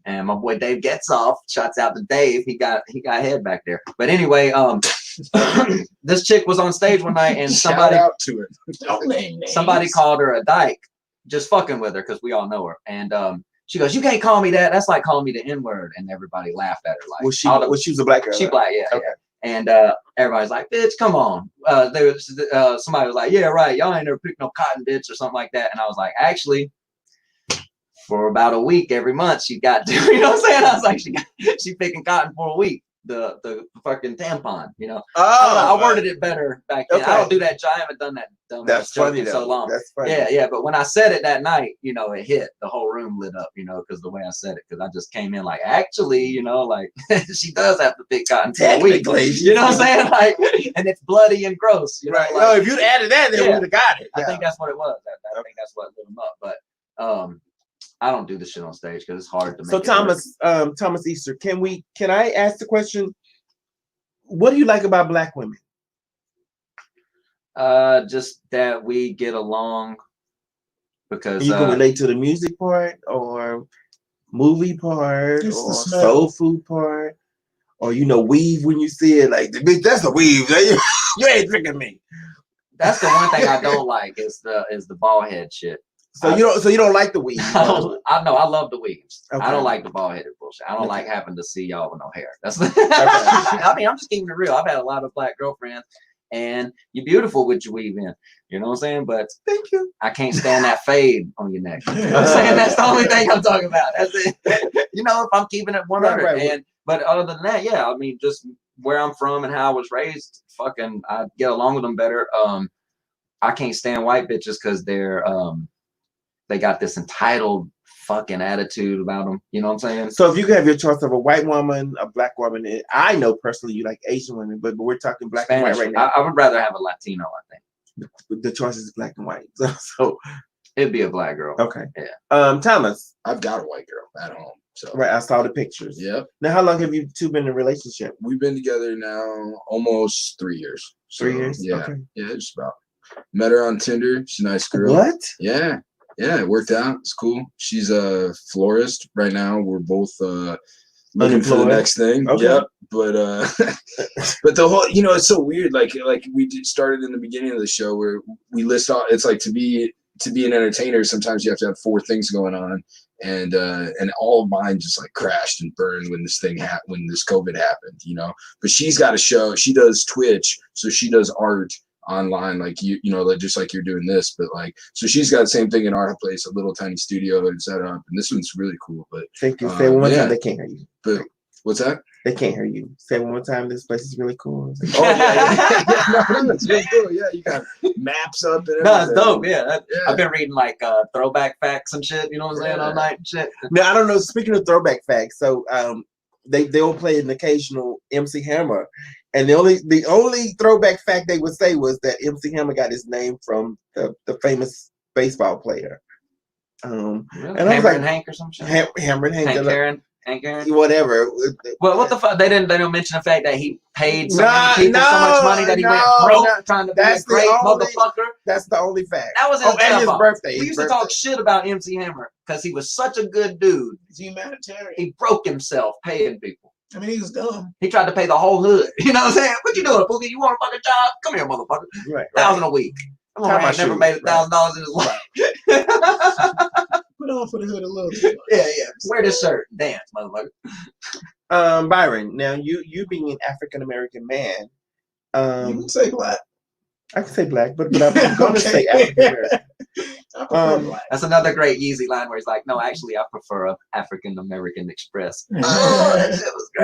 And my boy Dave Getzoff, shouts out to Dave. He got head back there. But anyway, this chick was on stage one night and Shout out to it. Don't name names. somebody called her a dyke, just fucking with her because we all know her. And she goes, "You can't call me that. That's like calling me the N-word." And everybody laughed at her. Like, She was a black girl. she right? black, yeah, Okay. yeah. And everybody's like, "Bitch, come on." There was somebody was like, "Yeah, right. Y'all ain't never picked no cotton, bitch," or something like that. And I was like, actually, for about a week every month she got to, you know what I'm saying? I was like, she picking cotton for a week. The fucking tampon, you know. I worded it better back then. Okay. I don't do that. I haven't done that dumb That's joke funny in though. so long. That's funny. Yeah. But when I said it that night, you know, it hit. The whole room lit up, you know, because the way I said it. Because I just came in like, actually, you know, like she does have to pick cotton for a week. Technically, You know what I'm saying? Like, and it's bloody and gross. You know, Right. like, Well, if you'd added that, then Yeah. we'd have got it. I think that's what it was. I think that's what lit them up. But I don't do this shit on stage because it's hard to make. So it work. Thomas Easter, can I ask the question? What do you like about black women? Just that we get along because You can relate to the music part or movie part Just the or smell. soul food part or weave when you see it like bitch, that's a weave. You ain't tricking me. that's the one thing I don't like is the ball head shit. So you don't like the weave. I love the weaves. Okay. I don't like the ball headed bullshit. I don't Okay. like having to see y'all with no hair. That's I mean, I'm just keeping it real. I've had a lot of black girlfriends and you're beautiful with your weave in. You know what I'm saying? But Thank you. I can't stand that fade on your neck. You know what I'm saying? That's the only thing I'm talking about. That's it. You know, if I'm keeping it 100. Right. But other than that, yeah, I mean, just where I'm from and how I was raised, fucking, I get along with them better. I can't stand white bitches because they got this entitled fucking attitude about them. You know what I'm saying? So if you could have your choice of a white woman, a black woman, I know personally you like Asian women, but we're talking black Spanish. and white right now. I would rather have a Latino, I think. The choice is black and white. So It'd be a black girl. okay. Yeah. Thomas. I've got a white girl at home. So Right, I saw the pictures. Yep. Now, how long have you two been in a relationship? We've been together now almost 3 years. So, 3 years? Yeah. Okay. Yeah, just about. Met her on Tinder. She's a nice girl. What? Yeah. Yeah, it worked out. It's cool. She's a florist right now. We're both looking for the Unemployed? next thing. Okay. Yep. But but the whole, it's so weird. Like started in the beginning of the show where we list all. It's like to be an entertainer. Sometimes you have to have 4 things going on, and all of mine just like crashed and burned when this when this COVID happened. But she's got a show. She does Twitch, so she does art online, like like just like you're doing this, but like, so she's got the same thing in our place, a little tiny studio and set up, and this one's really cool. But Thank you. Say one more time. They can't hear you. But what's that? They can't hear you. Say one more time. This place is really cool. Oh yeah, no, it's really cool. Yeah, you got maps up and everything. No, it's dope. Yeah. Yeah. I've been reading like throwback facts and shit. You know what I'm saying? All night and shit. Now I don't know. Speaking of throwback facts, so they'll play an occasional MC Hammer, and the only throwback fact they would say was that MC Hammer got his name from the famous baseball player. Really? And I was Hammer like, and Hank or some shit. Hammer and Hank, Hank Aaron. whatever. Well, what the fuck? They don't mention the fact that he paid so No, many people so much money that he went broke no. trying to be a That's the great only- motherfucker. That's the only fact. That was and his birthday. We used to talk shit about MC Hammer because he was such a good dude. He's humanitarian. He broke himself paying people. I mean, he was dumb. He tried to pay the whole hood. You know what I'm saying? What you doing, Pookie? You want a fucking job? Come here, motherfucker. Right. $1,000 a week. Come on, man. Never made $1,000 in his life. Put on for the hood a little bit. Yeah. Wear this shirt. Dance, motherfucker. Byron, now you being an African American man, You can say black. I can say black, but I'm going to say African American. I prefer black. That's another great Yeezy line where he's like, "No, actually, I prefer a African American Express." Now,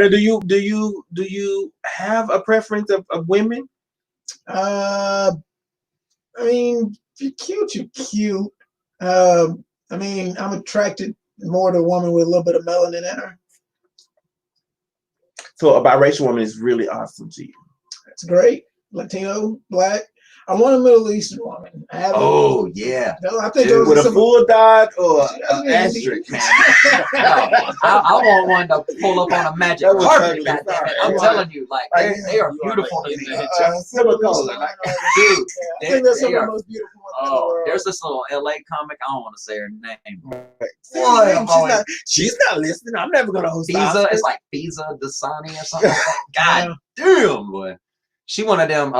do you have a preference of women? I mean, if you're cute, you're cute. I mean, I'm attracted more to a woman with a little bit of melanin in her. So a biracial woman is really awesome to you. That's great. Latino, black. I want a Middle Eastern woman. I haven't. Oh yeah. No, I think Dude, those With are a some. bulldog or an Indian. asterisk. Man, I want one to pull up on a magic That was carpet. ugly. Goddamn it! Sorry. I'm Yeah. telling you, like they are You are, beautiful like, to in me. the Semicolon. I Dude, think that's some they of are- the most beautiful ones in the Oh, world. there's this little LA comic. I don't want to say her name. Boy, she's not listening. I'm never gonna host the Fiza, Oscars. it's like Fiza Dasani or something like that. God damn, boy. She one of them.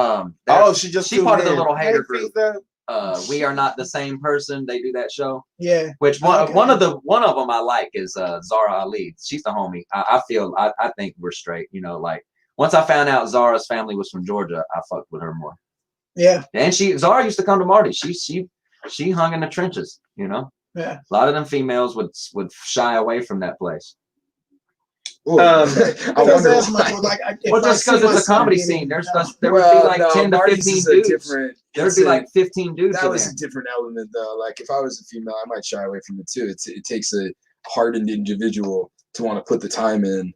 She just she part of the tuned in. little hater Hey, group. Fiza. We Are Not the Same Person. They do that show. Yeah. Which Okay. one of them I like is Zara Ali. She's the homie. I think we're straight. You know, like once I found out Zara's family was from Georgia, I fucked with her more. Yeah. And Zara used to come to Marty. She hung in the trenches. You know, Yeah. a lot of them females would shy away from that place. I wonder That's why. much like. Well, just because it's a comedy scene, there would be like 10 to Marty's 15 is a dudes. different. There'd it's be a- like 15 dudes that in was there. a different element though. Like if I was a female, I might shy away from it too. It takes a hardened individual to want to put the time in,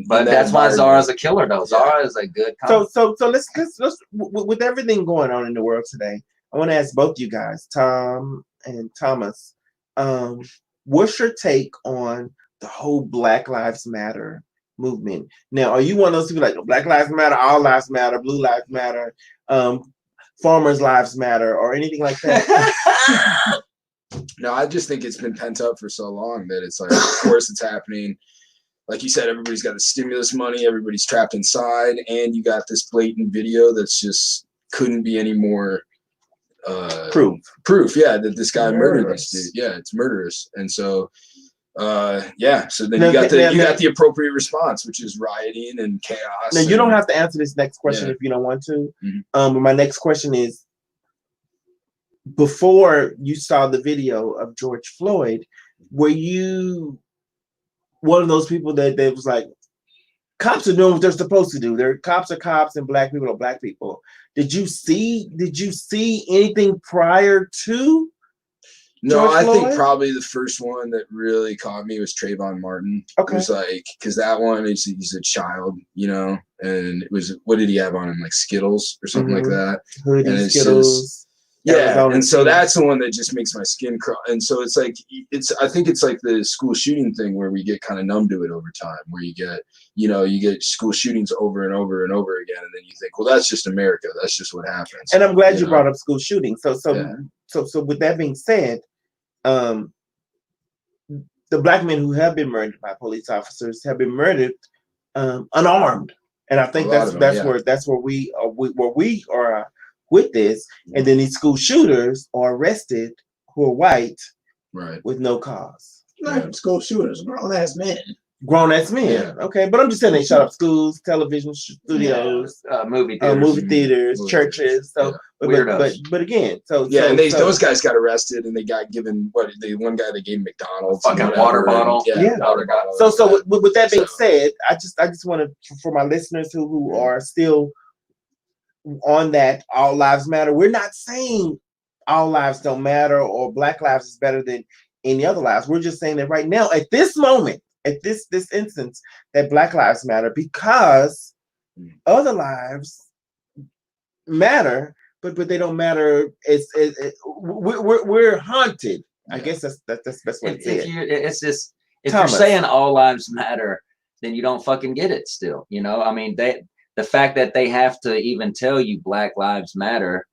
But that's why Zara's a killer, though. Zara is a good comic. So let's with everything going on in the world today, I want to ask both you guys, Tom and Thomas, what's your take on the whole Black Lives Matter movement? Now, are you one of those people like Black Lives Matter, all lives matter, blue lives matter, farmers' lives matter, or anything like that? No, I just think it's been pent up for so long that it's like, of course it's happening. Like you said, everybody's got the stimulus money, everybody's trapped inside, and you got this blatant video that's just couldn't be any more proof, yeah, that this guy murdered this dude. Yeah, it's murderous. And so so then you got the appropriate response, which is rioting and chaos. Now you don't have to answer this next question if you don't want to. But my next question is, before you saw the video of George Floyd, were you one of those people that was like, cops are doing what they're supposed to do? Cops are cops and black people are black people. Did you see anything prior to? No, George I think Floyd? probably the first one that really caught me was Trayvon Martin. Okay. It was like, because that one he's a child, you know, and it was, what did he have on him, like Skittles or something like that? Hoodie, and it's Skittles. just, yeah, and so that's the one that just makes my skin crawl. And so it's like, I think it's like the school shooting thing where we get kind of numb to it over time, where you get school shootings over and over and over again, and then you think, well, that's just America. That's just what happens. And I'm glad you brought up school shootings. So Yeah. with that being said, the black men who have been murdered by police officers have been murdered unarmed, and I think that's where we are with this. And then these school shooters are arrested who are white, right, with no cause. Not school shooters, grown ass men. Grown ass men, Yeah. okay, but I'm just saying they shut up schools, television studios, movie theaters, movie theaters, churches. So, Weirdos. but again, and those guys got arrested and they got given one guy they gave McDonald's fucking water bottle. Yeah. Water bottle. So with that being said, I just want to, for my listeners who are still on that all lives matter, we're not saying all lives don't matter or black lives is better than any other lives. We're just saying that right now, at this moment, at this instance that Black Lives Matter because other lives matter, but they don't matter. We're haunted. I guess that's the best way to say it. It's just if Thomas. you're saying all lives matter, then you don't fucking get it still. You know, I mean, the fact that they have to even tell you Black Lives Matter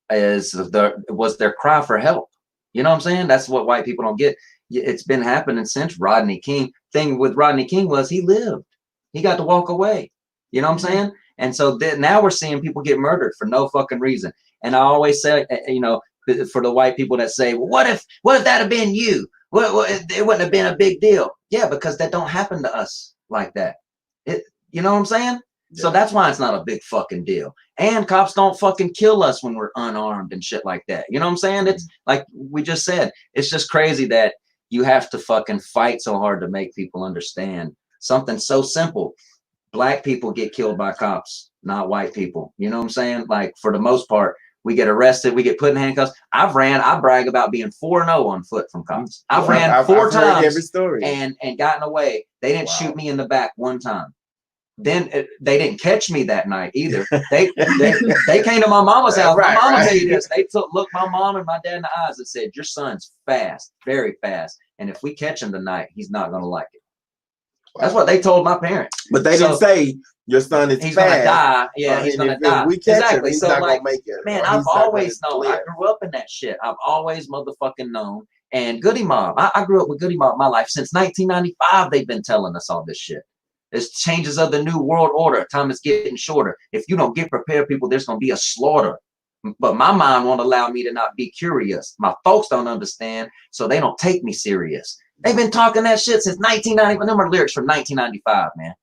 was their cry for help. You know what I'm saying? That's what white people don't get. It's been happening since Rodney King. Thing with Rodney King was he lived. He got to walk away. You know what I'm saying? And so now we're seeing people get murdered for no fucking reason. And I always say, you know, for the white people that say, well, what if that had been you? It wouldn't have been a big deal. Yeah, because that don't happen to us like that. You know what I'm saying? Yeah. So that's why it's not a big fucking deal. And cops don't fucking kill us when we're unarmed and shit like that. You know what I'm saying? It's like we just said, it's just crazy that you have to fucking fight so hard to make people understand something so simple. Black people get killed by cops, not white people. You know what I'm saying? Like for the most part, we get arrested, we get put in handcuffs. I brag about being 4-0 on foot from cops. I've ran four times every story. and gotten away. They didn't shoot me in the back one time. Then they didn't catch me that night either. They came to my mama's house. My mama tell you this. They looked my mom and my dad in the eyes and said, your son's fast, very fast. And if we catch him tonight, he's not going to like it. That's what they told my parents. But they didn't say your son is he's fast. Gonna die. Yeah, he's gonna die. We catch exactly. him, he's so not like, gonna make it. Man, I've always known. I grew up in that shit. I've always motherfucking known. And Goody Mob, I grew up with Goody Mob my life. Since 1995, they've been telling us all this shit. There's changes of the new world order. Time is getting shorter. If you don't get prepared, people, there's gonna be a slaughter. But my mind won't allow me to not be curious. My folks don't understand, so they don't take me serious. They've been talking that shit since 1990. Number lyrics from 1995, man.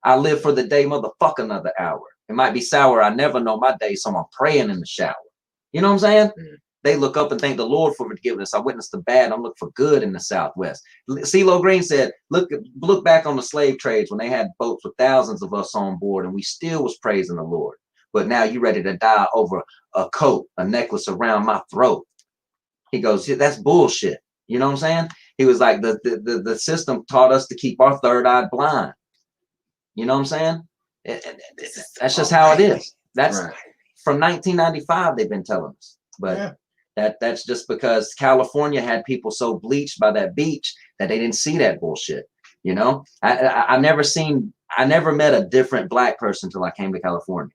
I live for the day, motherfuck another hour. It might be sour. I never know my day, so I'm praying in the shower. You know what I'm saying? Mm-hmm. They look up and thank the Lord for forgiveness. I witnessed the bad. I'm looking for good in the Southwest. CeeLo Green said, look back on the slave trades when they had boats with thousands of us on board and we still was praising the Lord. But now you ready to die over a coat, a necklace around my throat. He goes, yeah, that's bullshit. You know what I'm saying? He was like, the system taught us to keep our third eye blind. You know what I'm saying? That's just how it is. That's from 1995 they've been telling us. But that's just because California had people so bleached by that beach that they didn't see that bullshit. You know, I never met a different black person until I came to California.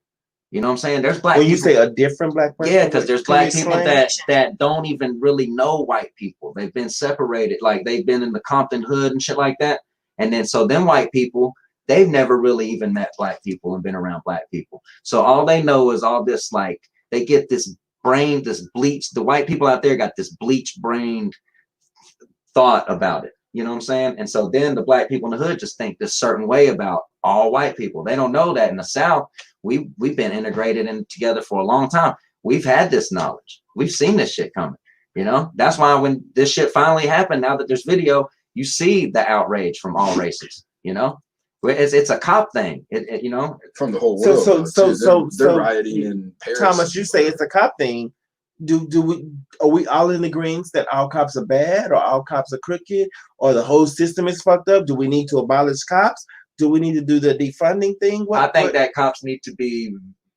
You know what I'm saying? There's black people. When you say a different black person? Yeah, because there's black people that don't even really know white people. They've been separated. Like they've been in the Compton hood and shit like that. And then so them white people, they've never really even met black people and been around black people. So all they know is all this, like they get this brain, this bleach. The white people out there got this bleach brained thought about it. You know what I'm saying? And so then the black people in the hood just think this certain way about all white people. They don't know that in the South, we've been integrated in together for a long time. We've had this knowledge. We've seen this shit coming. You know, that's why when this shit finally happened, now that there's video, you see the outrage from all races. You know, it's a cop thing. You know, from the whole world. So they're rioting in Paris. Thomas, you say it's a cop thing. Are we all in agreement that all cops are bad or all cops are crooked or the whole system is fucked up? Do we need to abolish cops? Do we need to do the defunding thing? I think that cops need to be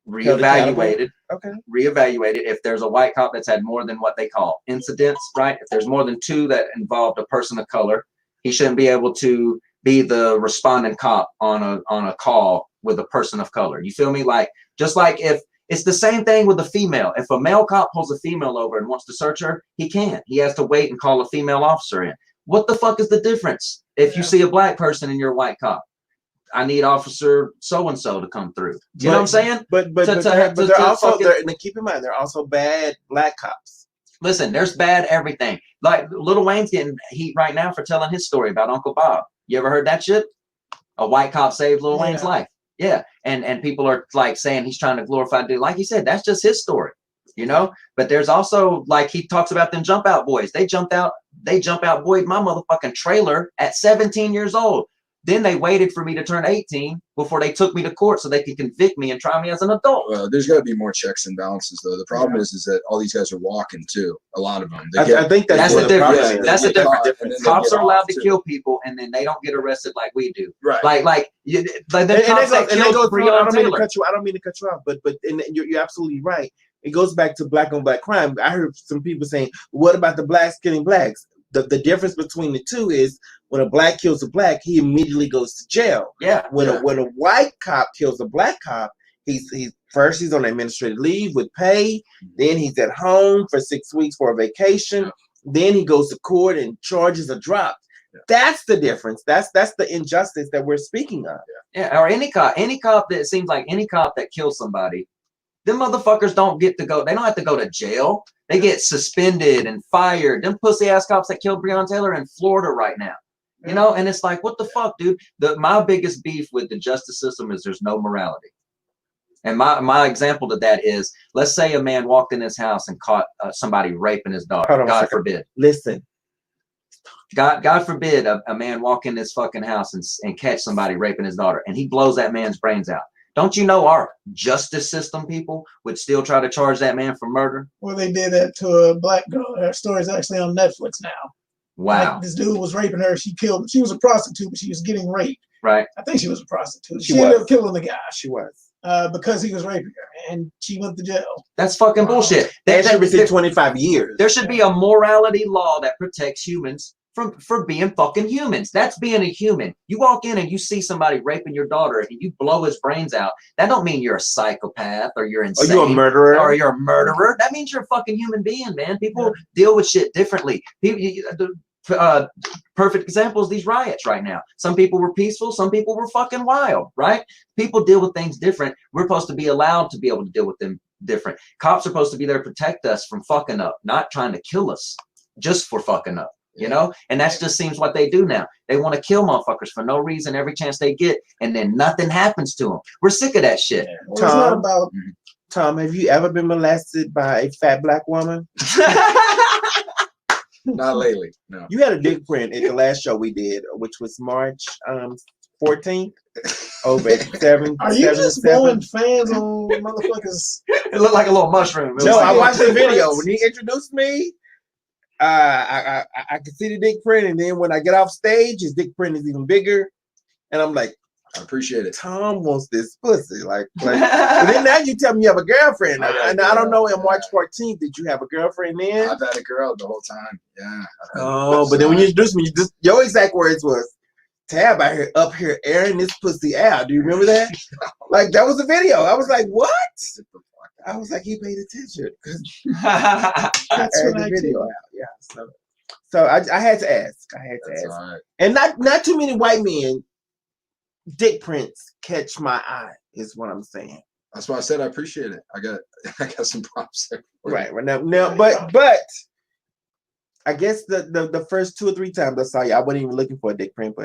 reevaluated. Okay. Reevaluated. If there's a white cop that's had more than what they call incidents, right? If there's more than 2 that involved a person of color, he shouldn't be able to be the responding cop on a call with a person of color. You feel me? Like, just like if it's the same thing with a female. If a male cop pulls a female over and wants to search her, he can't. He has to wait and call a female officer in. What the fuck is the difference if you see a black person and you're a white cop? I need officer so-and-so to come through. You know what I'm saying? But they're also, keep in mind, they're also bad black cops. Listen, there's bad everything. Like Lil Wayne's getting heat right now for telling his story about Uncle Bob. You ever heard that shit? A white cop saved Lil Wayne's life. Yeah. And people are like saying he's trying to glorify dude. Like he said, that's just his story, you know? But there's also, like he talks about them jump out boys. They jump out boyed my motherfucking trailer at 17 years old. Then they waited for me to turn 18 before they took me to court so they could convict me and try me as an adult. Well, there's got to be more checks and balances, though. The problem is that all these guys are walking too. A lot of them. I think that's the difference. Yeah, that's the difference. Cops are allowed to too. kill people, and then they don't get arrested like we do. Right. Like the cops that killed Breonna Taylor. I don't mean to cut you off, but you're absolutely right. It goes back to black on black crime. I heard some people saying, "What about the blacks killing blacks?" The difference between the two is when a black kills a black, he immediately goes to jail. Yeah. When a white cop kills a black cop, he's on administrative leave with pay. Then he's at home for 6 weeks for a vacation. Then he goes to court and charges are dropped. That's the difference. That's the injustice that we're speaking of. Yeah. Or any cop that it seems like any cop that kills somebody, them motherfuckers don't get to go. They don't have to go to jail. They get suspended and fired. Them pussy ass cops that killed Breonna Taylor in Florida right now. You know, and it's like, what the fuck, dude? My biggest beef with the justice system is there's no morality. And my example to that is, let's say a man walked in his house and caught somebody raping his daughter. God forbid. Listen. God forbid a man walk in this fucking house and catch somebody raping his daughter, and he blows that man's brains out. Don't you know our justice system people would still try to charge that man for murder? Well, they did that to a black girl. Her story's actually on Netflix now. Wow. Like, this dude was raping her. She was a prostitute, but she was getting raped. Right. I think she was a prostitute. She ended up killing the guy. She was. Because he was raping her, and she went to jail. That's fucking bullshit. They should receive 25 years. There should be a morality law that protects humans for being fucking humans. That's being a human. You walk in and you see somebody raping your daughter and you blow his brains out. That don't mean you're a psychopath or you're insane. Or you're a murderer. Or you're a murderer. That means you're a fucking human being, man. People deal with shit differently. Perfect example is these riots right now. Some people were peaceful. Some people were fucking wild, right? People deal with things different. We're supposed to be allowed to be able to deal with them different. Cops are supposed to be there to protect us from fucking up, not trying to kill us just for fucking up. You know, and that just seems what they do now. They want to kill motherfuckers for no reason every chance they get, and then nothing happens to them. We're sick of that shit. Well, Tom, have you ever been molested by a fat black woman? Not lately, no. You had a dick print at the last show we did, which was March 14th over at 7. Are you just blowing fans on motherfuckers? It looked like a little mushroom. No, I watched the video. When he introduced me, I could see the dick print, and then when I get off stage, his dick print is even bigger, and I'm like, I appreciate it. Tom wants this pussy, like. And then now you tell me you have a girlfriend, and I don't know. On March 14th, did you have a girlfriend then? I've had a girl the whole time. Yeah. But then when you introduced me, your exact words was, "Tab up here airing this pussy out." Do you remember that? Like that was a video. I was like, what? I was like, he paid attention because I aired the video out. Yeah. So I had to ask. That's ask. Right. And not too many white men dick prints catch my eye is what I'm saying. That's why I said I appreciate it. I got some props there. Right now, but I guess the first 2 or 3 times I saw you, I wasn't even looking for a dick print,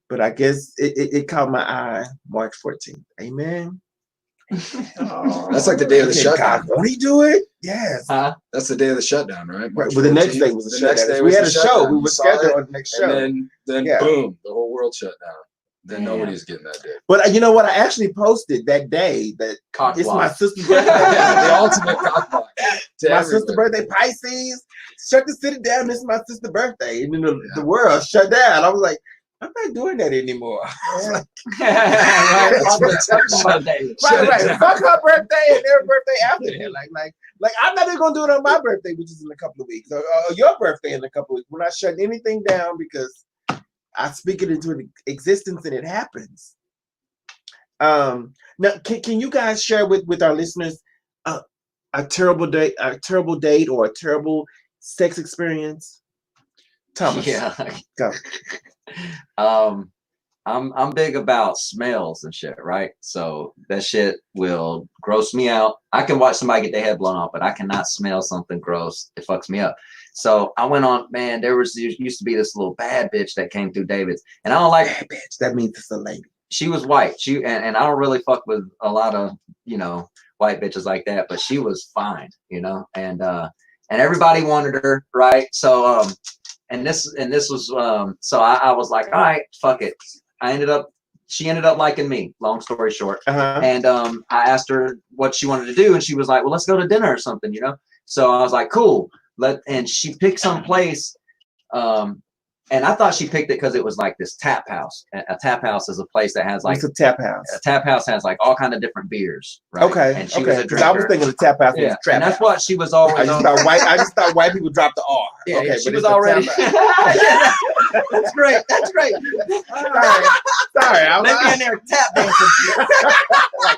but I guess it caught my eye March 14th. Amen. That's like the day of the shutdown. Won't he do it? Yes. That's the day of the shutdown, right? Well, the next day was the shutdown. We had a show. We were scheduled on the next show. And then boom, the whole world shut down. Then nobody's getting that day. But you know what? I actually posted that day that it's my sister's birthday. The ultimate cock block. My sister's birthday, Pisces. Shut the city down. This is my sister's birthday. And then the world shut down. I was like, I'm not doing that anymore. Right. Fuck her birthday and their birthday after that. Like I'm not even gonna do it on my birthday, which is in a couple of weeks, or your birthday in a couple of weeks. We're not shutting anything down because I speak it into existence and it happens. Now, can you guys share with our listeners a terrible date, or a terrible sex experience? Thomas, go. I'm big about smells and shit, right? So that shit will gross me out. I can watch somebody get their head blown off, but I cannot smell something gross. It fucks me up. So I went on, man, there used to be this little bad bitch that came through David's, and I don't like bad bitch. That means it's a lady. She was white. And I don't really fuck with a lot of, white bitches like that, but she was fine, and everybody wanted her, right? So, and this was, so I was like, all right, fuck it. she ended up liking me, long story short. Uh-huh. And I asked her what she wanted to do, and she was like, well, let's go to dinner or something, you know? So I was like, cool. And she picked some place. And I thought she picked it because it was like this tap house. A tap house is a place that has like It's a tap house. A tap house has like all kind of different beers, right? Okay. And she was a I drinker. was thinking the tap house was Yeah, a trap and that's house. what she was always. I just thought white people dropped the R. Yeah, okay, she but was it's a already. tap house. That's great. That's great. Sorry. I They be in there tap dancing. like,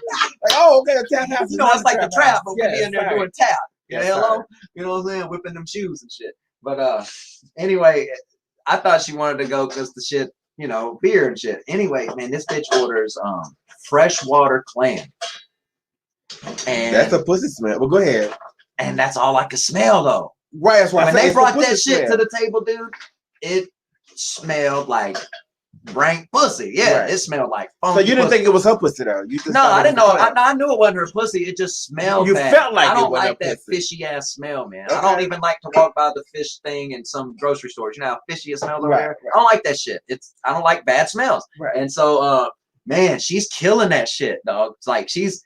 oh, okay, a tap house. You know, it's like the trap, but we Yes, be in there sorry. doing tap. Yes, Hello, sorry. you know what I'm saying? Whipping them shoes and shit. But anyway, I thought she wanted to go because the shit, you know, beer and shit. Anyway, man, this bitch orders freshwater clam. And That's a pussy smell. Well, go ahead. And that's all I could smell though. Right, that's why when I say they it's a brought pussy that shit smell. to the table, dude, it smelled like rank pussy. Yeah, Right. it smelled like So funky you didn't pussy. think it was her pussy though? You just No, thought I it didn't was know. the clam. I knew it wasn't her pussy. It just smelled You bad. felt like I it don't wasn't like her that pussy. fishy ass smell, man. Okay. I don't even like to walk by the fish thing in some grocery stores. You know how fishy it smells over Right, there? right. I don't like that shit. I don't like bad smells. Right. And so man, she's killing that shit, dog. It's like she's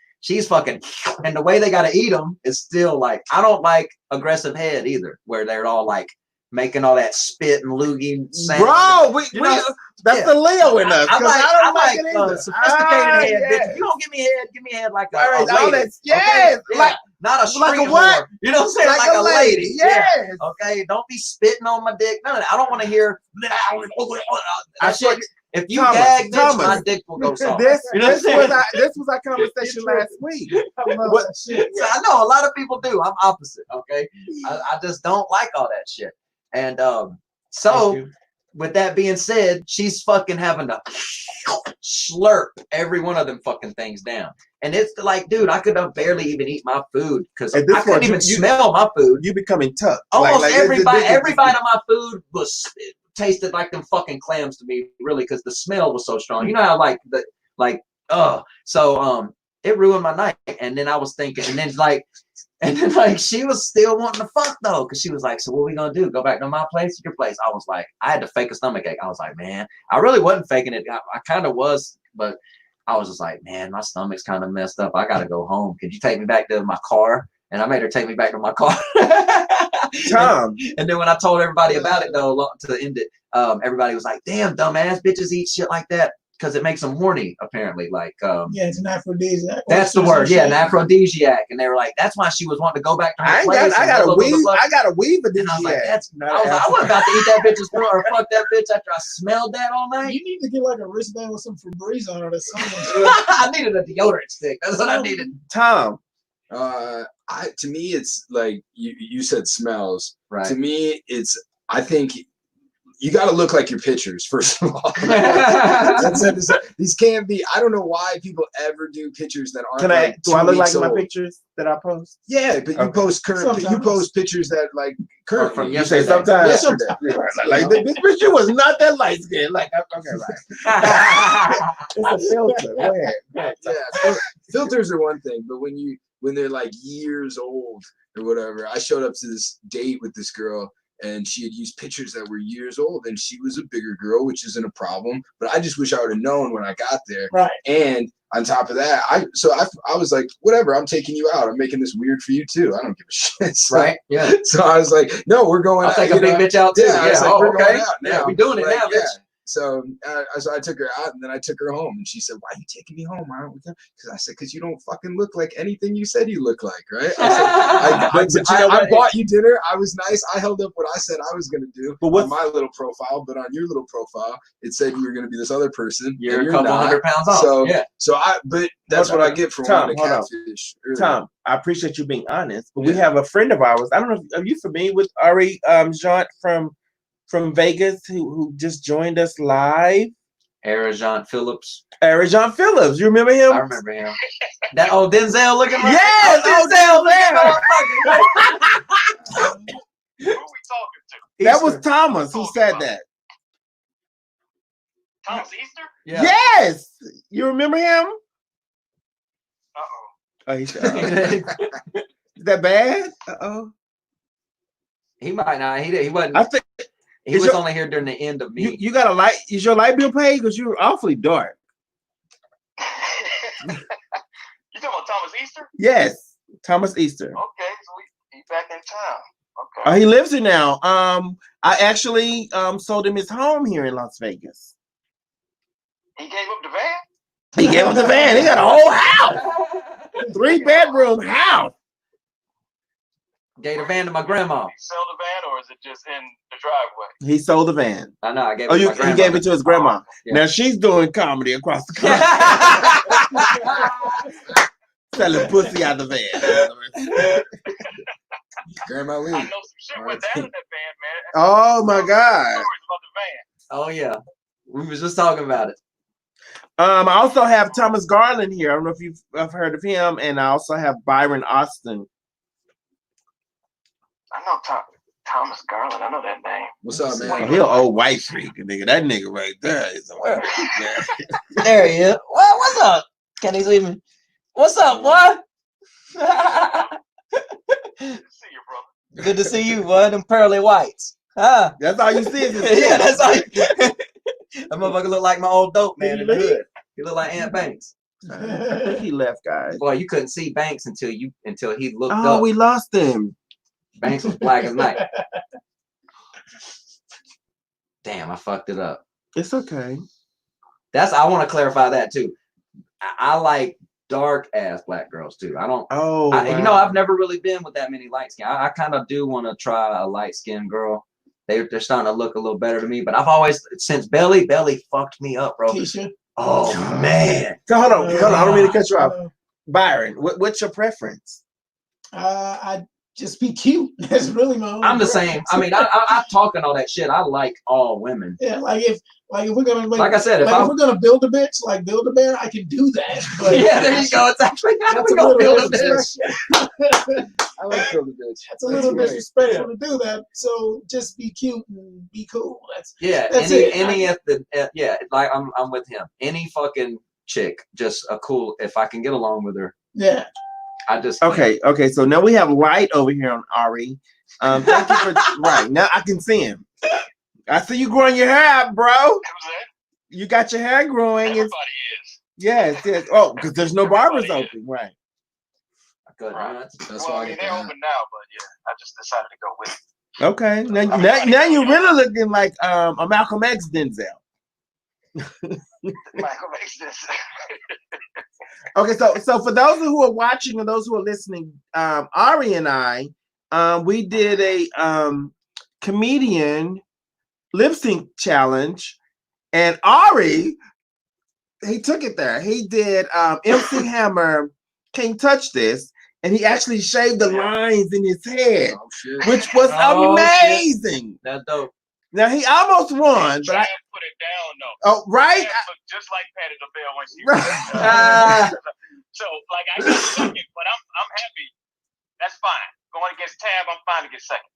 fucking, and the way they gotta eat them is still like, I don't like aggressive head either, where they're all like making all that spit and loogie sound. Bro, that's yeah. the Leo in us. I Because I don't like it either. Sophisticated head, yeah. bitch. If you don't give me head like a, Right, a all lady. that- yes, Okay? like- Yeah. Not a street like a what? whore. You know what I'm saying? Like a lady. Yes. Okay, don't be spitting on my dick. None of that. I don't want to hear that shit. If you Thomas, gag, bitch, Thomas. my dick will go soft. This You know what I'm saying? this was our conversation last week. I love What- that shit. So I know a lot of people do. I'm opposite. Okay, I just don't like all that shit. And so with that being said, she's fucking having to slurp every one of them fucking things down. And it's like, dude, I could barely even eat my food because I At this couldn't point, even you- smell my food. You becoming tough. Almost every bite everybody. of my food it tasted like them fucking clams to me, really, because the smell was so strong. You know how so it ruined my night. And then I was thinking, and then like she was still wanting to fuck though, because she was like, so what we gonna do? Go back to my place, your place? I was like, I had to fake a stomach ache. I was like, man, I really wasn't faking it. I kind of was, but I was just like, man, my stomach's kind of messed up. I gotta go home. Could you take me back to my car? And I made her take me back to my car. Tom. And then when I told everybody about it though, to end it, everybody was like, damn, dumbass, bitches eat shit like that because it makes them horny, apparently. Like, Yeah, it's an aphrodisiac. that's the word. Yeah, an aphrodisiac. And they were like, that's why she was wanting to go back to her place. I got a weave of this. And I was like, I wasn't about to eat that bitch's food or fuck that bitch after I smelled that all night. You need to get like a wristband with some Febreze on it or something. I needed a deodorant stick. That's what I needed. Tom. To me, it's like you said smells. Right. To me, I think you got to look like your pictures, first of all. These can't be. I don't know why people ever do pictures that aren't. Do I look like my pictures that I post? Yeah, but you post current. You post pictures that like current. From You say yesterday. sometimes. Yesterday. Like this picture was not that light skinned. Like okay, right. It's a filter. Go ahead. Yeah, filters are one thing, but when they're like years old or whatever. I showed up to this date with this girl, and she had used pictures that were years old, and she was a bigger girl, which isn't a problem. But I just wish I would have known when I got there. Right. And on top of that, I was like, whatever, I'm taking you out. I'm making this weird for you too. I don't give a shit. So, right. Yeah. So I was like, no, we're going I'll out. take a big bitch out too. Yeah. I was like, we're going out now. Yeah, we're doing it like, now, bitch. Yeah. So I took her out, and then I took her home, and she said, "Why are you taking me home? Because I said, because you don't fucking look like anything you said you look like, right?" I said, I bought you dinner. I was nice. I held up what I said I was going to do on my little profile, but on your little profile, it said you were going to be this other person. You're a couple $100 off. So but that's what I get for wanting to catfish. Tom, I appreciate you being honest, but we have a friend of ours. I don't know. Are you familiar with Ari Jean from Vegas who just joined us live? Arajon Phillips. Arajon Phillips. You remember him? I remember him. Denzel looking like yes, Denzel there. Who are we talking to? That was Thomas who said that. Thomas Easter? Yeah. Yes. You remember him? Uh-oh. Oh, he said, is that bad? Uh-oh. He might not. He wasn't. I think He was only here during the end of me. You got a light? Is your light bill paid? Because you're awfully dark. You talking about Thomas Easter? Yes, Thomas Easter. Okay, so he's back in town. Okay. He lives here now. I actually sold him his home here in Las Vegas. He gave up the van? He gave him the van. He got a whole house, 3-bedroom house. Gave the van to my grandma. Did he sell the van, or is it just in the driveway? He sold the van. I know. I gave it Oh, to my grandma. he gave it to his grandma. Yeah. Now she's doing comedy across the country, selling pussy out the van. Grandma Lee. I know some shit went down in that van, man. Oh my God. Stories about the van. Oh yeah, we was just talking about it. I also have Thomas Garland here. I don't know if you've heard of him, and I also have Byron Austin. I know Thomas Garland. I know that name. What's up, Oh, man? he an old white freak, nigga. That nigga right there is a white freak. Yeah. There he is. Well, what's up? Can he see me? What's up, boy? Good to see you, brother. Good to see you, boy. Them pearly whites. Huh? That's all you see is his Yeah, that's all. That motherfucker look like my old dope man in the hood. He look like Aunt Banks. I think he left, guys. Boy, you couldn't see Banks until he looked Oh, up. we lost him. Banks was black as night. Damn, I fucked it up. It's okay. I want to clarify that too. I like dark ass black girls too. I don't. Oh, You know, wow. I've never really been with that many light skin. I kind of do want to try a light skinned girl. They're starting to look a little better to me. But I've always, since Belly fucked me up, bro. Keisha. Oh man. So hold on. I don't mean to cut you off. Byron, what's your preference? I just be cute. That's really my own. I'm the same. preference. I mean, I talk and all that shit. I like all women. Yeah, like if we're gonna Like I said, if if we're gonna build a bitch, like build a bear, I can do that. But yeah, there you go. It's actually how That's we a gonna little build a bitch. disrespectful. I like Philly bitch. That's a little great. disrespectful to do that. So just be cute and be cool. Yeah, That's yeah, like I'm with him. Any fucking chick, just a cool. If I can get along with her, Yeah. I just Okay. So now we have Light over here on Ari. Thank you for right now. I can see him. I see you growing your hair out, bro. Who's that? You got your hair growing. Everybody is. Yes. Oh, because there's no barbers open, right? Good. Right. That's Well, why I I mean, get they're that. open now, but yeah, I just decided to go with it. Okay. Now you're really looking like a Malcolm X Denzel. Michael makes this. Okay, so for those who are watching and those who are listening, Ari and I, we did a comedian lip sync challenge, and Ari, he took it there. He did MC Hammer, Can't Touch This, and he actually shaved the lines in his head, Oh shit. which was Oh, amazing. That's dope. Now he almost won, but Chad put it down though. oh right. Chad looked just like Patty LaBelle when she Right. So like I got second, but I'm happy. That's fine. Going against Tab, I'm fine to get second.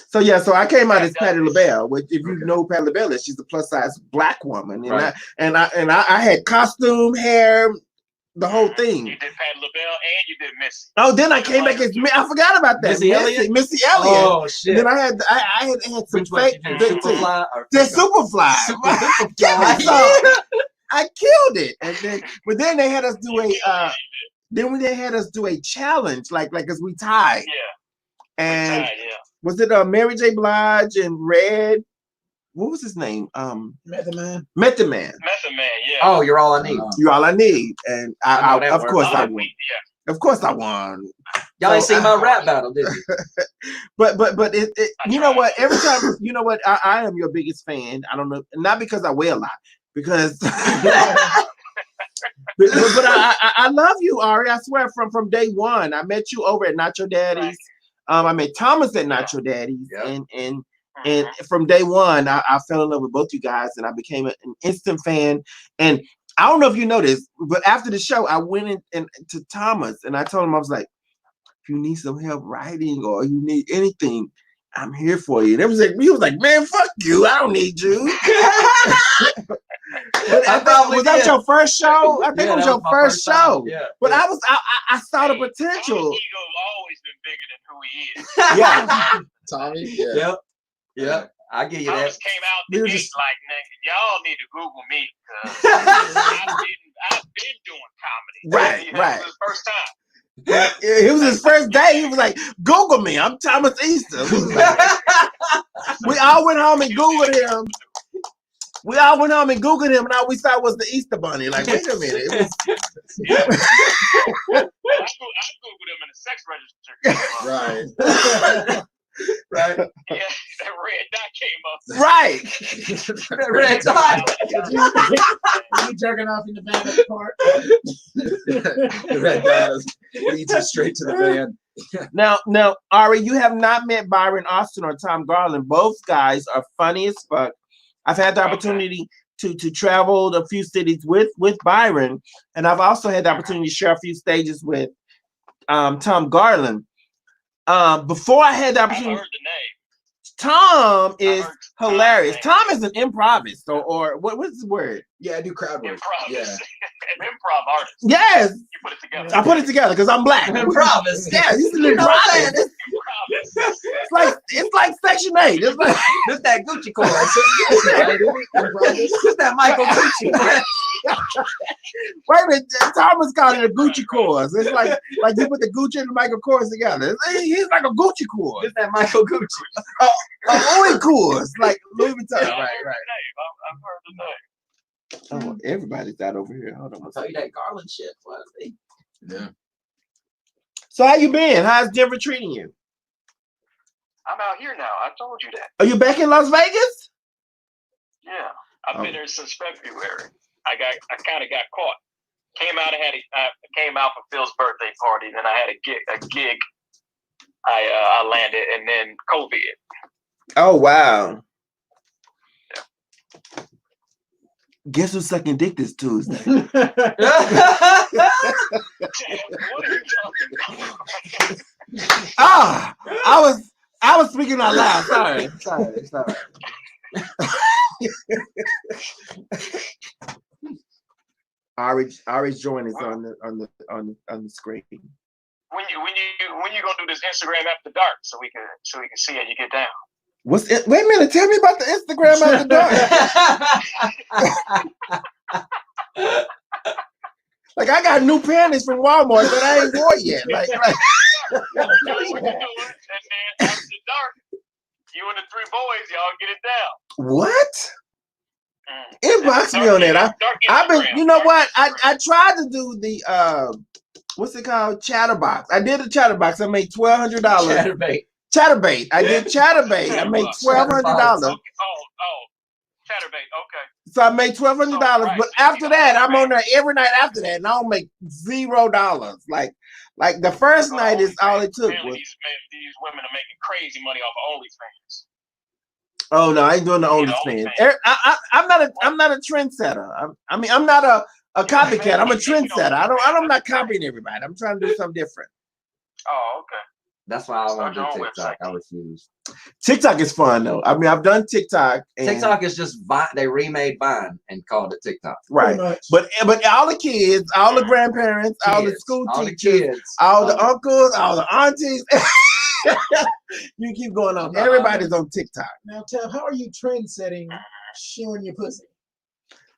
So yeah, so I came out as Patty LaBelle, which if you know who Patty LaBelle is, she's a plus size black woman, and Right. I had costume, hair, the whole thing. You did Patty LaBelle and you did Missy. Oh, then I came back as I forgot about that. Missy Elliott? Missy Elliott. Oh shit. Then I had some Which one fake you did? Superfly or the Superfly. Superfly. So, I killed it, but then they had us do they had us do a challenge, like as we tied. Yeah. And Yeah. was it Mary J. Blige and Red? What was his name? Method Man. Method Man. Method Man, yeah. Oh, you're all I need. You're all I need, and I know that of word. course I Oh, won. yeah. Of course I won. Y'all ain't So, seen my rap battle, did you? But it you know what? Every time you know what I am your biggest fan. I don't know, not because I wear a lot, because but I love you, Ari. I swear from day one. I met you over at Nacho Daddy's. I met Thomas at Nacho Daddy's, and from day one, I fell in love with both you guys, and I became an instant fan. And I don't know if you know this, but after the show, I went in to Thomas, and I told him, I was like, if you need some help writing or you need anything, I'm here for you. And he was like, man, fuck you. I don't need you. Was that your first show? I think it was your first show. Yeah. But I saw the potential. Tommy's ego always been bigger than who he is. Yeah. Tommy? Yeah. Yeah, I give you I that. just came out We the were gate just- like, nigga, y'all need to Google me because I've been doing comedy. Right, It right. was his first time. It was his first day. He was like, Google me. I'm Thomas Easter. We all went home and Googled him. We all went home and Googled him, and all we saw was the Easter Bunny. Like, wait a minute. It was, I Googled him in the sex register. Right. right. Yeah, that red dot came up. Right. That red dot. You jerking off in the back of the car. The red dot leads you straight to the van. Now, Ari, you have not met Byron Austin or Tom Garland. Both guys are funny as fuck. I've had the opportunity to travel a few cities with Byron, and I've also had the opportunity to share a few stages with Tom Garland. Before I had the I opportunity, heard the name. Tom is heard hilarious. Tom's Tom is an improvist, or what's the word? Yeah, I do crowd work. Improv. Yeah. An improv artist. Yes, You put it together. I put it together because I'm black. Improvist. Yeah, he's an You know what I'm improvist. Improvist. It's like Section 8. It's like This that Gucci chorus. This that Michael Gucci. wait a minute, Thomas called it a Gucci chorus. It's like you put the Gucci and the Michael chorus together. He's like a Gucci chorus. This that Michael Gucci. A Louis chorus, like Louis Vuitton. Yeah, Right. I've heard the name. Oh, everybody's out over here. Hold on. I'll tell you that Garland shit. What? Yeah. So how you been? How's Denver treating you? I'm out here now. I told you that. Are you back in Las Vegas? Yeah, I've been there since February. I kind of got caught. Came out came out for Phil's birthday party. Then I had a gig. I landed, and then COVID. Oh wow. Guess who's sucking dick this Tuesday? What are you talking about? I was speaking out loud. Sorry. Ari's join is on the screen. When you gonna do this Instagram after dark so we can see how you get down? Wait a minute, tell me about the Instagram after dark. Like I got new panties from Walmart that I ain't wore yet. Like You know what you doing, and then after dark, you and the three boys, y'all get it down. what? Inbox me on that. I've been, you know what? I tried to do the what's it called? Chatterbox. I did the Chatterbox. I made $1,200. Chatterbait. Chatterbait. I did Chatterbait. I made $1,200. Oh, Chatterbait. Okay. So I made $1,200. Right. But after that, I'm on there every night after that, and I don't make $0. Like the first night is all it took. Apparently these women are making crazy money off of OnlyFans. Oh no, I ain't doing the OnlyFans. I'm not a trendsetter. I'm not a copycat. I'm a trendsetter. I'm not copying everybody. I'm trying to do something different. Oh, okay. That's why I want to do Start your own TikTok. website. I refuse. TikTok is fun though. I mean, I've done TikTok. And, TikTok is just Vine. They remade Vine and called it TikTok. right? But all the kids, all the grandparents, all the Kids, school all the teachers, kids, all the uncles, all the aunties. You keep going on. Everybody's on TikTok. Now, Tab, how are you trend setting showing your pussy?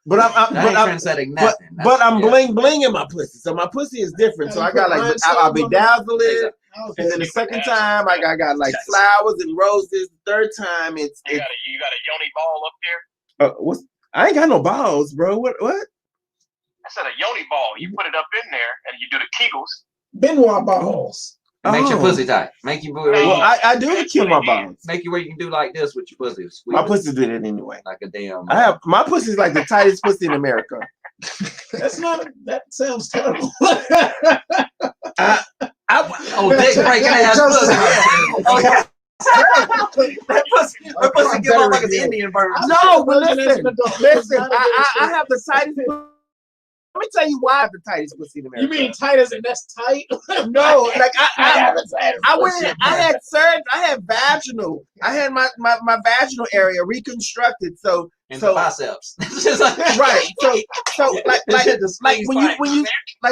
But I'm setting nothing. but I'm bling bling in my pussy. So my pussy is different. So I got like I'll bedazzle it. And then the second time I got like flowers and roses. The third time You got a yoni ball up there? I ain't got no balls, bro. What? I said a yoni ball. You put it up in there and you do the Kegels. Benoit balls. It makes your Oh. pussy tight. Make you Well, I do kill my balls. make you where you can do like this with your pussy. Squeeze My it pussy did it anyway. like a damn. My pussy's like the tightest pussy in America. That sounds terrible. Dick breaking ass pussy. Oh yeah. That pussy give up like an Indian bird. No, but listen. I have the tightest. Let me tell you why I have the tightest pussy in America. You mean tight as in that's tight? No, like I went. I had surgery. I had vaginal. I had my vaginal area reconstructed. So biceps. right. So like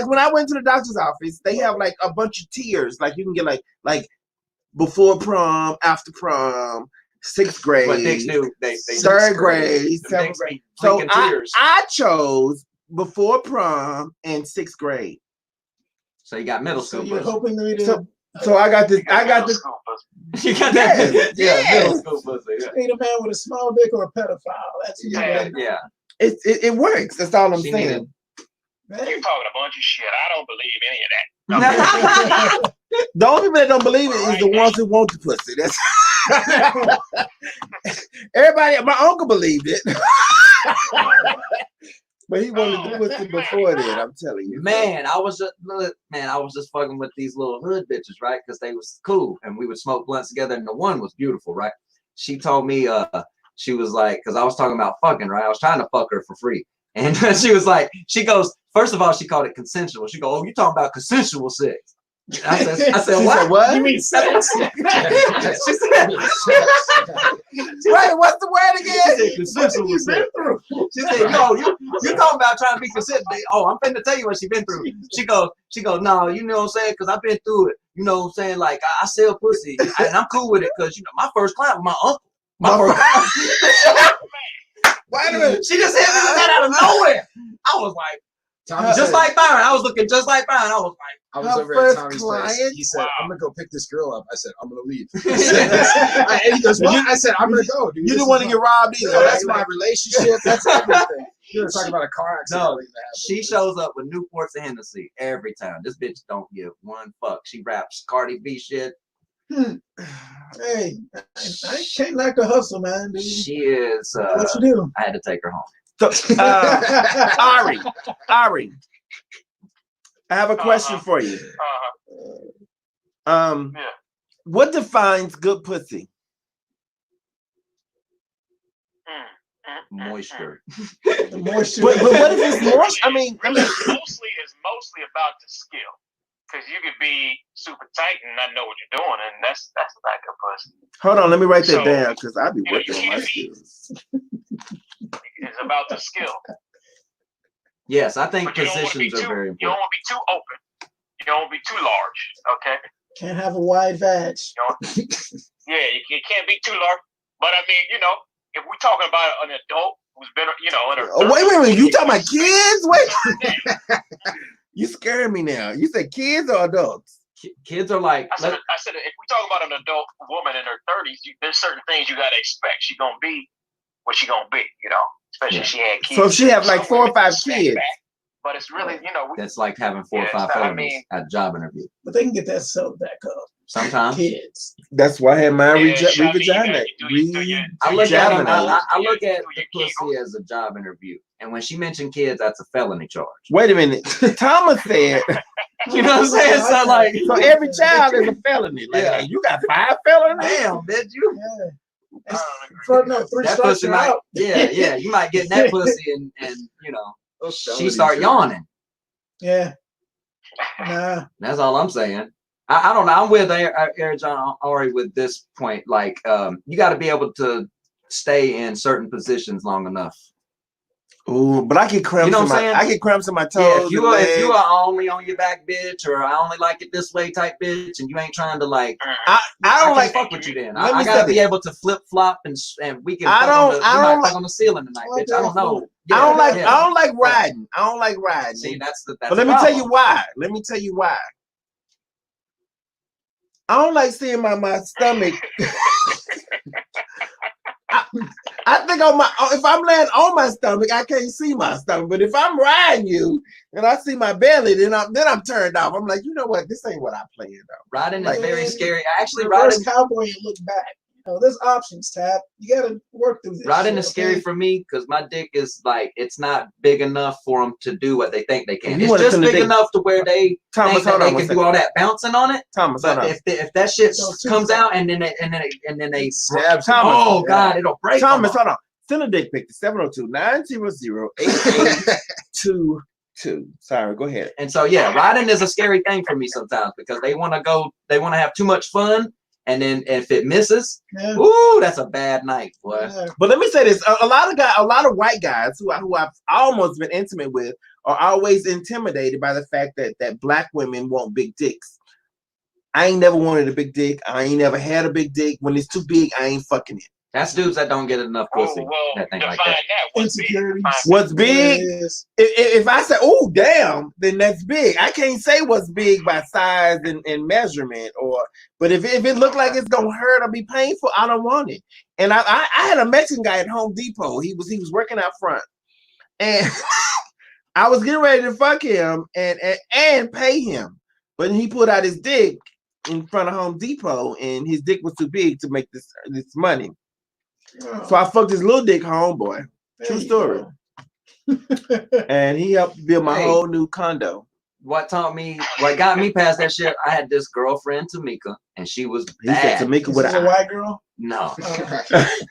when I went to the doctor's office, they have like a bunch of tiers. Like you can get like before prom, after prom, 6th What dicks grade, do? They 3rd grade, them 7th dicks grade. be So drinking I, tears. I chose before prom and 6th grade. So you got middle So school. you're pussy. hoping to meet So I got this. I got Middle this. school pussy. You got that? Yes, Yeah, middle yes. school pussy. Yeah. meet a man with a small dick or a pedophile. That's what Yeah, you yeah. It works. That's all I'm She saying. needed- You're talking a bunch of shit. I don't believe any of that. The only people that don't believe it is the ones who want the pussy. That's everybody. My uncle believed it, but he wanted the pussy before that. I'm telling you, Man, I was just fucking with these little hood bitches, right? Because they was cool, and we would smoke blunts together. And the one was beautiful, right? She told me, she was like, because I was talking about fucking, right? I was trying to fuck her for free, and she was like, she goes, first of all, she called it consensual. She go, oh, you talking about consensual sex? I said, She what? said, what? You mean sex? She said, Wait, what's the word again? she said consensual sex. She said, no, you talking about trying to be consensual. Oh, I'm finna tell you what she been through. She goes, no, you know what I'm saying? Because I've been through it. You know what I'm saying? Like, I sell pussy, and I'm cool with it because, you know, my first client was my uncle. My first Wait a minute. She just hit me with that out of nowhere. I was like, Tommy just said- like Byron. I was looking just like Byron. I was like, I was Her over first at Tommy's client? place. He said, Wow. I'm gonna go pick this girl up. I said, I'm gonna leave. And he goes, what? I said, I'm gonna go, dude. You This didn't is want to my- get robbed either. No, right? that's my relationship. That's everything. You were talking about a car accident. No, waiting to happen. she shows up with Newports and Hennessy every time. This bitch don't give one fuck. She raps Cardi B shit. Hey, I can't knock the hustle, man. Dude. She is. What you do? I had to take her home. So, Ari, I have a question for you. Yeah. What defines good pussy? Moisture. The moisture. But what if it's more? I mean, Really, it's mostly about the skill. Because you could be super tight and not know what you're doing, and that's not good pussy. hold on, let me write that So, down because I'll be you know, working you on my can't be- skills. It's about the skill. Yes, I think But you don't want to be positions are too. very You don't important. want to be too open. You don't want to be too large. Okay. Can't have a wide vag. Yeah, you can't be too large. But I mean, you know, if we're talking about an adult who's been, you know, in her Oh, wait, 30s, you talking about kids? Wait, you scaring me now. You said kids or adults? Kids are like, I said, if we talk about an adult woman in her 30s, there's certain things you gotta expect. She's gonna be what she gonna be, you know. Especially if she had kids. So if she have like Some 4 or women 5 snap kids. back, but it's really, you know, that's like having 4 or Yeah, 5 so, I felonies mean- at a job interview. But they can get that soap back up. Sometimes Kids. That's why I had mine Yeah, Shawty, you re-vagina. gotta do your- I look at them. Rejuvenate. I look at Do the your pussy as a job interview, and when she mentioned kids, that's a felony charge. Wait a minute. Thomas said, You know what I'm saying? So like, so every child is a felony. Like, Yeah. you got 5 felonies? damn, bitch, you Yeah. I don't agree. For, no, 3 that strikes pussy are might, out. yeah, you might get in that pussy, and you know, Those she felonies start are- yawning. Yeah. Nah. That's all I'm saying. I don't know. I'm with Eric John Ari with this point. Like, you got to be able to stay in certain positions long enough. Ooh, but I get cramps You know in what I'm my saying? I get cramps in my toes. Yeah, if you and are if you legs. are only on your back, bitch, or I only like it this way type bitch, and you ain't trying to like, I I don't can't like fuck with you then. Let I me gotta say be this. able to flip flop and we can. I fuck don't- on the, I we might don't fuck on the ceiling tonight, I bitch. I don't know. I don't like Yeah. I don't like riding. I don't like riding. See, that's the. That's But let the me tell problem. you why. Let me tell you why. I don't like seeing my stomach. I think on my if I'm laying on my stomach, I can't see my stomach. But if I'm riding you and I see my belly, then I'm turned off. I'm like, you know what? This ain't what I planned on. Riding is Like- very scary. Actually, Reverse riding cowboy and look back. You know, there's options, Tab. You gotta work through this. riding shit, is scary okay? for me because my dick is like it's not big enough for them to do what they think they can. You It's wanna just turn the big dick- enough to where they Thomas, think that hold they on one can do second. all that bouncing on it. Thomas, hold But on. if that shit So too comes far. out and then they Stabs. Thomas. oh god, it'll break. Thomas, them. hold on. Send a dick pic to 702-900-8822. Sorry, go ahead. And so yeah, riding is a scary thing for me sometimes because they want to have too much fun, and then if it misses, Yeah. ooh, that's a bad night, boy. Yeah. But let me say this: a lot of white guys who I've almost been intimate with are always intimidated by the fact that black women want big dicks. I ain't never wanted a big dick. I ain't never had a big dick. When it's too big, I ain't fucking it. That's dudes that don't get enough pussy. Well, that think define like that. What's big? Insecurities. What's big? Yes. If I say, oh, damn, then that's big. I can't say what's big by size and measurement. But if it look like it's going to hurt or be painful, I don't want it. And I had a Mexican guy at Home Depot. He was working out front. And I was getting ready to fuck him and pay him. But he pulled out his dick in front of Home Depot, and his dick was too big to make this money. Oh, So I fucked his little dick homeboy. there True you story. go. And he helped build my Hey. whole new condo. What got me past that shit, I had this girlfriend, Tamika, and she was He said bad. Tamika This with is a a white girl. No. Oh,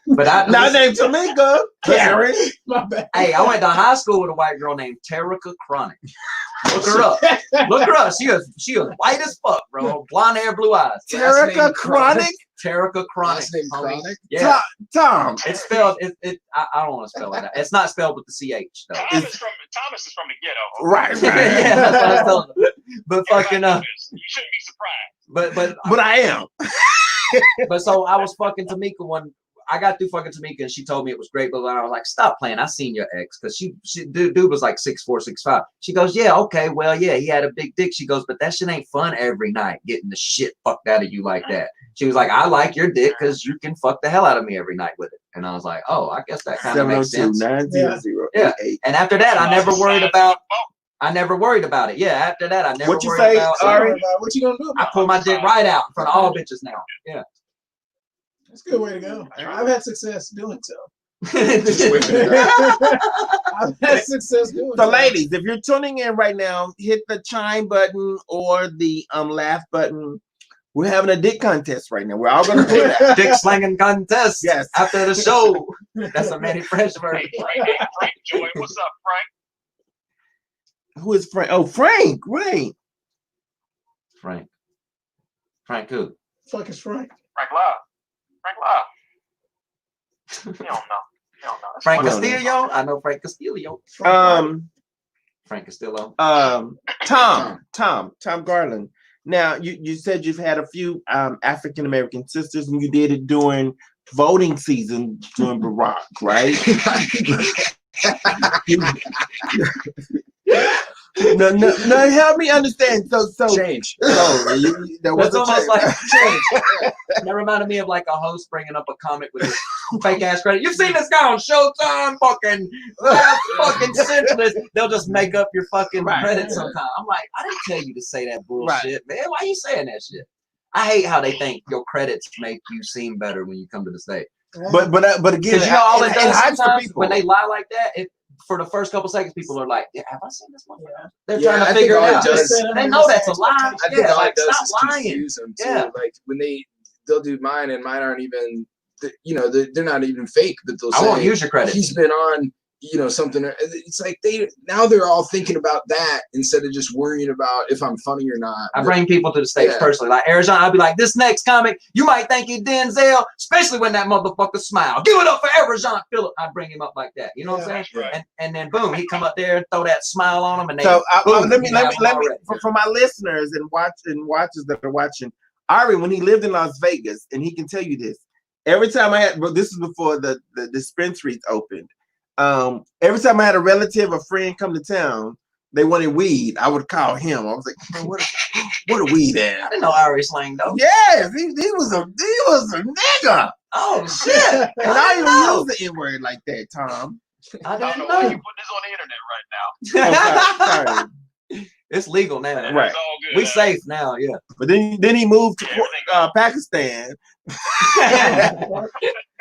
But I not named Tamika. Karen. my bad. Hey, I went to high school with a white girl named Terica Chronic. Look her up. Look her up. She was white as fuck, bro. Blonde hair, blue eyes. Terica Chronic. Terica Chronic. Last name homie. Chronic? Yeah. Tom. It's spelled. I don't want to spell it out. It's not spelled with the CH though. Thomas is from the ghetto. Right, right. Yeah, that's what I was telling them. But fucking You shouldn't be surprised. but I am. But so I was fucking Tamika one. I got through fucking Tamika and she told me it was great, but I was like, stop playing. I seen your ex because she dude was like 6'4", 6'5". She goes, yeah, okay, well, yeah, he had a big dick. She goes, but that shit ain't fun every night getting the shit fucked out of you like that. She was like, I like your dick because you can fuck the hell out of me every night with it. And I was like, oh, I guess that kind of makes sense. 702-900-8888. Yeah. And after that, I never worried about it. Yeah, after that, I never What you worried say, about Ari? What you gonna do I about pull my dick right out in front of all bitches now. Yeah. That's a good way to go. I've had success doing so. Just whipping it out. I've had success doing So, so. ladies, if you're tuning in right now, hit the chime button or the laugh button. We're having a dick contest right now. We're all gonna do that. Dick slanging contest. Yes. After the show. That's a Manny Fresh version. Hey, Frank Joy, what's up, Frank? Who is Frank? Oh, Frank. Right. Frank who? Fuck is Frank. Frank Love. You don't know. That's Frank funny. Castillo? I know Frank Castillo. Frank Castillo. Tom Garland. Now you said you've had a few African American sisters, and you did it during voting season during Barack, right? No, help me understand. So Change. There was That's almost a like change. that reminded me of like a host bringing up a comic with his fake ass credit. You've seen this guy on Showtime, fucking senseless. They'll just make up your fucking credits sometimes. I'm like, I didn't tell you to say that bullshit, man. Why are you saying that shit? I hate how they think your credits make you seem better when you come to the state. But again, Because you know all it it does hypes the sometimes people. when they lie like that. For the first couple seconds, people are like, yeah, "Have I seen this one?" They're Yeah, trying I to think figure it all it out. does- They know that's a lie. I think Yeah, all like it does stop is lying. confuse them too. Yeah. Like when they'll do mine, and mine aren't even, they're not even fake. But they'll say, I won't use your credits. he's been on, something. It's like they're all thinking about that instead of just worrying about if I'm funny or not. I bring people to the stage Yeah. personally. Like Arizona, I'll be like, this next comic, you might think he's Denzel, especially when that motherfucker smile. Give it up for Arizona Phillip. I bring him up like that. You know what I'm saying? Right. And then boom, he come up there and throw that smile on him, and they So boom, let me you have him already. for my listeners and watchers that are watching, Ari, when he lived in Las Vegas, and he can tell you this, every time this is before the dispensaries opened. Every time I had a relative or friend come to town, they wanted weed. I would call him. I was like, "Man, what a weed I at?" didn't know Irish slang though. Yes, he was a nigga, Oh shit! and I don't even use the N-word like that, Tom. I I don't didn't know why you know. put this on the internet right now. Oh, sorry. It's legal now. Right. It's all good. We safe now. Yeah. But then he moved to Yeah, Pakistan.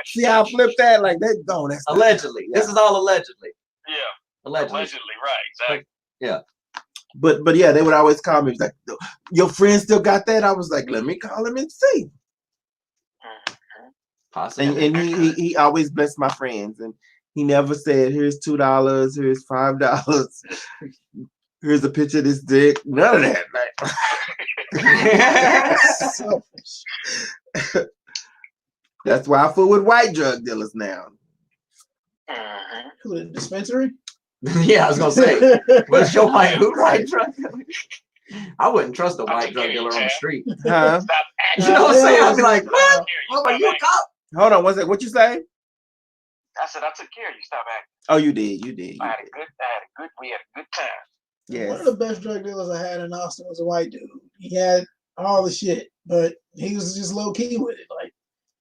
See how I flipped that? Like that? No, that's not- Allegedly. Yeah. This is all allegedly. Yeah. Allegedly. Allegedly, right. Exactly. But yeah, they would always call me like, "Your friend still got that?" I was like, "Let me call him and see." Possibly. And he always blessed my friends, and he never said, "Here's $2, here's $5, here's a picture of this dick." None of that. Like, that's why I fool with white drug dealers now. Who, the dispensary? Yeah, I was gonna say, what's your white who right drug? I wouldn't trust a I'll white take drug care of you, dealer on the Chad. street. Huh? Stop You acting. know what I'm saying? Yeah, I'd be like, yeah. what? You Oh, stop are you a acting. cop? Hold on, what's that? What you say? I said I took care of you. Stop acting. Oh, you did. You did. We had a good time. Yes. One of the best drug dealers I had in Austin was a white dude. He had all the shit, but he was just low key with it. Like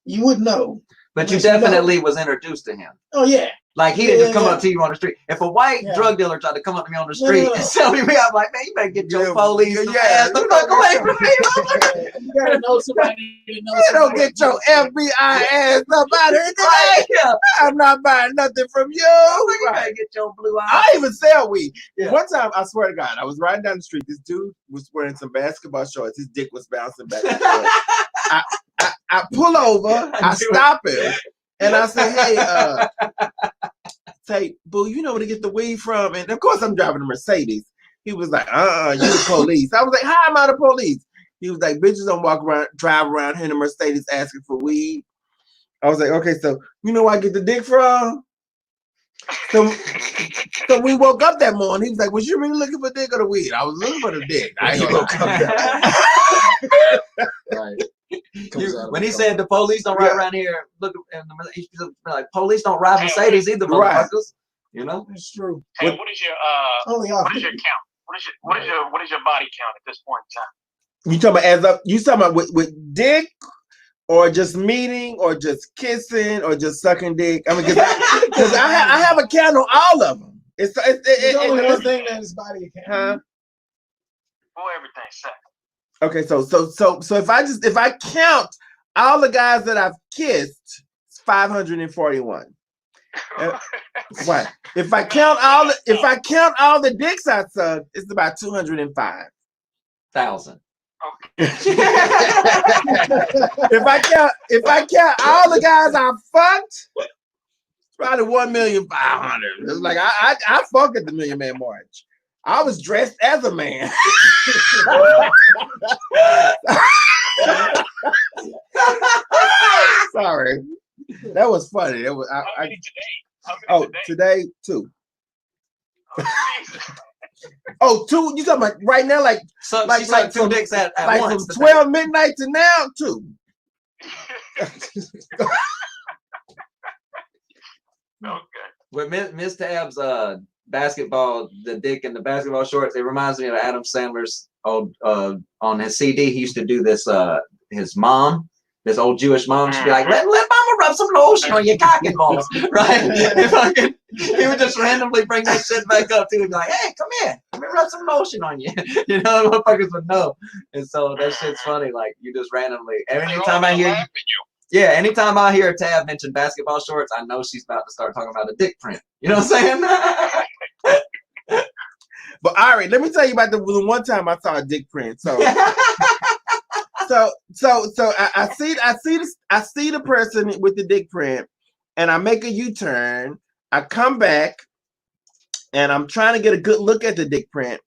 you wouldn't know. But you Unless you know. definitely was introduced to him. Oh yeah. Like he didn't just come Yeah. up to you on the street. If a white Yeah. drug dealer tried to come up to me on the No, street no. and tell me, I'm like, man, you better get your Yeah, police yeah, ass the you fuck don't away get from your- me. You gotta know somebody to know You don't somebody. get your FBI ass up out here Right, today. yeah. I'm not buying nothing from you. You Right. better get your blue eyes. I even sell weed. Yeah. One time, I swear to God, I was riding down the street. This dude was wearing some basketball shorts. His dick was bouncing back and forth. I pull over. I stop him, and I say, "Hey, say, boo, you know where to get the weed from?" And of course, I'm driving a Mercedes. He was like, you the police. I was like, how am I the police? He was like, bitches don't drive around here in a Mercedes asking for weed. I was like, okay, so you know where I get the dick from? So we woke up that morning. He was like, was you really looking for dick or the weed? I was looking for the dick. I ain't gonna lie. Right. When he said the police don't ride around here, look, and he's like, police don't ride Mercedes either, Right. motherfuckers. You know? It's true. Hey, what is your Only off. what is your count? What is your body count at this point in time? You talking about as up? You talking about with dick, or just meeting, or just kissing, or just sucking dick? I mean, because I have a count on all of them. There's only one thing that is body count. Huh? Boy, everything's set. Okay, so if I count all the guys that I've kissed, it's 541. Right. If I count all the dicks I sucked, it's about 205. 1,000. If I count all the guys I fucked, it's probably 1,500,000. It's like I fucked at the Million Man March. I was dressed as a man. Sorry, that was funny. That was How many today? today 2. Oh, 2. You talking about right now? Like So Like- she sucked like two from- dicks at like once. from 12 midnight to now 2. Okay. With Miss Tab's basketball, the dick and the basketball shorts, it reminds me of Adam Sandler's old on his CD. He used to do this. His mom, this old Jewish mom, she'd be like, "Let mama rub some lotion on your cock and balls," right? And fucking, he would just randomly bring that shit back up to him, like, "Hey, come here, let me rub some lotion on you." You know, motherfuckers would know. And so that shit's funny. Like you just randomly, anytime I hear. Yeah, anytime I hear Tab mention basketball shorts, I know she's about to start talking about a dick print. You know what I'm saying? But all right, let me tell you about the one time I saw a dick print. So I see the person with the dick print, and I make a U-turn. I come back, and I'm trying to get a good look at the dick print,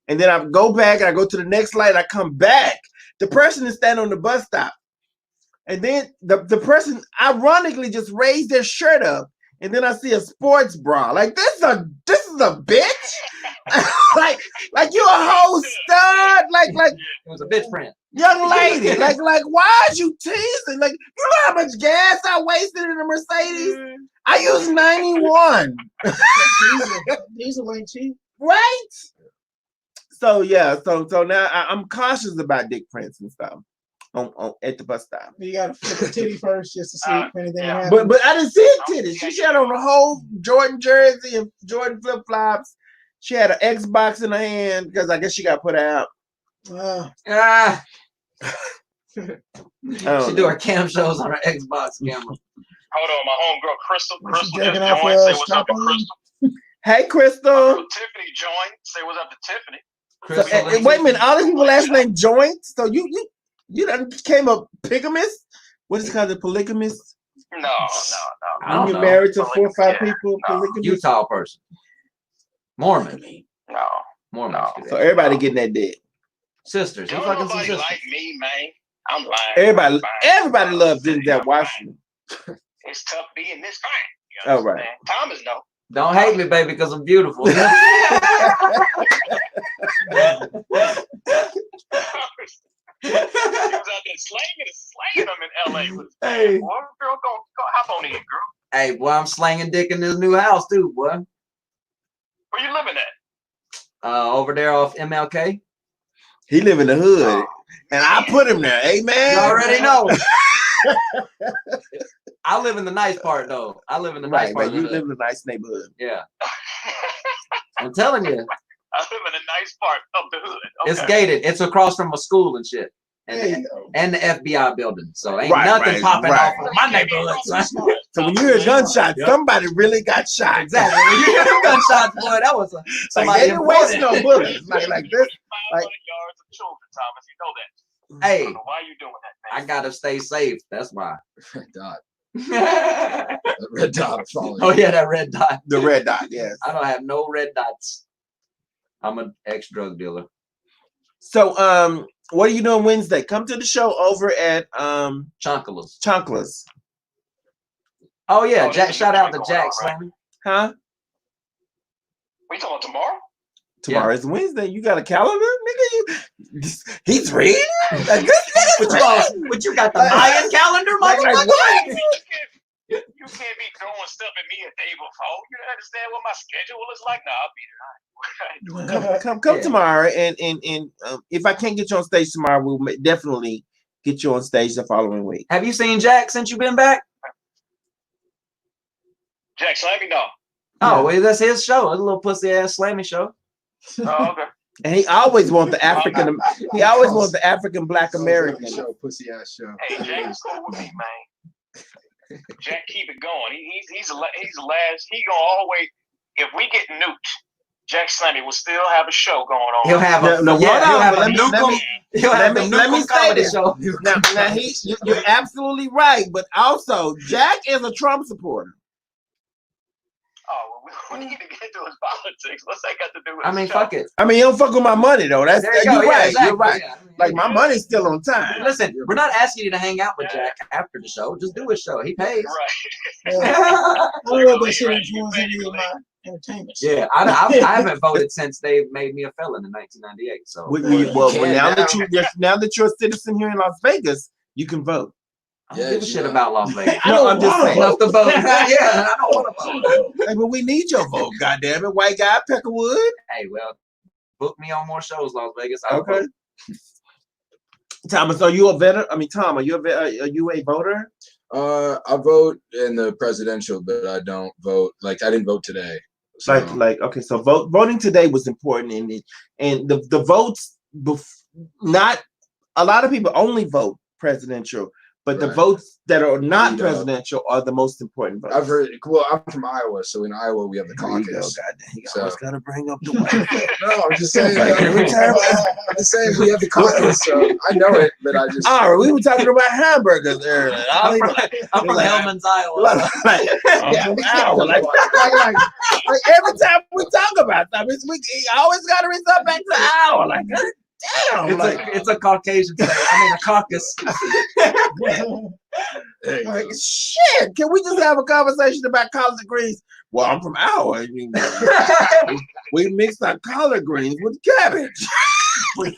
and then I go back and I go to the next light. I come back. The person is standing on the bus stop. And then the person ironically just raised their shirt up, and then I see a sports bra. Like this is a bitch. like you a whole stud. Like It was a bitch print. young lady. Like why is you teasing? Like you know how much gas I wasted in a Mercedes? I use 91. Diesel ain't cheap. Right? So yeah, so now I'm cautious about dick prints and stuff. On at the bus stop. You gotta flip the titty first just to see if anything happens. But I didn't see it titties. She had on the whole Jordan jersey and Jordan flip flops. She had an Xbox in her hand because I guess she got put out. She do her cam shows on her Xbox camera. Hold on, my homegirl Crystal. Was she Crystal just jerking off joined. Say what's up to strap-on? Crystal. Hey, Crystal. Tiffany joined. Say what's up to Tiffany. So, wait a minute. All these people last name Joint. So you done became a bigamist? What is it called? A polygamist? No. I don't You know. married to 4 or 5 Yeah, people? no. Polygamist? Utah person. Mormon. No. Mormon. No. So everybody getting that dick. Sisters. You Don't fucking some nobody sisters. like me, man. I'm lying. Everybody loves Denzel Washington. It's tough being this fine. You Oh, right. understand? Thomas know. Don't hate me, baby, because I'm beautiful. He was out there slanging them in LA. Hey. Boy, girl, go hop on in, girl. Hey, boy, I'm slanging dick in this new house too, boy. Where you living at? Over there off MLK. He live in the hood, and I put him there. Hey, man. You already know. I live in the nice part, though. I live in the nice part. You live in a nice neighborhood. Yeah. I'm telling you. I live in a nice part of the hood. Okay. It's gated. It's across from a school and shit. And the FBI building. So ain't nothing popping off of my neighborhood. So when you hear gunshots, somebody really got shot. Exactly. When you hear gunshots, boy, that was somebody they didn't waste no bullets. Like this. 500 yards of children, Thomas. You know that. Hey, I don't know why you doing that, man. I gotta stay safe. That's why. Red dot. That Red dot falling. Oh yeah, that red dot. The red dot, yes. I don't have no red dots. I'm an ex-drug dealer. So what are you doing Wednesday? Come to the show over at Chonkalas. Oh yeah, Jack. Shout out to Jack Slammy. Huh? We talking tomorrow? Tomorrow is Wednesday. You got a calendar, nigga? He's reading? But you got the Mayan calendar, motherfucker? What? You can't be throwing stuff at me a day before. You understand what my schedule is like? Nah, I'll be there. Come tomorrow, and if I can't get you on stage tomorrow, we'll definitely get you on stage the following week. Have you seen Jack since you've been back? Jack Slammy, no. Oh, well, that's his show. It's a little pussy ass Slammy show. Oh, okay. And he always wants the African. He always wants the African Black American show, pussy ass show. Hey, Jack's cool with me, man. Jack, keep it going. He's the last. He gonna always. If we get nuked, Jack Slammy will still have a show going on. He'll have a let me say this. Show. Now you're absolutely right, but also Jack is a Trump supporter. Oh, well, we need to get into his politics. What's that got to do with? I mean, fuck it. I mean, you don't fuck with my money though. That's you're right. Exactly. You're right. Yeah. Like my money's still on time. Listen, we're not asking you to hang out with Jack after the show. Just do his show. He pays. Right. I don't know if they should influence any of my entertainment. Yeah, I haven't voted since they made me a felon in 1998. So now that you're a citizen here in Las Vegas, you can vote. I don't give a shit about Las Vegas. I'm just saying. Enough to vote. Yeah, I don't want to vote. Hey, but we need your vote, goddamn it, white guy, Peckerwood. Hey, well, book me on more shows, Las Vegas. Okay. Thomas, are you a veteran? I mean, Tom, are you a voter? I vote in the presidential, but I don't vote. Like I didn't vote today. So. Okay, so voting today was important, and the votes. Not a lot of people only vote presidential. But the votes that are not presidential are the most important votes. I've heard. Well, I'm from Iowa, so in Iowa we have the caucus. You always gotta bring up the white. No, I'm just saying. I'm just saying we have the caucus, so I know it, but I just. All right, we were talking about hamburgers earlier. I'm from Hellman's, Iowa. Like every time we talk about something, we always gotta resort back to Iowa. Like. Damn, it's a Caucasian state. I mean, a caucus. Like, shit, can we just have a conversation about collard greens? Well, I'm from Iowa. I mean, we mix our collard greens with cabbage. He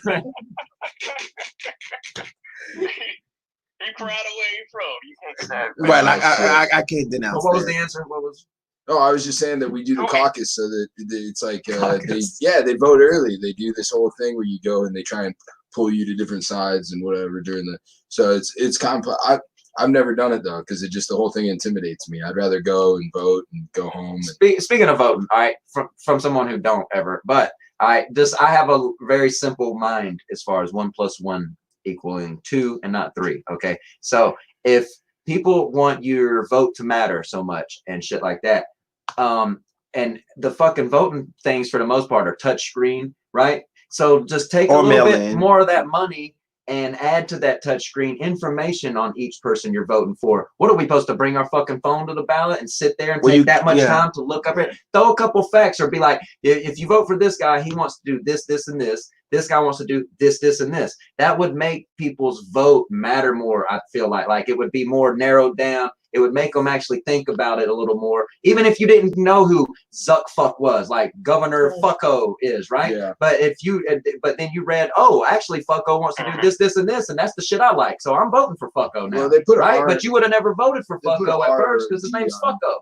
proud of where he from. You can't say that. Right, like I can't denounce. What was the answer? What was? Oh, I was just saying that we do the caucus so that it's like they vote early. They do this whole thing where you go and they try and pull you to different sides and whatever during the. So it's complex. I've never done it though because the whole thing intimidates me. I'd rather go and vote and go home. Speaking of voting, from someone who don't ever, but I have a very simple mind as far as 1 + 1 = 2 and not 3. Okay, so if people want your vote to matter so much and shit like that. And the fucking voting things for the most part are touch screen, right? So just take a little bit more of that money and add to that touch screen information on each person you're voting for. What are we supposed to bring our fucking phone to the ballot and sit there and take that much time to look up it? Throw a couple facts or be like, if you vote for this guy, he wants to do this, this, and this. This guy wants to do this, this, and this. That would make people's vote matter more. I feel like it would be more narrowed down. It would make them actually think about it a little more. Even if you didn't know who Zuckfuck was, like Governor Fucko is, right? Yeah. But but then you read, oh, actually Fucko wants to do this, this, and this, and that's the shit I like. So I'm voting for Fucko now. Well, they put right? But you would have never voted for Fucko at first because his name's Fucko,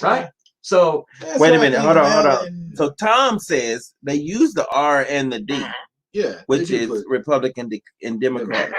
right? So wait a minute, hold on. So Tom says they use the R and the D, which is Republican and Democrat.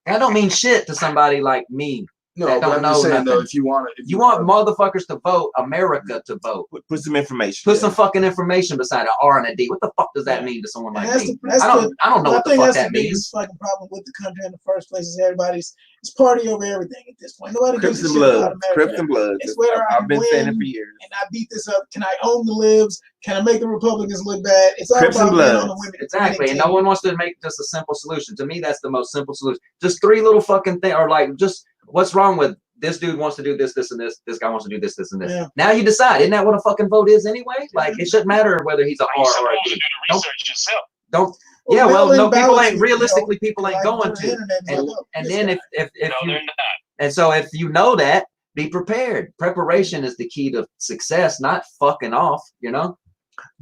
That don't mean shit to somebody like me. No, but I'm just saying though, if you want motherfuckers to vote, America to vote. Put some information. Put some fucking information beside an R and a D. What the fuck does that mean to someone like me? I don't know what the fuck that means. The fucking problem with the country in the first place is it's party over everything at this point. Nobody Crips gives and a shit about Bloods. America. Crips and Bloods. It's whether I've been saying it for years. And I beat this up. Can I own the libs? Can I make the Republicans look bad? It's all Crips about and being Bloods. on the women. Exactly. And no one wants to make just a simple solution. To me, that's the most simple solution. Just three little fucking things, or like just what's wrong with this dude wants to do this, this, and this. This guy wants to do this, this, and this. Yeah. Now you decide. Isn't that what a fucking vote is anyway? Like it shouldn't matter whether he's an R or a D. Don't. Yeah, well, no, people ain't realistically. People ain't going to. And then if you and so if you know that, be prepared. Preparation is the key to success, not fucking off.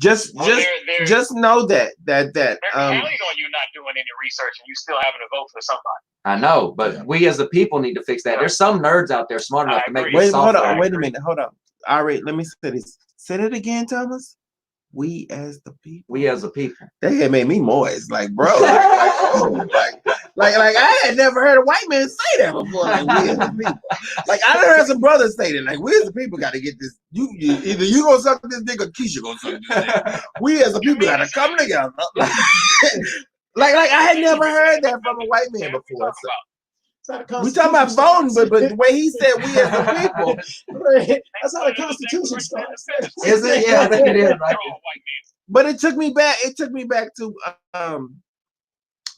Just know that they're counting on you not doing any research and you still having to vote for somebody. I know, but we as a people need to fix that. There's some nerds out there smart enough to make this software. Wait a minute, hold on. All right, let me say this. Say it again, Thomas. We as the people. We as a people. That had made me moist, like bro. Like I had never heard a white man say that before. Like we as the people. Like I done heard some brothers say that. Like we as the people got to get this. Either you gonna suck this dick or Keisha gonna suck this dick. We as the people got to come together. Like I had never heard that from a white man before. So. We talking about voting, but the way he said we as the people. That's how the Constitution starts. Is it? Yeah, I think it is. Right. But it took me back. It took me back to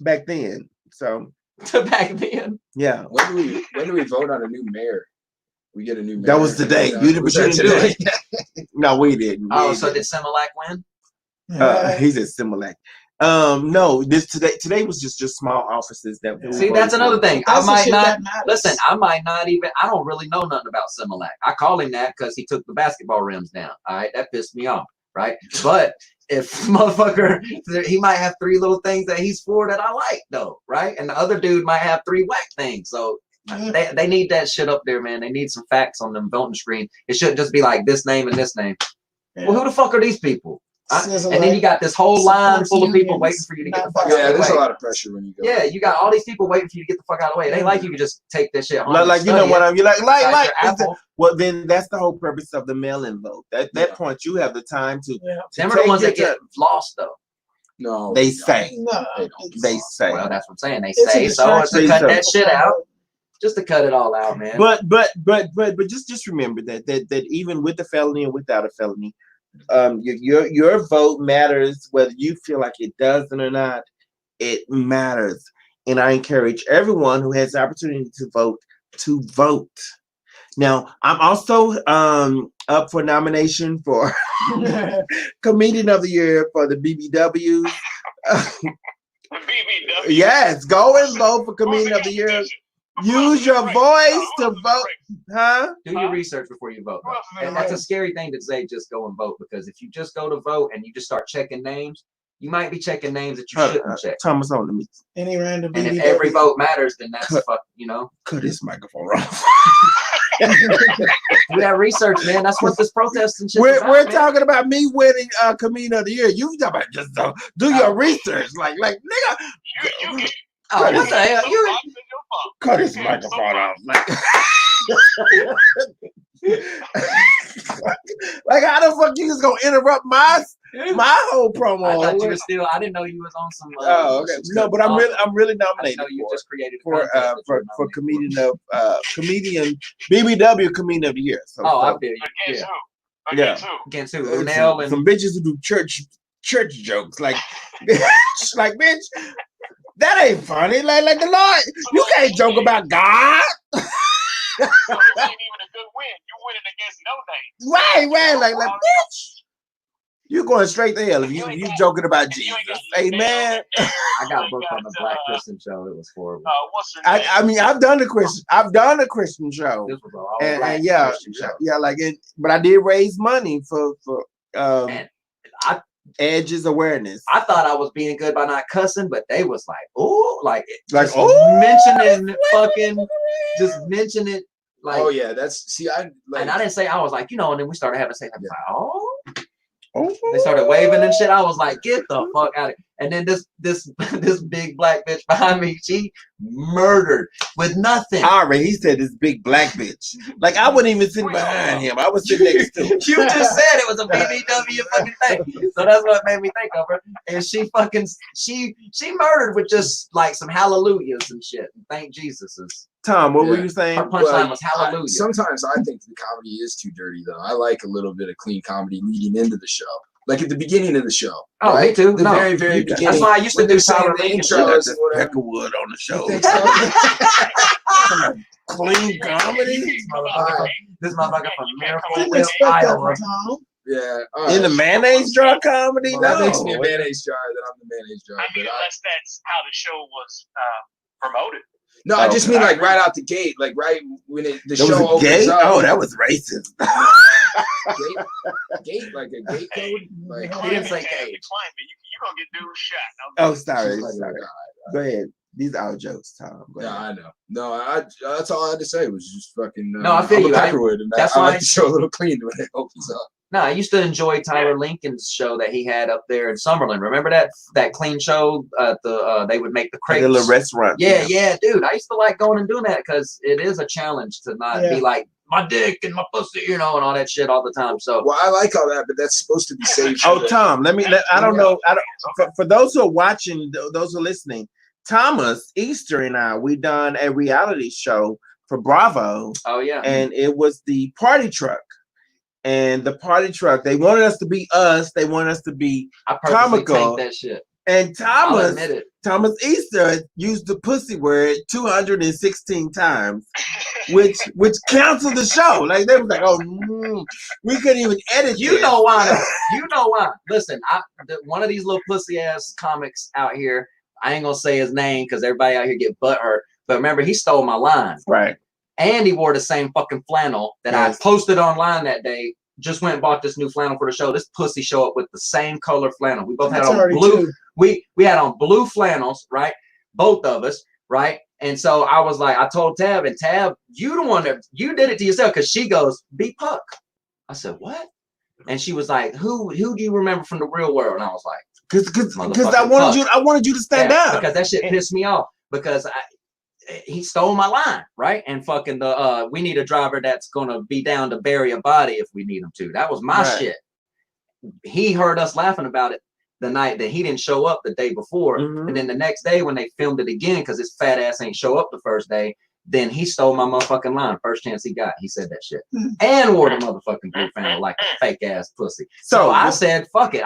back then. So back then. Yeah. When do we vote on a new mayor? We get a new mayor. That was today. You didn't do it. No, we didn't. So did Similac win? He's at Similac. No, today was just small offices that. See, that's another thing. I might not even. I don't really know nothing about Similac. I call him that because he took the basketball rims down. All right, that pissed me off. Right, but if motherfucker, he might have three little things that he's for that I like though. Right, and the other dude might have three whack things. So they need that shit up there, man. They need some facts on them voting screen. It shouldn't just be like this name and this name. Yeah. Well, who the fuck are these people? And then you got this whole line full of people waiting for you to get the fuck out of the way. Yeah, there's a lot of pressure when you go. Yeah, you got all these people waiting for you to get the fuck out of the way. It ain't like you can just take this shit home. Like you know what I'm. You're like. Well, then that's the whole purpose of the mail-in vote. At that point, you have the time to. Them are the ones that get lost though. No, they say. No, they say. Well, that's what I'm saying. They say so. It's to cut that shit out. Just to cut it all out, man. But just remember that even with the felony and without a felony. Your vote matters whether you feel like it doesn't or not. It matters, and I encourage everyone who has the opportunity to vote to vote. Now, I'm also up for nomination for Comedian of the Year for the BBW. Yes, go and vote for Comedian of the Year. Use your voice to vote, huh? Do your research before you vote. And that's a scary thing to say, just go and vote, because if you just go to vote and you just start checking names, you might be checking names that you shouldn't check. Thomas, on to me. Any random. And if every vote matters, then that's Cut his microphone off. Do that research, man. That's what this protest and shit. We're talking about me winning Comedian of the Year. You talking about just do your research, like nigga. Oh, what the hell? You cut his microphone off. Like how the fuck you just gonna interrupt my whole promo? I thought you were still. I didn't know you was on some. Okay. No, but I'm really nominated. No, you just created for comedian BBW Comedian of the Year. So, I feel you. Against who? Unell and some bitches who do church jokes, like bitch. That ain't funny. Like the Lord, you can't joke about God. So this ain't even a good win. You winning against no name. Right. Like bitch. You're going straight to hell if you joking about Jesus. Amen. I got booked on the Black Christian show. It was horrible. What's her name? I mean, I've done a Christian show. This was all And Black yeah, Christian show. yeah, like it, but I did raise money for And Edge's awareness. I thought I was being good by not cussing, but they was like, oh, like just oh, mentioning fucking, just mention it. Like, Oh yeah, that's I like. and I didn't say, I was like, you know, and then we started having to say, Yeah. like, oh, oh, they started waving and shit. I was like, get the fuck out of here. And then this big black bitch behind me, she murdered with nothing. Ari, he said this big black bitch. Like I wasn't even sitting behind him. I was sitting next to him. You just said it was a BBW fucking thing. So that's what made me think of her. And she fucking, she murdered with just like some hallelujahs and shit. And thank Jesus's. Tom, what were Yeah. you saying? Her punchline was hallelujah. Sometimes I think the comedy is too dirty though. I like a little bit of clean comedy leading into the show. Like at the beginning of the show. Oh, right? me too. The No. very, very beginning. That's why I used to when do they're saying Tyler the Lincoln intros and whatever. Peckerwood on the show. You think so? Clean comedy This motherfucker from Miracle Didn't Whip, expect that Iowa. from Tom. Yeah. all in the right. mayonnaise jar comedy. Well, that No. makes me a mayonnaise jar. That I'm the mayonnaise jar. I mean, But unless that's how the show was promoted. no, I just Okay. mean like right out the gate, like right when the That show was a gate? opens up. Oh, that was racist. Gate, like a gate code. Like He didn't say Climate, cage. you gonna get dude shot. Oh, sorry. She's like, sorry. oh, Go ahead. These are jokes, Tom. Go yeah, ahead. I know. No, that's all I had to say was just fucking. No, I feel I'm a you. Peckerwood, and That's I why like the show a little clean when it opens up. No, I used to enjoy Tyler Lincoln's show that he had up there in Summerlin. Remember that clean show? They would make the Like crepes. a little restaurant. Yeah, dude. I used to like going and doing that because it is a challenge to not Yeah. be like my dick and my pussy, you know, and all that shit all the time. So Well, I like all that, but that's supposed to be saved. Oh, for the- Tom, I don't know. For those who are watching, those who are listening, Thomas Easter and I, we done a reality show for Bravo, oh yeah, and it was the party truck. And the party truck, they wanted us to be us. They wanted us to be, I purposely comical. tanked that shit. and I'll admit it. Thomas Easter used the pussy word 216 times, which canceled the show. Like they was like, oh, we couldn't even edit. You this. know why? though. You know why? Listen, one of these little pussy ass comics out here. I ain't gonna say his name because everybody out here get butthurt. But remember, he stole my line. Right. And he wore the same fucking flannel that Yes. I posted online that day. Just went and bought this new flannel for the show. This pussy show up with the same color flannel. We both That's had on already blue. two. We had on blue flannels, right? Both of us, right? And so I was like, I told Tab, and Tab, you the one that you did it to yourself, because she goes, be Puck. I said, what? And she was like, who do you remember from the real world? And I was like, Because I Motherfucking wanted you to stand up. because that shit pissed me off because he stole my line, right? And fucking we need a driver that's gonna be down to bury a body if we need him to. That was my Right. shit. He heard us laughing about it the night that he didn't show up the day before, Mhm. and then the next day when they filmed it again because his fat ass ain't show up the first day. Then he stole my motherfucking line. First chance he got, he said that shit. And wore the motherfucking blue flannel like a fake ass pussy. So I said, fuck it.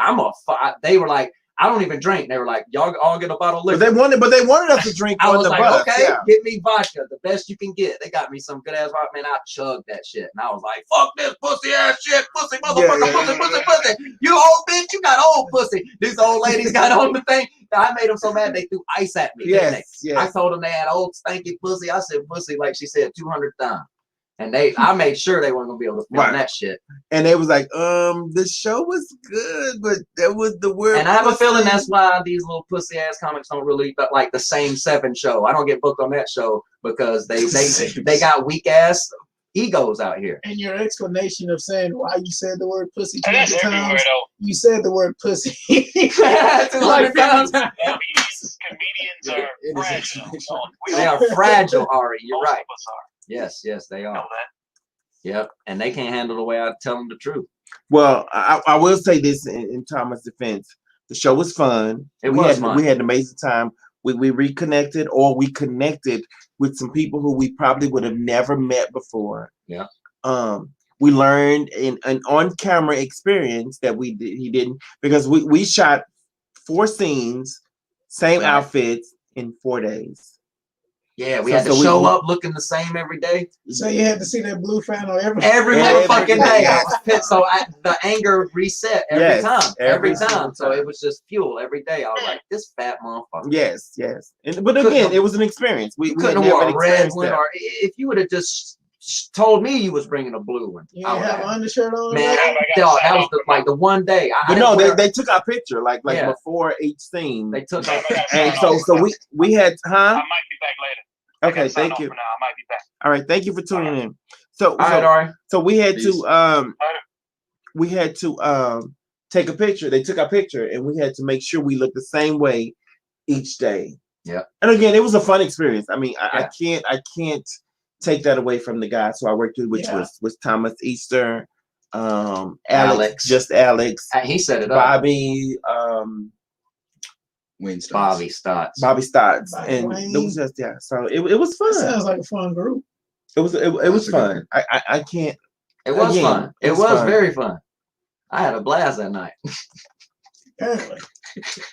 They were like, I don't even drink. They were like, y'all all get a bottle of liquor. But they wanted us to drink I on was the like, bus. okay, Yeah. get me vodka, the best you can get. They got me some good ass vodka, man. I chugged that shit. And I was like, fuck this pussy ass shit, pussy, motherfucker, pussy. You old bitch, you got old pussy. These old ladies got on the thing. I made them so mad they threw ice at me. didn't they? Yes. I told them they had old stanky pussy. I said pussy like she said 200 times. And I made sure they weren't gonna be able to film Right. that shit. And they was like, the show was good, but that was the word. And I have a pussy. feeling that's why these little pussy ass comics don't really like the same Seven show. I don't get booked on that show because they got weak ass egos out here. And your explanation of saying why you said the word pussy And 200 that's everywhere times, though. you said the word pussy. 200 times. Comedians are It is fragile. explanation. They are fragile, Ari. You're Most right. of us are. Yes, they You know are. that. Yep. And they can't handle the way I tell them the truth. Well, I will say this in Thomas' defense: the show was fun. It we was had fun. we had an amazing time. We reconnected, or we connected with some people who we probably would have never met before. Yeah. We learned an on-camera experience that he didn't, because we shot 4 scenes, same Right. outfits in 4 days. Yeah, we So- had to so we- show up looking the same every day. So you had to see that blue fan on every Every Every motherfucking day, day. I yes. was pissed. So the anger reset every Yes, time. Every every time. So time. it was just fuel every day. I was like, this fat motherfucker. Yes, yes. But Couldn't again, have- it was an experience. We You had couldn't have never wore a red experienced one, that. or if you would have just told me you was bringing a blue one. You I didn't would have an have. undershirt on? Man, right? dog, that was the one day. I But didn't no, wear- they took our picture like Yeah. before each scene. they took our And so we had I huh? might be back later. I Okay, gotta sign thank off you. for now. I might be back. All right, thank you for tuning in. So All right, Ari. so we had Peace. to take a picture. They took our picture and we had to make sure we looked the same way each day. Yeah. And again, it was a fun experience. I mean, I Yeah. can't take that away from the guys who I worked with, which Yeah. was Thomas Easter, Alex, Alex. just Alex, He set it up. Bobby, Wayne Stotts. Bobby Stotts. Bobby Stotts, Bobby and Wayne. it was just So it was That fun. sounds like a fun group. It was That's a good fun. I can't. It was Again, fun. it It was was fun. very fun. I had a blast that night. Apparently.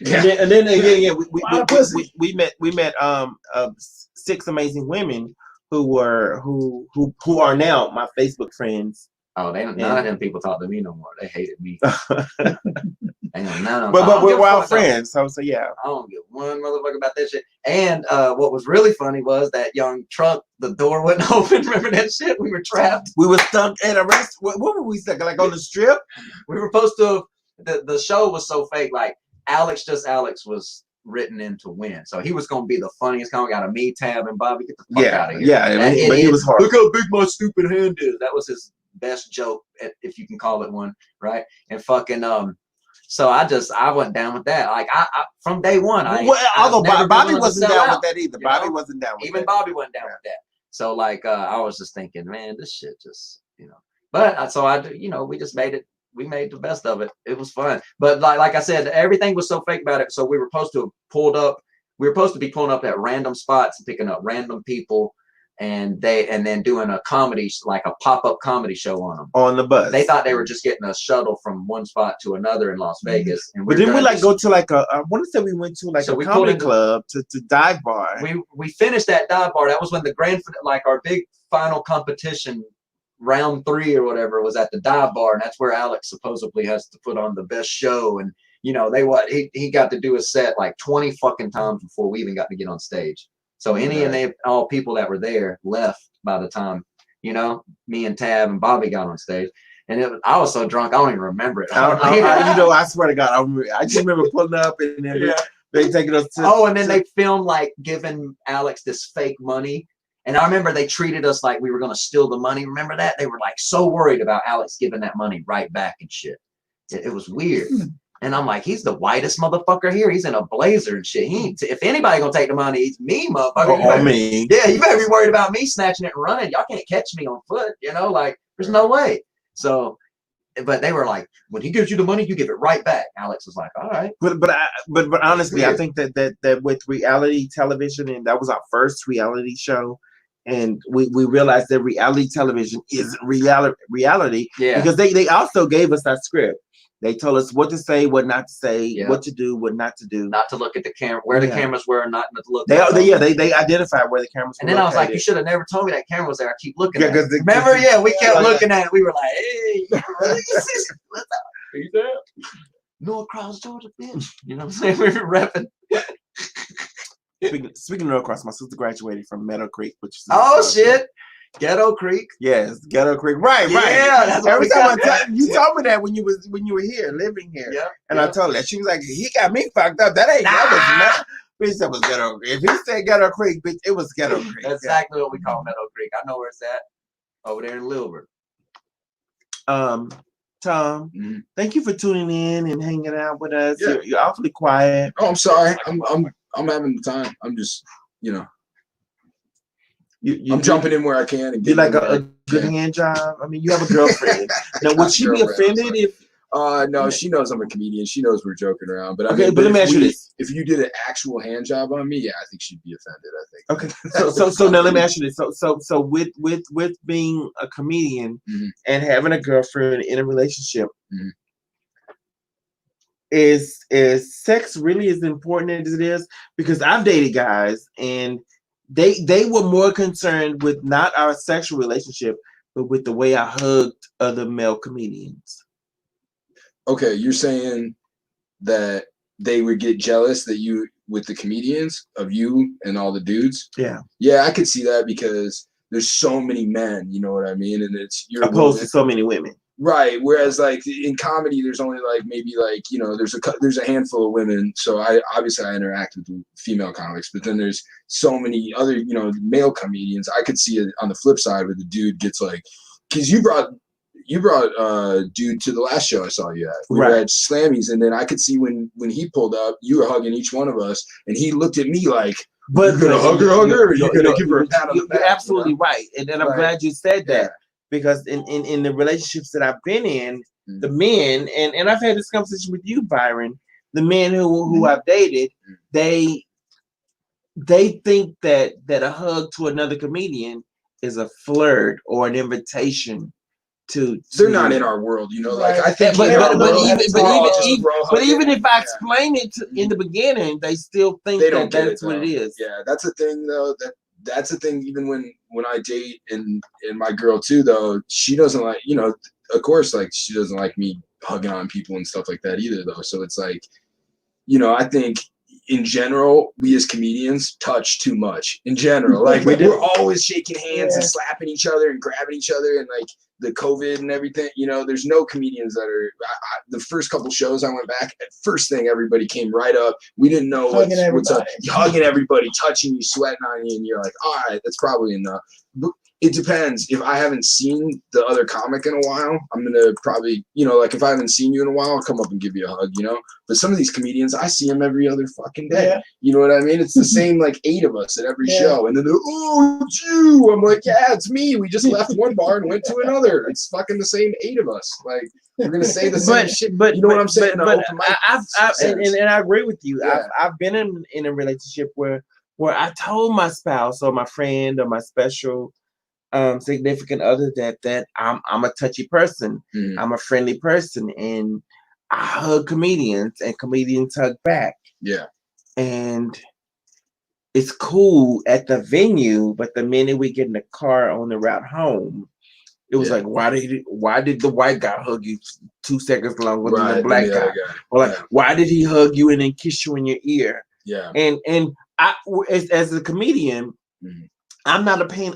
And then again, Lot of pussy. we met 6 amazing women who are now my Facebook friends. Oh, none of them people talk to me no more. They hated me. None of them. But we're all friends, so yeah. I don't give one motherfucker about that shit. And what was really funny was that young truck, the door wouldn't open. Remember that shit? We were trapped. We were stuck at a rest. What were we stuck? Like on the strip? We were supposed to. The show was so fake. Like Alex was written in to win, so he was gonna be the funniest. Kind of got a me, Tab, and Bobby. Get the fuck out of here. Yeah. That But he idiot, was hard. Look how big my stupid hand is. That was his best joke, if you can call it one, right? And fucking so I went down with that. Like I from day one. Although I've never been Bobby willing to wasn't sell down out, with that either. you Bobby know? wasn't down with Even that. Bobby wasn't down with that. So like I was just thinking, man, this shit just But we just made it. We made the best of it. It was fun. But like I said, everything was so fake about it. So we were supposed to have pulled up. We were supposed to be pulling up at random spots and picking up random people, and then doing a comedy, like a pop-up comedy show on them. On the bus. They thought they were just getting a shuttle from one spot to another in Las Vegas. And But then we go to like I want to say we went to like So a we comedy pulled into- club to dive bar. we finished that dive bar. That was when the our big final competition, round 3 or whatever, was at the dive bar, and that's where Alex supposedly has to put on the best show. And he got to do a set like 20 fucking times before we even got to get on stage. So all people that were there left by the time me and Tab and Bobby got on stage. And I was so drunk I don't even remember it. I swear to God, I just remember pulling up and then they taking us to. And then they filmed like giving Alex this fake money. And I remember they treated us like we were going to steal the money. Remember that? They were like so worried about Alex giving that money right back and shit. It was weird. And I'm like, he's the whitest motherfucker here. He's in a blazer and shit. If anybody gonna take the money, it's me, motherfucker. Or me. Yeah, you better be worried about me snatching it and running. Y'all can't catch me on foot. Like there's no way. So, but they were like, when he gives you the money, you give it right back. Alex was like, all right. But honestly, I think that with reality television, and that was our first reality show, and we realized that reality television isn't reality. Yeah. Because they also gave us that script. They told us what to say, what not to say, what to do, what not to do. Not to look at the camera, where the cameras were, not to look. They identified where the cammers were. And then I was like, you should have never told me that camera was there. I keep looking at it. Remember? Yeah, we kept looking at it. We were like, hey, are you there? North Cross, Georgia, bitch. You know what I'm saying? We were repping. Speaking of North Cross, my sister graduated from Meadow Creek, which is shit. Ghetto Creek. Yes, Ghetto Creek. Right. Yeah, that's every time you told me that when you were here, living here. Yeah. And I told her that. She was like, he got me fucked up. That was Bitch, that was Ghetto Creek. If he said Ghetto Creek, bitch, it was Ghetto Creek. That's exactly what we call Meadow Creek. I know where it's at. Over there in Lilbert. Tom, thank you for tuning in and hanging out with us. Yeah. You're awfully quiet. Oh, I'm sorry. I'm having the time. I'm just, I'm jumping in where I can. And you like a good hand job? I mean, you have a girlfriend. Now, would she be offended if? No, she knows I'm a comedian. She knows we're joking around. But but let me ask you this: if you did an actual hand job on me, yeah, I think she'd be offended. I think. Okay, so now let me ask you this: so with being a comedian and having a girlfriend in a relationship, is sex really as important as it is? Because I've dated guys and they were more concerned with not our sexual relationship, but with the way I hugged other male comedians. Okay, you're saying that they would get jealous that you with the comedians of you and all the dudes. Yeah. Yeah, I could see that because there's so many men, you know what I mean? And it's you're opposed to so many women. Right. Whereas like in comedy, there's only like maybe like, you know, there's a handful of women. So I interact with female comics, but then there's so many other, you know, male comedians. I could see it on the flip side where the dude gets like, because you brought dude to the last show I saw you at. We were at Slammy's, and then I could see when he pulled up, you were hugging each one of us, and he looked at me like, but you're gonna hug her, or you're gonna give her a pat on the back. You're absolutely right. And I'm glad you said that. Yeah. Because in the relationships that I've been in, the men, and I've had this conversation with you, Byron, the men who I've dated, they think that a hug to another comedian is a flirt or an invitation to they're not in our world, you know. Like I think, but even if I explain it in the beginning, they still think that that's what it is. Yeah, that's the thing though. That's the thing. Even when I date and my girl too, though, she doesn't like, you know, of course, like she doesn't like me hugging on people and stuff like that either, though. So it's like, you know, I think in general, we as comedians touch too much. In general, like we're always shaking hands and slapping each other and grabbing each other, and like the COVID and everything. You know, there's no comedians that are. The first couple shows I went back, at first thing everybody came right up. We didn't know what's up. You're hugging everybody, touching you, sweating on you, and you're like, all right, that's probably enough. But it depends. If I haven't seen the other comic in a while, I'm gonna probably, you know, like if I haven't seen you in a while, I'll come up and give you a hug, you know. But some of these comedians, I see them every other fucking day. Yeah. You know what I mean? It's the same like 8 of us at every show, and then they're, oh, it's you. I'm like, yeah, it's me. We just left one bar and went to another. It's fucking the same 8 of us. Like we're gonna say the same shit. But you know what I'm saying? But I agree with you. Yeah. I've been in a relationship where I told my spouse or my friend or my special significant other that I'm a touchy person. I'm a friendly person, and I hug comedians and comedians hug back. Yeah. And it's cool at the venue, but the minute we get in the car on the route home, it was like, why did the white guy hug you 2 seconds longer than the black guy? Or like, why did he hug you and then kiss you in your ear? Yeah. And I, as a comedian, I'm not paying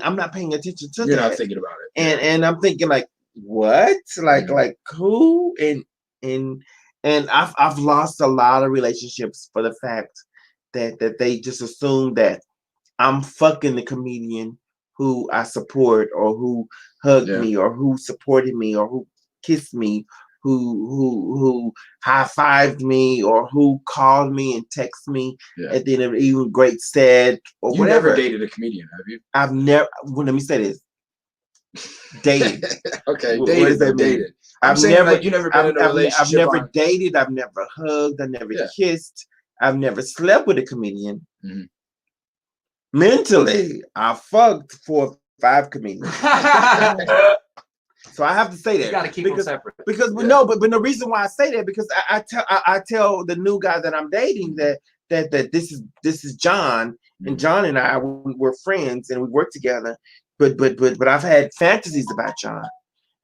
attention to that. You're not thinking about it. And I'm thinking like, what? Like who? And I've lost a lot of relationships for the fact that they just assume that I'm fucking the comedian who I support, or who hugged me, or who supported me, or who kissed me, who high-fived me, or who called me and texted me at the end of even great said, or you whatever. You never dated a comedian, have you? I've never. Well, let me say this. Dated. Okay, what dated. Does that mean? Dated. I've never. Like, you never been in a relationship. I've never dated. I've never hugged. I've never kissed. I've never slept with a comedian. Mentally, I fucked 4 or 5 comedians. So I have to say that. You got to keep them separate. Because no, but the reason why I say that, because I tell the new guy that I'm dating that this is John, and John and I, we're friends and we work together. But I've had fantasies about John,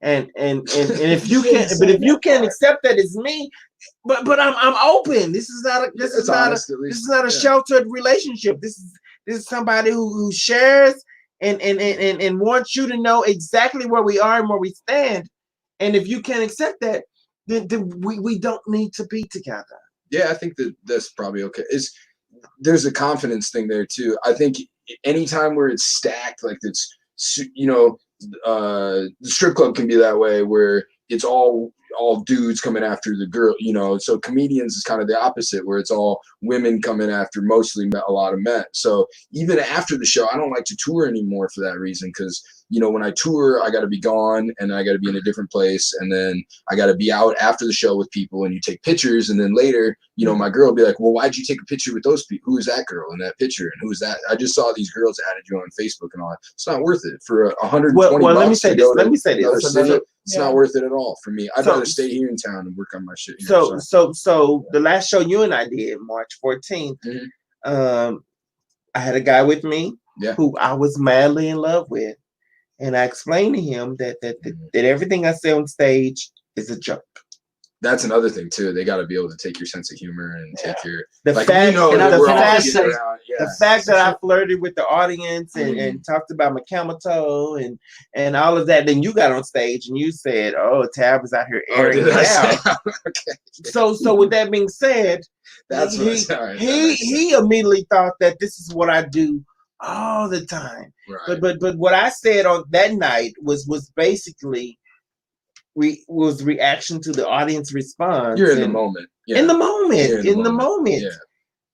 and if you can't accept that it's me, but I'm open. This is not a sheltered relationship. This is somebody who shares and wants you to know exactly where we are and where we stand. And if you can't accept that, then we don't need to be together. Yeah, I think that's probably okay. There's a confidence thing there too. I think anytime where it's stacked, like it's, you know, the strip club can be that way where it's all dudes coming after the girl, you know. So comedians is kind of the opposite, where it's all women coming after mostly a lot of men. So even after the show, I don't like to tour anymore for that reason, because, you know, when I tour, I got to be gone and I got to be in a different place, and then I got to be out after the show with people, and you take pictures, and then later, you know, my girl will be like, well, why'd you take a picture with those people? Who is that girl in that picture? And who is that? I just saw these girls added you on Facebook and all that. It's not worth it for $120. Well, let me say this. It's not worth it at all for me. I'd rather stay here in town and work on my shit here. So the last show you and I did, March 14th, I had a guy with me. who I was madly in love with. And I explained to him that everything I say on stage is a joke. That's another thing too. They got to be able to take your sense of humor and take your the like fact, we know the, that the we're all fact, getting around. Yeah. the fact that I flirted with the audience and talked about my camel toe and all of that. Then you got on stage and you said, "Oh, Tab is out here airing it out." Okay. So with that being said, that's he immediately thought that this is what I do all the time. Right. But what I said on that night was basically was reaction to the audience response. You're in the moment. Yeah. In the moment. In the moment. Yeah.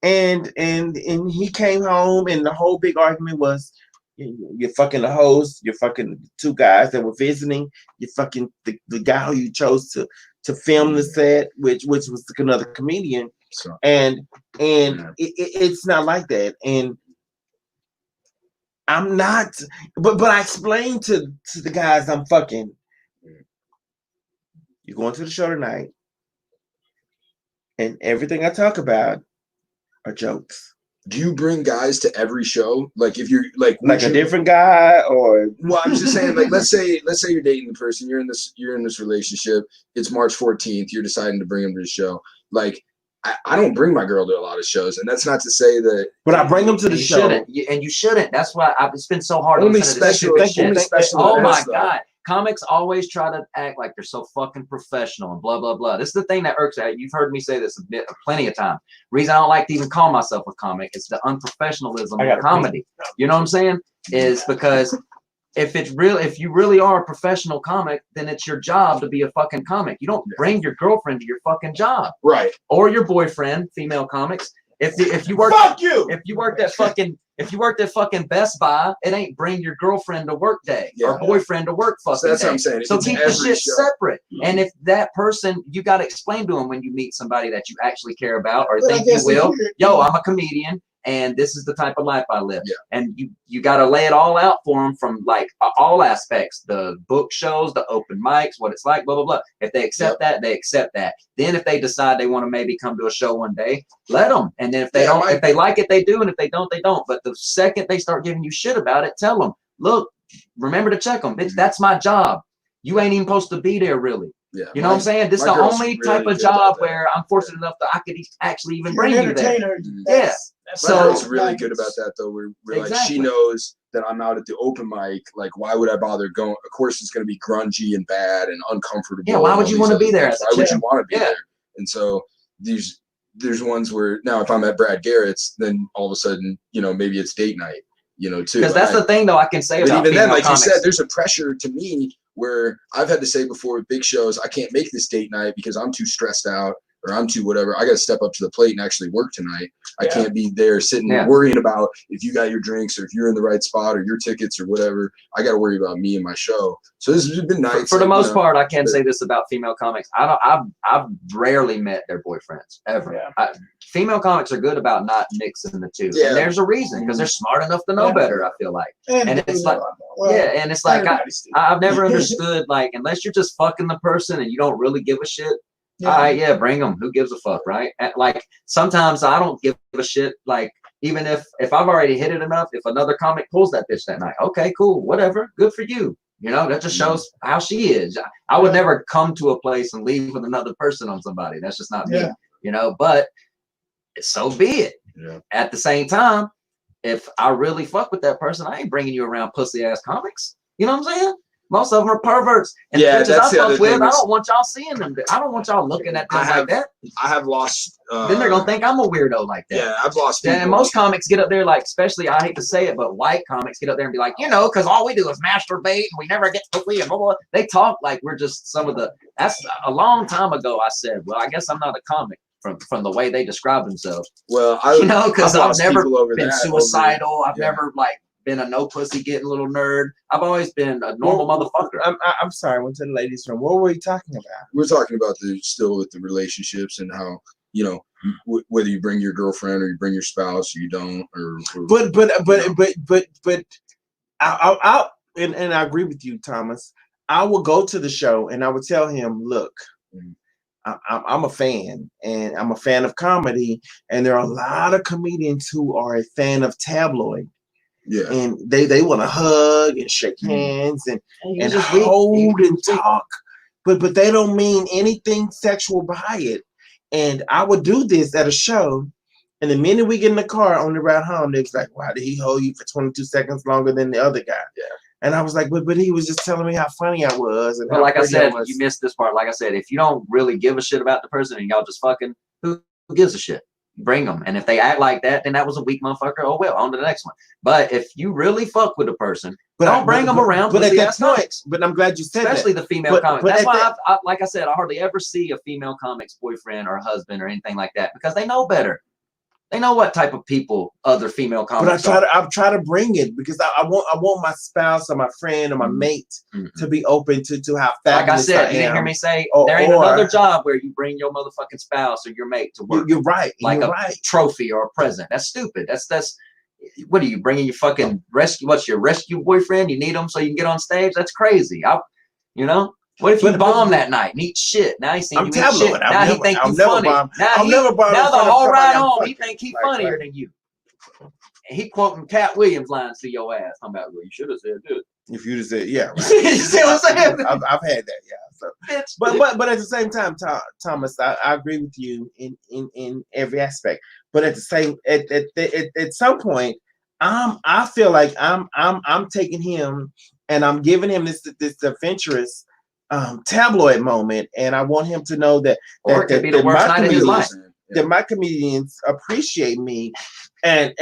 And he came home and the whole big argument was you're fucking the host, you're fucking the two guys that were visiting, you're fucking the guy who you chose to film the set, which was another comedian. So, and it's not like that. And I'm not, but I explained to the guys I'm fucking. You're going to the show tonight, and everything I talk about are jokes. Do you bring guys to every show? Like if you're like a different guy, or well, I'm just saying, like let's say you're dating the person, you're in this relationship. It's March 14th. You're deciding to bring them to the show. Like I don't bring my girl to a lot of shows, and that's not to say that. But I bring them to the show, shouldn't. And you shouldn't. That's why it's been so hard. Only to special. Oh my god. Comics always try to act like they're so fucking professional and blah blah blah. This is the thing that irks at. You've heard me say this plenty of times. Reason I don't like to even call myself a comic is the unprofessionalism of comedy. You know what I'm saying? Is because if you really are a professional comic, then it's your job to be a fucking comic. You don't bring your girlfriend to your fucking job, right? Or your boyfriend, female comics. If you work, if you worked at fucking Best Buy, it ain't bring your girlfriend to work day or boyfriend to work fucking so that's day. What I'm saying. So keep the shit separate. And if that person, you got to explain to them when you meet somebody that you actually care about or think you will. Yo, I'm a comedian. And this is the type of life I live. Yeah. And you got to lay it all out for them from like all aspects, the book shows, the open mics, what it's like, blah, blah, blah. If they accept that, they accept that. Then if they decide they want to maybe come to a show one day, let them. And then if they don't, if they like it, they do. And if they don't, they don't. But the second they start giving you shit about it, tell them, look, remember to check them. Bitch, that's my job. You ain't even supposed to be there really. Yeah, you know what I'm saying? This is the only type of job where I'm fortunate enough that I could actually even bring you there. Yeah. So it's really good about that though. We're like, she knows that I'm out at the open mic. Like, why would I bother going? Of course, it's going to be grungy and bad and uncomfortable. Yeah, why would you want to be there? Why would you want to be there? And so there's ones where now if I'm at Brad Garrett's, then all of a sudden, maybe it's date night, too. Because that's the thing though I can say about even then, like comics. You said, there's a pressure to me where I've had to say before with big shows, I can't make this date night because I'm too stressed out or I'm too whatever. I got to step up to the plate and actually work tonight. I can't be there sitting worrying about if you got your drinks or if you're in the right spot or your tickets or whatever. I got to worry about me and my show. So this has been nice. For the most part, I can say this about female comics. I've rarely met their boyfriends ever. Yeah. Female comics are good about not mixing the two. Yeah. And there's a reason because they're smart enough to know better, I feel like. And it's like, and it's like, I've never understood, like, unless you're just fucking the person and you don't really give a shit, all right, bring them. Who gives a fuck, right? Like, sometimes I don't give a shit, like, even if I've already hit it enough, if another comic pulls that bitch that night, okay, cool, whatever, good for you. That just shows how she is. I would never come to a place and leave with another person on somebody. That's just not me, but so be it. Yeah. At the same time, if I really fuck with that person, I ain't bringing you around pussy ass comics. You know what I'm saying? Most of them are perverts. And the bitches I fuck with, I don't want y'all seeing them. I don't want y'all looking at them like that. I have lost. Then they're gonna think I'm a weirdo like that. Yeah, I've lost. And most comics get up there, like, especially, I hate to say it, but white comics get up there and be like, because all we do is masturbate and we never get pussy and blah, blah, blah. They talk like we're just some of the. That's a long time ago. I said, well, I guess I'm not a comic. From the way they describe themselves. Well, because I've never been suicidal. I've never been a no pussy getting little nerd. I've always been a normal motherfucker. I'm sorry. I went to the ladies' room. What were you talking about? We're talking about still with the relationships and how whether you bring your girlfriend or you bring your spouse or you don't or but I agree with you, Thomas. I will go to the show and I would tell him, look. I'm a fan, and I'm a fan of comedy, and there are a lot of comedians who are a fan of tabloid. Yeah. And they want to hug and shake hands and just hold and talk, but they don't mean anything sexual by it. And I would do this at a show, and the minute we get in the car on the ride home, they're like, "Why did he hold you for 22 seconds longer than the other guy?" Yeah. And I was like, but he was just telling me how funny I was. And but like I said, you missed this part. Like I said, if you don't really give a shit about the person and y'all just fucking, who gives a shit? Bring them. And if they act like that, then that was a weak motherfucker. Oh well, on to the next one. But if you really fuck with a person, don't bring them around. But at that point, but I'm glad you said especially that. the female comics. That's why, like I said, I hardly ever see a female comic's boyfriend or husband or anything like that because they know better. They know what type of people other female comics But I try to bring it because I want my spouse or my friend or my mate to be open to how fabulous like I said, you didn't hear me say there ain't another job where you bring your motherfucking spouse or your mate to work. You're right. Like a trophy or a present. That's stupid. That's what are you bringing your fucking rescue? What's your rescue boyfriend? You need him so you can get on stage? That's crazy. You know. What if you bomb that night and eat shit? Now he's seen you eat shit. Now he think you funny. Now the whole ride home, he think he funnier than you. And he quoting Cat Williams lines to your ass. I'm about, well, you should have said this. If you'd have said, yeah, right. You see what I'm saying? I've had that, yeah. So, but at the same time, Thomas, I agree with you in every aspect. But at the same at some point, I feel like I'm taking him and I'm giving him this adventurous tabloid moment, and I want him to know that my comedians appreciate me, and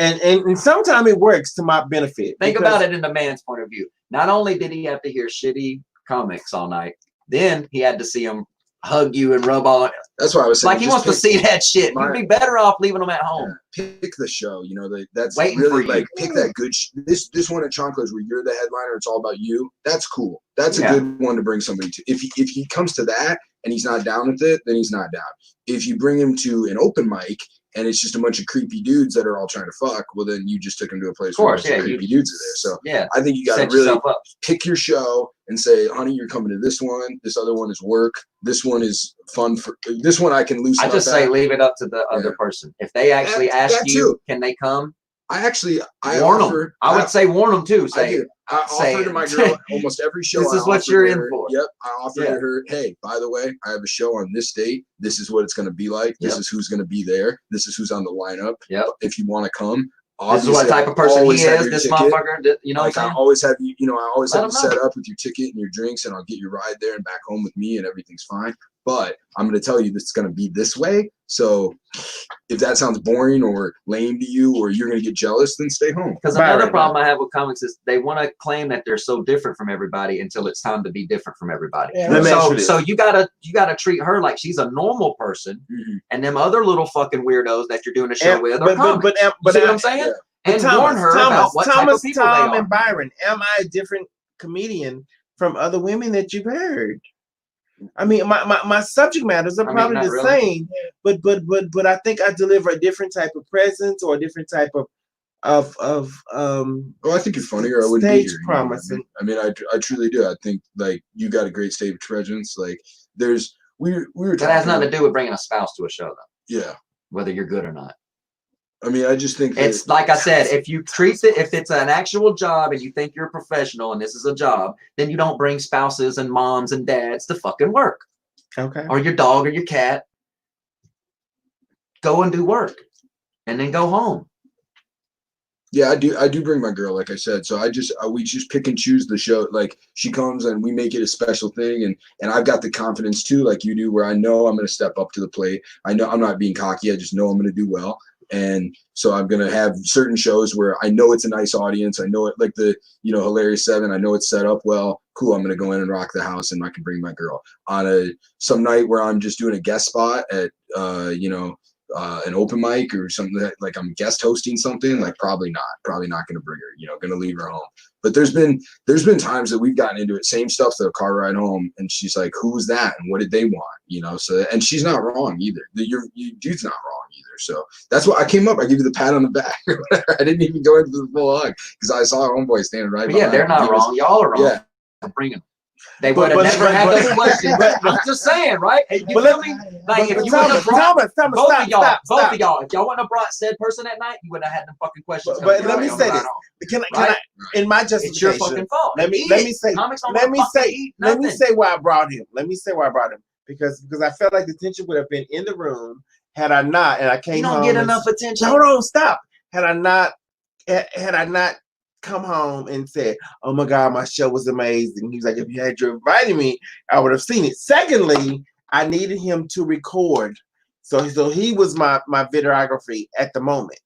sometimes it works to my benefit. Think about it in the man's point of view. Not only did he have to hear shitty comics all night, then he had to see them hug you and rub all. That's why I was saying. Like he wants to see that shit. You'd be better off leaving them at home. Pick the show. You know, that's waiting really for you. Like pick that good. This one at Chonko's where you're the headliner. It's all about you. That's cool. That's a good one to bring somebody to. If he comes to that and he's not down with it, then he's not down. If you bring him to an open mic and it's just a bunch of creepy dudes that are all trying to fuck, well, then you just took him to a place where creepy dudes are there. So I think you got to really pick your show and say, honey, you're coming to this one. This other one is work. This one is fun. For this one, I can loosen up. I just say leave it up to the other person. If they actually ask you, can they come? I warn them. I would say warn them too. I offer to my girl almost every show. This is what you're in for. Yep. I offer to her, hey, by the way, I have a show on this date. This is what it's going to be like. This is who's going to be there. This is who's on the lineup. Yep. If you want to come. This is what type of person he is. This motherfucker, you know. Like I always have you. You know, I always have you set up with your ticket and your drinks, and I'll get your ride there and back home with me, and everything's fine. But I'm going to tell you this is going to be this way. So if that sounds boring or lame to you, or you're going to get jealous, then stay home. Because another problem I have with comics is they want to claim that they're so different from everybody until it's time to be different from everybody. Yeah, so you gotta treat her like she's a normal person, and them other little fucking weirdos that you're doing a show with are comics. But see what I'm saying? Yeah. And warn her about what type of people they are. And Byron, am I a different comedian from other women that you've heard? I mean, my subject matters are probably the same, but I think I deliver a different type of presence or a different type of I think you're funnier. I wouldn't be here. Promise. I mean, I truly do. I think like you got a great stage presence. Like there's we were. That has nothing to do with bringing a spouse to a show, though. Yeah. Whether you're good or not. I mean, I just think it's like I said, if you treat it, if it's an actual job and you think you're a professional and this is a job, then you don't bring spouses and moms and dads to fucking work. Okay. Or your dog or your cat. Go and do work and then go home. Yeah, I do bring my girl, like I said. So we just pick and choose the show. Like she comes and we make it a special thing, and I've got the confidence too, like you do, where I know I'm going to step up to the plate. I know I'm not being cocky. I just know I'm going to do well. And so I'm going to have certain shows where I know it's a nice audience. I know it, like the, Hilarious 7. I know it's set up well. Cool. I'm going to go in and rock the house, and I can bring my girl on some night where I'm just doing a guest spot at, an open mic or something that like I'm guest hosting something, like probably not going to bring her, going to leave her home. But there's been times that we've gotten into it, same stuff, the car ride home, and she's like, who's that? And what did they want? So, and she's not wrong either. Your dude's not wrong either. So that's why I came up. I give you the pat on the back. I didn't even go into the full hug because I saw our homeboy standing right behind. Yeah, they're not wrong. Y'all are wrong. Yeah. Bring him. they would have never had those questions. but- I'm just saying, right? You but feel me? Like, if you wouldn't have brought Thomas, both stop, of y'all, stop, both stop. of y'all, if y'all wouldn't have brought said person that night, you wouldn't have had them fucking questions. But coming let me right say on, this. right on. Can Right? I in my It's your justification? fucking fault. Let me say Comics don't let wanna me fucking say eat let me nothing. say why I brought him. Let me say why I brought him because I felt like the tension would have been in the room had I not, and I came You don't home. get and- enough attention. Hold on, stop. Had I not come home and said, "Oh my God, my show was amazing." He was like, "If you had invited me, I would have seen it." Secondly, I needed him to record, so he was my videography at the moment.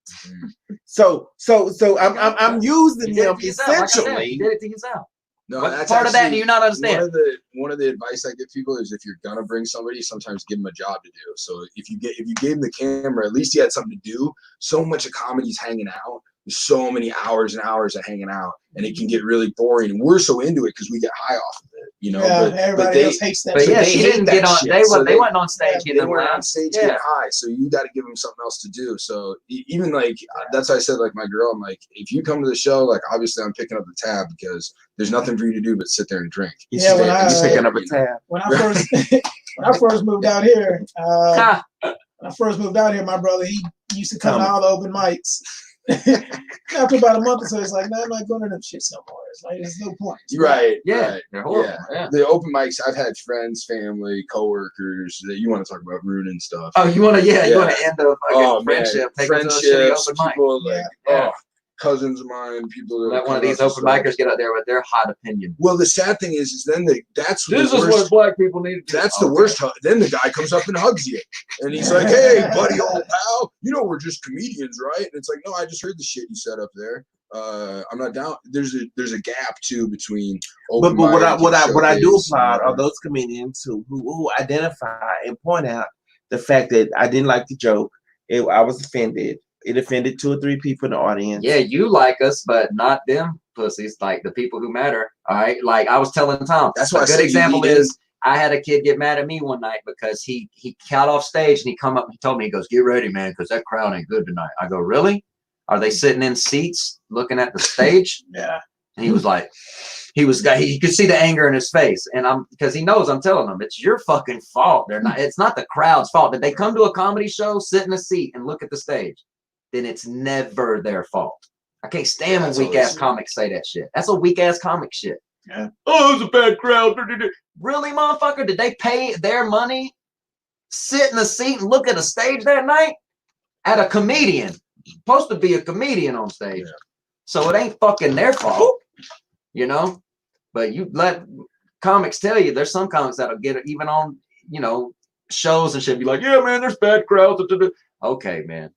So I'm using You did it him to yourself. Like I said, essentially. you did it to yourself. No, What that's part of that do actually you not understand? One of the advice I give people is if you're gonna bring somebody, sometimes give them a job to do. So if you gave them the camera, at least he had something to do. So much of comedy's hanging out. There's so many hours and hours of hanging out, and it can get really boring. And we're so into it because we get high off of it, you know. Yeah, but everybody they else hates that. But shit. yeah, they she hate didn't that get on. shit. They So wasn't on stage they getting weren't loud. on stage Yeah. getting high, so you got to give them something else to do. So even like that's why I said like my girl, I'm like, if you come to the show, like obviously I'm picking up the tab because there's nothing for you to do but sit there and drink. Yeah, when I- He's picking up a tab. When I first moved out here, my brother he used to come to all the open mics. After about a month or so, it's like, "No, I'm not going to them shits no more." It's like, there's no point. Right. Yeah, Right. they're horrible. Yeah. Yeah. The open mics, I've had friends, family, coworkers that you want to talk about ruining stuff. Oh, you want to? Yeah, you Yeah. want to end a fucking Oh, man. friendship? Take them to a shitty Friendships, open mic. people like Yeah. cousins of mine, people that Let one of come these up and open stuff. micers get out there with their hot opinion. Well, the sad thing is then that's This the is worst. what black people need to do. That's the worst. Then the guy comes up and hugs you, and he's like, "Hey, buddy, old pal, you know we're just comedians, right?" And it's like, "No, I just heard the shit you said up there. I'm not down." There's a gap too between. But Open what mic and I do showcase applaud and are those comedians who identify and point out the fact that I didn't like the joke. I was offended. It offended 2 or 3 people in the audience. Yeah, you like us, but not them pussies. Like the people who matter. All right. Like I was telling Tom. That's why a I good said you example lead in. is I had a kid get mad at me one night because he got off stage and he come up and he told me, he goes, "Get ready, man, because that crowd ain't good tonight." I go, "Really? Are they sitting in seats looking at the stage?" Yeah. And he was like, he could see the anger in his face. And because he knows I'm telling him, it's your fucking fault. It's not the crowd's fault. Did they come to a comedy show, sit in a seat and look at the stage? Then it's never their fault. I can't stand when weak ass comics say that shit. That's a weak ass comic shit. Yeah. Oh, it was a bad crowd. Really, motherfucker? Did they pay their money, sit in a seat and look at a stage that night? At a comedian. Supposed to be a comedian on stage. Yeah. So it ain't fucking their fault. You know? But you let comics tell you, there's some comics that'll get it even on, shows and shit, be like, "Yeah, man, there's bad crowds." Okay, man.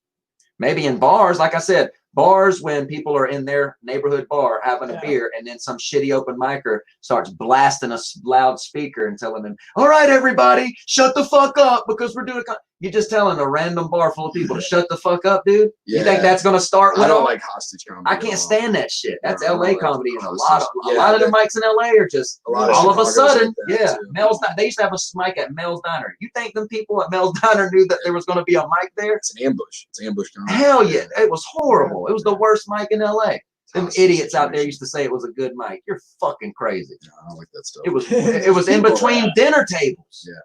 Maybe in bars, like I said, bars when people are in their neighborhood bar having a beer and then some shitty open micer starts blasting a loud speaker and telling them, "All right, everybody, shut the fuck up because we're doing you're just telling a random bar full of people to shut the fuck up, dude. Yeah. You think that's gonna start well? I don't like hostage comedy. I can't stand that shit. That's No, LA like comedy, and a hostage. lot of the mics in LA are just all of a sudden, Mel's. They used to have a mic at Mel's Diner. You think them people at Mel's Diner knew that there was going to be a mic there? It's an ambush. It's ambush comedy. Hell yeah, it was horrible. It was the worst mic in LA. Them idiots out there used to say it was a good mic. You're fucking crazy. No, I don't like that stuff. It was in between dinner tables. Yeah.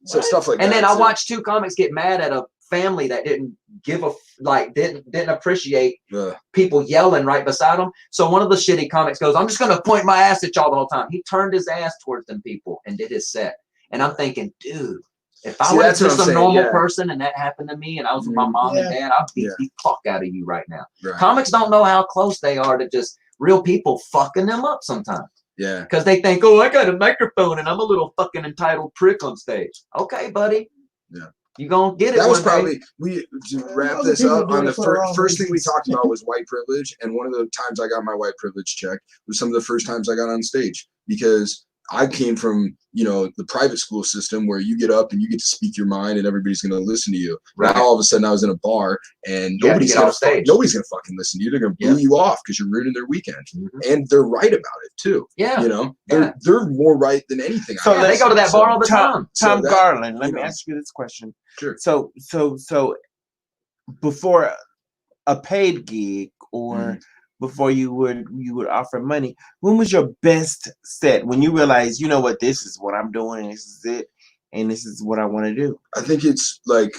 So stuff like that. And then I too. watched 2 comics get mad at a family that didn't give didn't appreciate people yelling right beside them. So one of the shitty comics goes, "I'm just gonna point my ass at y'all the whole time." He turned his ass towards them people and did his set. And I'm thinking, dude, if I was just a normal person and that happened to me and I was with my mom and dad, I'd beat the fuck out of you right now. Right. Comics don't know how close they are to just real people fucking them up sometimes. Yeah. Because they think, "Oh, I got a microphone and I'm a little fucking entitled prick on stage." Okay, buddy. Yeah. You gonna get it. That was probably to wrap this up on the first thing we reasons. talked about was white privilege, and one of the times I got my white privilege check was some of the first times I got on stage because I came from the private school system where you get up and you get to speak your mind and everybody's going to listen to you. Right. Now all of a sudden I was in a bar and nobody's going to fucking listen to you. They're going to boo you off because you're ruining their weekend, and they're right about it too. Yeah, they're more right than anything. So they go to that bar all the time. Tom Garland, let me ask you this question. Sure. So before a paid gig or before you would offer money. When was your best set? When you realized, you know what, this is what I'm doing, and this is it, and this is what I want to do. I think it's like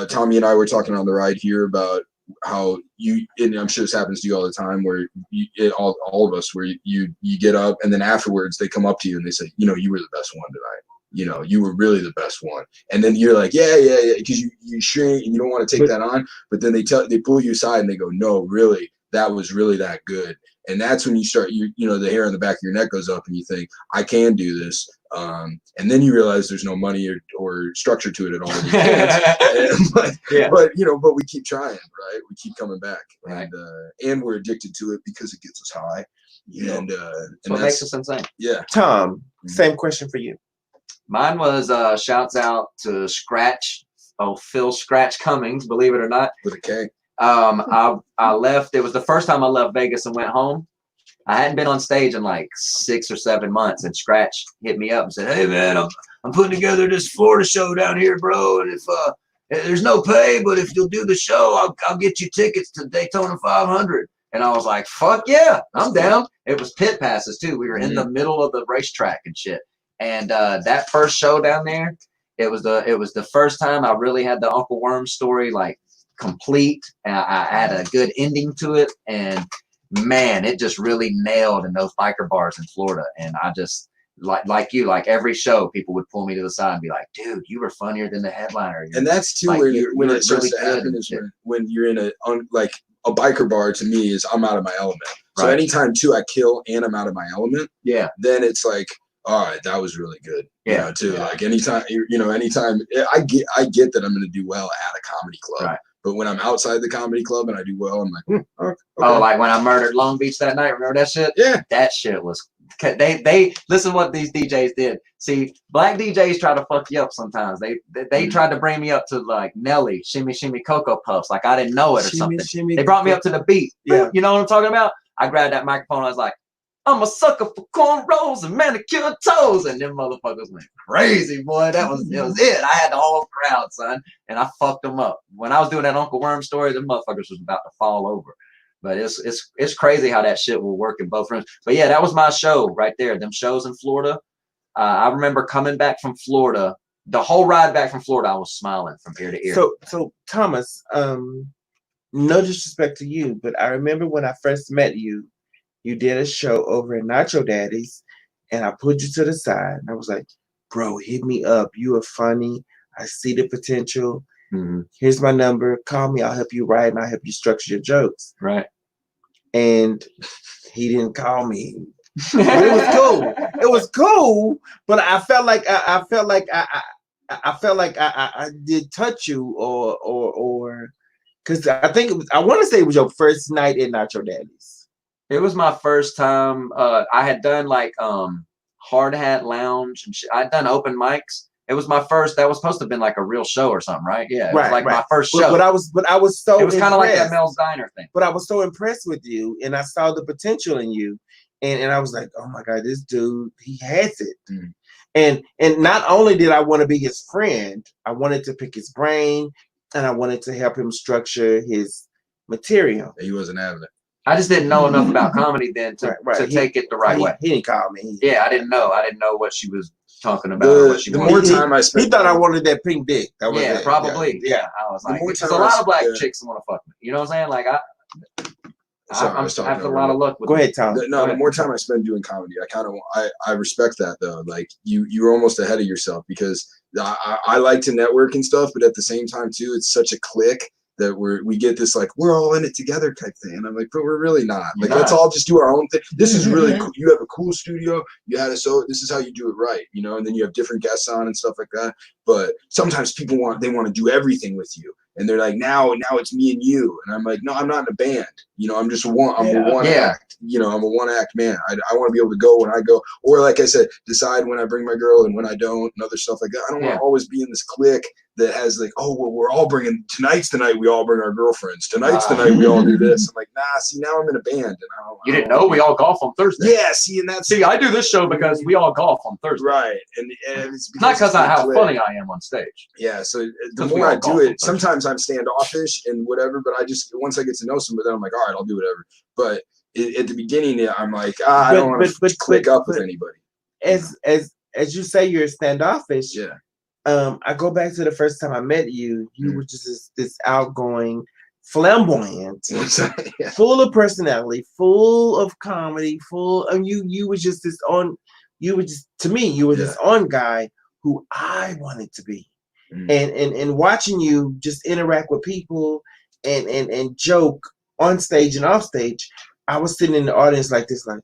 Tommy and I were talking on the ride here about how you, and I'm sure this happens to you all the time, where all of us, where you get up and then afterwards they come up to you and they say, you know, you were the best one tonight. You know, you were really the best one. And then you're like, yeah, because you shrink and you don't want to take that on. But then they pull you aside and they go, no, really, that was really that good. And that's when you start, you know, the hair on the back of your neck goes up and you think, I can do this. And then you realize there's no money or structure to it at all. And you can't. But you know, but we keep trying, right? We keep coming back, right? And we're addicted to it because it gets us high. Yeah. And what makes us insane. Yeah. Tom, same question for you. Mine was shouts out to Scratch, Phil Scratch Cummings, believe it or not. With a K. I left. It was the first time I left Vegas and went home. I hadn't been on stage in like 6 or 7 months, and Scratch hit me up and said, "Hey man, I'm putting together this Florida show down here, bro. And if there's no pay, but if you'll do the show, I'll get you tickets to Daytona 500." And I was like, "Fuck yeah, I'm down." It was pit passes too. We were in the middle of the racetrack and shit. And that first show down there, it was the first time I really had the Uncle Worm story like complete. And I had a good ending to it, and man, it just really nailed in those biker bars in Florida. And I just like you, like every show, people would pull me to the side and be like, "Dude, you were funnier than the headliner." And that's too like, when it starts to happen is when you're in a biker bar. To me, is I'm out of my element. So anytime too I kill and I'm out of my element, then it's like, all right, that was really good. You know, too. Like anytime I get that I'm going to do well at a comedy club. Right. But when I'm outside the comedy club and I do well, I'm like, okay. Oh, like when I murdered Long Beach that night. Remember that shit? Yeah. That shit was. They listen to what these DJs did. See, black DJs try to fuck you up sometimes. They tried to bring me up to like Nelly, Shimmy Shimmy Cocoa Puffs, like I didn't know it or something. They brought me up to the beat. Yeah. You know what I'm talking about? I grabbed that microphone. I was like, "I'm a sucker for cornrows and manicured toes," and them motherfuckers went crazy, boy. It was it. I had the whole crowd, son, and I fucked them up. When I was doing that Uncle Worm story, them motherfuckers was about to fall over. But it's crazy how that shit will work in both rooms. But yeah, that was my show right there. Them shows in Florida. I remember coming back from Florida. The whole ride back from Florida, I was smiling from ear to ear. So Thomas, no disrespect to you, but I remember when I first met you. You did a show over at Nacho Daddy's, and I put you to the side. And I was like, "Bro, hit me up. You are funny. I see the potential. Here's my number. Call me. I'll help you write, and I'll help you structure your jokes." Right. And he didn't call me. But it was cool. It was cool, but I felt like I did touch you, or because I think I want to say it was your first night at Nacho Daddy's. It was my first time. I had done like Hard Hat Lounge and shit. I'd done open mics. It was my first. That was supposed to have been like a real show or something, right? Yeah, it was like my first show. But I was so. It was kind of like that Mel's Diner thing. But I was so impressed with you, and I saw the potential in you, and I was like, "Oh my God, this dude, he has it." And not only did I want to be his friend, I wanted to pick his brain, and I wanted to help him structure his material. He wasn't having it. I just didn't know enough about comedy then to take it the right way. He didn't call me. I didn't know. I didn't know what she was talking about. The more time I spent, he thought I wanted that pink dick. That was it. Probably. Yeah. I was like, there's a lot of black chicks that want to fuck me. You know what I'm saying? Like I have a lot of luck with. Go ahead, Tom. The more time I spend doing comedy, I respect that though. Like you're almost ahead of yourself because I like to network and stuff, but at the same time too, it's such a clique that we get this like we're all in it together type thing, and I'm like, but we're really not. Like let's all just do our own thing. This is really cool. You have a cool studio. You had this is how you do it right, you know. And then you have different guests on and stuff like that. But sometimes people want to do everything with you, and they're like, now it's me and you, and I'm like, no, I'm not in a band. You know, I'm just one. I'm one act. I'm a one act man. I want to be able to go when I go, or like I said, decide when I bring my girl and when I don't, and other stuff like that. I don't want to always be in this clique that has like, oh, well, we're all bringing tonight's the night we all bring our girlfriends. Tonight's the night we all do this. I'm like, nah. See, now I'm in a band, and you didn't know we all golf on Thursday. Yeah, see, and that's I do this show because we all golf on Thursday, right? And it's not because of how funny I am on stage. Yeah, so the more I do it, sometimes I'm standoffish and whatever, but I just once I get to know somebody, then I'm like, all right, I'll do whatever. But at the beginning, I'm like, I don't want to click up with anybody. As you say, you're standoffish. Yeah. I go back to the first time I met you. You were just this outgoing, flamboyant, full of personality, full of comedy, you were just this on. You were just, to me, you were this on guy who I wanted to be, and watching you just interact with people and joke on stage and off stage. I was sitting in the audience like this, like.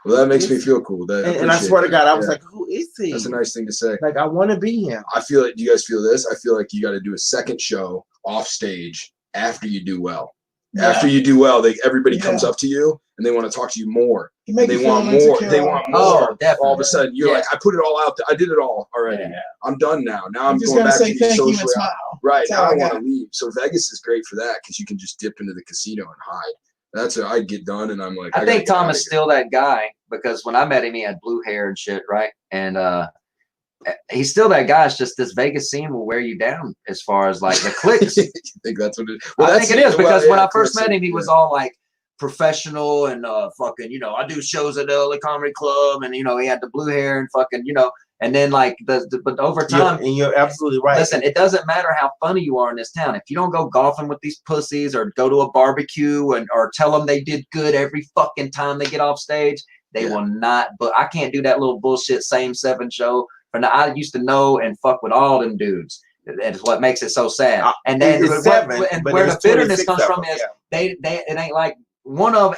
Well, that makes me feel cool. And I swear to God, I was like, who is he? That's a nice thing to say. Like, I want to be him. I feel like, do you guys feel this? I feel like you got to do a second show off stage after you do well. Yeah. After you do well, everybody comes up to you and they want to talk to you more. They want more. They want more. Oh, definitely. All of a sudden, you're like, I put it all out there. I did it all already. Yeah. I'm done now. Now I'm going back to be socially. Right. Now I want to leave. So Vegas is great for that because you can just dip into the casino and hide. That's what I get done, and I'm like, I think Tom is still that guy because when I met him, he had blue hair and shit, right? And he's still that guy. It's just this Vegas scene will wear you down as far as like the cliques. You think that's what it is? Well, I think it is because when I first met him, he was all like professional and fucking, I do shows at the LA Comedy Club, and he had the blue hair and fucking, and then like but over time, and you're absolutely right. Listen, it doesn't matter how funny you are in this town. If you don't go golfing with these pussies or go to a barbecue or tell them they did good every fucking time they get off stage, they will not. But I can't do that little bullshit same seven show. I used to know and fuck with all them dudes. That's what makes it so sad. And then where the bitterness comes from is it ain't like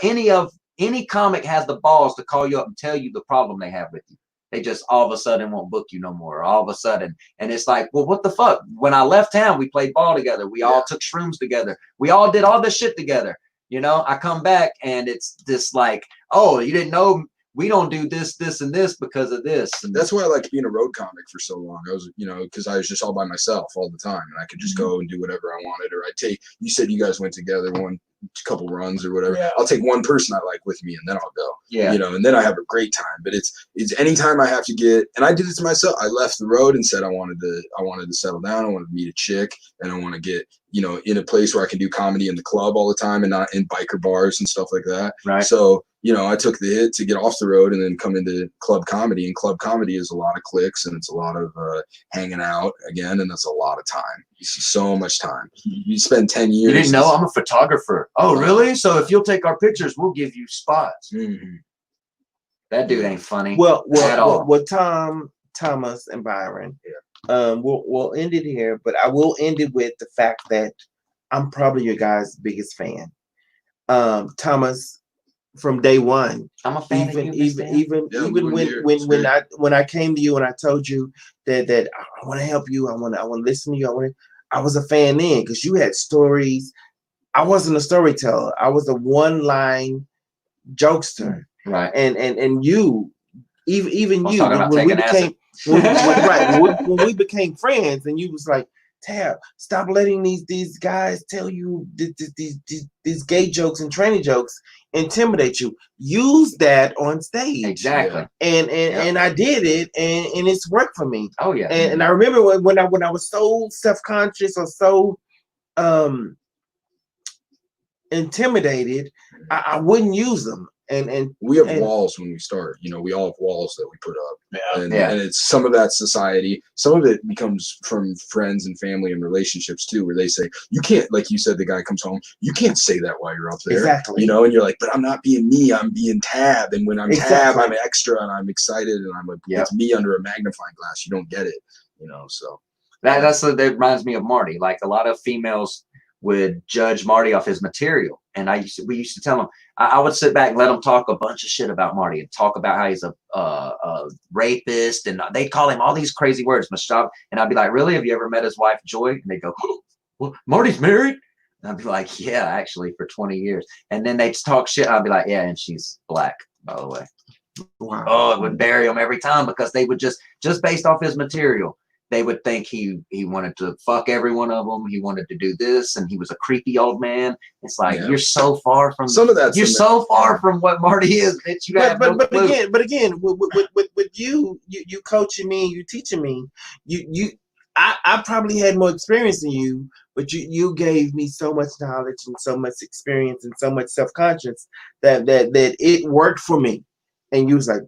any comic has the balls to call you up and tell you the problem they have with you. They just all of a sudden won't book you no more. All of a sudden. And it's like, well, what the fuck? When I left town, we played ball together. We all took shrooms together. We all did all this shit together. I come back and it's this like, oh, you didn't know we don't do this, this, and this because of this. And that's why I liked being a road comic for so long. I was, because I was just all by myself all the time and I could just go and do whatever I wanted. Or you said you guys went together couple runs or whatever. I'll take one person I like with me and then I'll go. And then I have a great time. But it's anytime I have to get, and I did it to myself. I left the road and said I wanted to settle down. I wanted to meet a chick and I want to get, in a place where I can do comedy in the club all the time and not in biker bars and stuff like that. Right. So, I took the hit to get off the road and then come into club comedy. And club comedy is a lot of clicks and it's a lot of hanging out again. And that's a lot of time. You see so much time. You spend 10 years. You didn't know I'm a photographer. Oh, really? So if you'll take our pictures, we'll give you spots. Mm-hmm. That dude ain't funny. Well, Tom, Thomas, and Byron. We'll end it here, but I will end it with the fact that I'm probably your guys' biggest fan. Thomas, from day one, I'm a fan even of you, when I came to you and I told you that I want to help you, I want to listen to you, I was a fan then because you had stories. I wasn't a storyteller. I was a one-line jokester. Right. And you, even you, when we became friends, and you was like, Tab, stop letting these guys tell you these gay jokes and tranny jokes intimidate you. Use that on stage. Exactly. And I did it, and it's worked for me. Oh yeah. And I remember when I was so self-conscious or so intimidated, I wouldn't use them. And we have walls when we start. We all have walls that we put up. And it's some of that society. Some of it becomes from friends and family and relationships too, where they say, you can't, like you said, the guy comes home, you can't say that while you're up there. Exactly. And you're like, but I'm not being me, I'm being Tab. And when I'm Tab, I'm extra and I'm excited and I'm like, it's me under a magnifying glass. You don't get it. So that reminds me of Marty. Like a lot of females would judge Marty off his material. And we used to tell him, I would sit back and let him talk a bunch of shit about Marty and talk about how he's a rapist. And they call him all these crazy words, Mashab. And I'd be like, really? Have you ever met his wife, Joy? And they go, well, Marty's married. I'd be like, yeah, actually, for 20 years. And then they'd talk shit. I'd be like, yeah, and she's black, by the way. Wow. Oh, it would bury him every time because they would just based off his material, they would think he wanted to fuck every one of them. He wanted to do this, and he was a creepy old man. It's like you're so far from some of that. You're so far from what Marty is that you have no clue. But again, with you coaching me, you teaching me, I probably had more experience than you, but you gave me so much knowledge and so much experience and so much self-conscious that it worked for me. And you was like,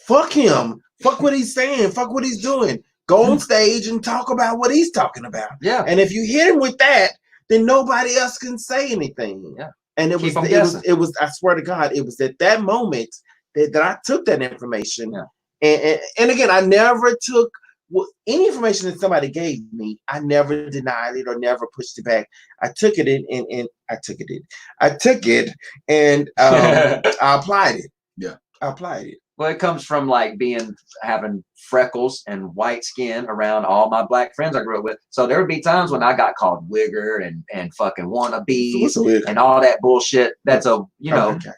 fuck him, fuck what he's saying, fuck what he's doing. Go on stage and talk about what he's talking about. Yeah. And if you hit him with that, then nobody else can say anything. Yeah. And it was I swear to God, it was at that moment that I took that information. Yeah. And again, I never took any information that somebody gave me. I never denied it or never pushed it back. I took it and I took it and I applied it. Yeah. I applied it. Well, it comes from like having freckles and white skin around all my black friends I grew up with. So there would be times when I got called wigger and fucking wannabes and all that bullshit. That's Okay.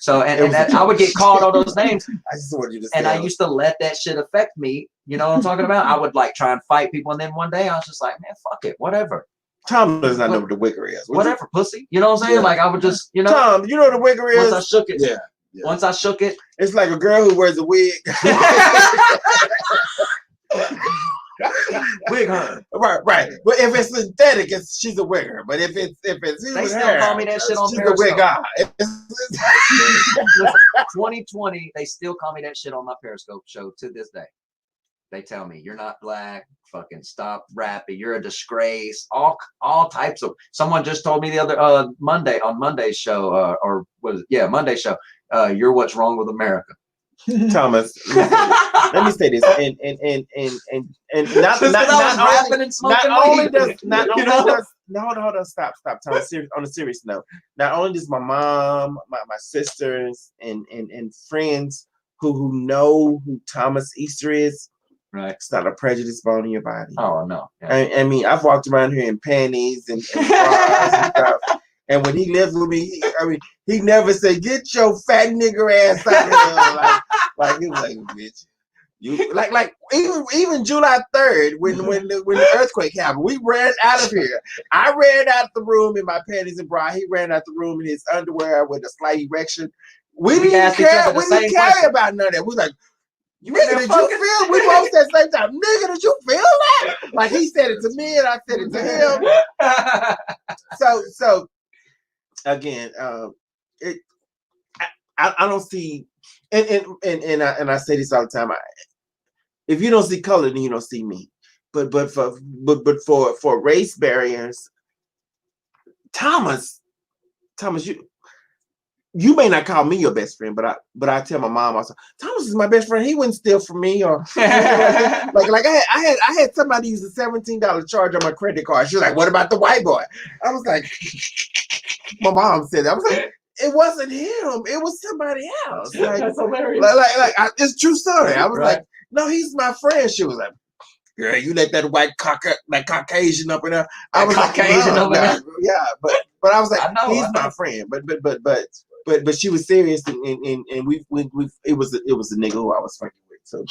So and that I would get called all those names. I just wanted you to. And I used to let that shit affect me. You know what I'm talking about? I would like try and fight people, and then one day I was just like, man, fuck it, whatever. Tom does not know what the wigger is. Whatever, pussy. You know what I'm saying? Yeah. Like I would just, Tom, you know what the wigger is? Once I shook it. Yeah. Once I shook it, it's like a girl who wears a wig. wig her. Right. But if it's synthetic, she's a wigger. But if it's they still call me that shit on she's Periscope. a wigger. 2020, they still call me that shit on my Periscope show to this day. They tell me you're not black. Fucking stop rapping. You're a disgrace. All types of. Someone just told me the other Monday's show Monday show. You're what's wrong with America. Thomas, let me say this, and hold on, stop, Thomas. On a serious note, not only does my mom, my sisters, and friends who know who Thomas Easter is, right? It's not a prejudice bone in your body. Oh no. Yeah. I mean, I've walked around here in panties and bras and stuff. And when he lived with me, he never said, "Get your fat nigger ass out of here." Like he was like, "Bitch, you like even July 3rd when the earthquake happened, we ran out of here. I ran out the room in my panties and bra. He ran out the room in his underwear with a slight erection. We didn't care about none of that. We was like, nigga, did you feel? We both said at the same time, nigga, did you feel that? Like he said it to me and I said it to him. So. Again, I don't see, and I say this all the time. If you don't see color, then you don't see me. But for race barriers, Thomas, you may not call me your best friend, but I tell my mom also, Thomas is my best friend. He wouldn't steal from me or like I had somebody use a $17 charge on my credit card. She was like, "What about the white boy?" I was like. My mom said that. I was like, it wasn't him. It was somebody else. Like, that's hilarious. It's a true story. I was like, no, he's my friend. She was like, girl, you let that white Caucasian up in there. I was Caucasian like, up in there. Yeah, but I was like, he's my friend. But she was serious, and we it was a nigga who I was fucking with. So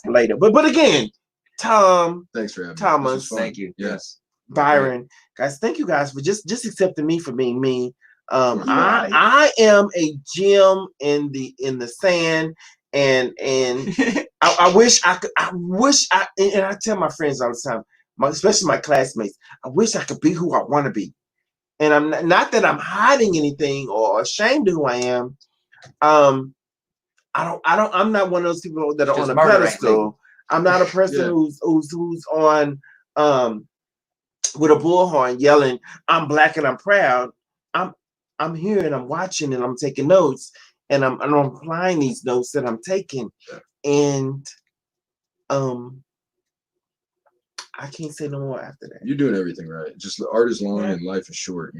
later, but again, Tom, thanks for having Thomas, me. Thank you. Yes. Byron, guys, thank you guys for just accepting me for being me. I am a gem in the sand, and I wish I could. And I tell my friends all the time, especially my classmates, I wish I could be who I want to be. And I'm not that I'm hiding anything or ashamed of who I am. I'm not one of those people that are on a pedestal. I'm not a person who's on with a bullhorn yelling, "I'm black and I'm proud." I'm here and I'm watching and I'm taking notes and I'm applying these notes that I'm taking, and I can't say no more after that. You're doing everything right. Just the art is long and life is short.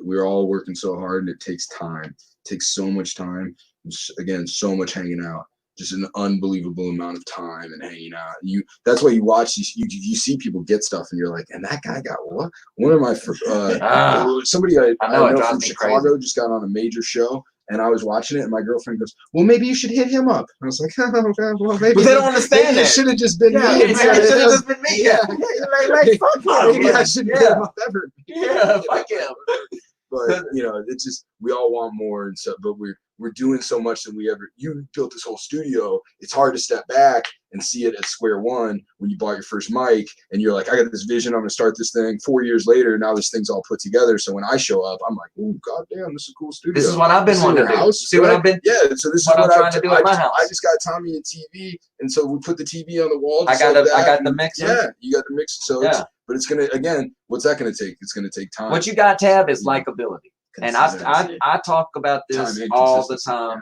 We're all working so hard and it takes time. It takes so much time. Again, so much hanging out. just an unbelievable amount of time and hanging out. That's why you watch these. You see people get stuff, and you're like, and that guy got what? One of my somebody I know from Chicago just got on a major show. And I was watching it, and my girlfriend goes, "Well, maybe you should hit him up." And I was like, "Oh, God, well, maybe." But they don't understand that. It should have just been me. It should have just been me. Yeah, like fuck him. Maybe I shouldn't hit him up ever. Yeah, fuck him. But it's just we all want more, and so but we're doing so much that you built this whole studio. It's hard to step back and see it at square one when you bought your first mic and you're like, I got this vision, I'm gonna start this thing. 4 years later, now this thing's all put together. So when I show up, I'm like, oh goddamn, this is a cool studio. This is what I've been wanting to do. House, See what I've been? Yeah, so this is what what I'm trying to do at my house. I just got Tommy a TV, and so we put the TV on the wall. I got the mixer. Yeah, you got the mixer. So but it's gonna what's that gonna take? It's gonna take time. What you got, Tab, is likability. And I talk about this all the time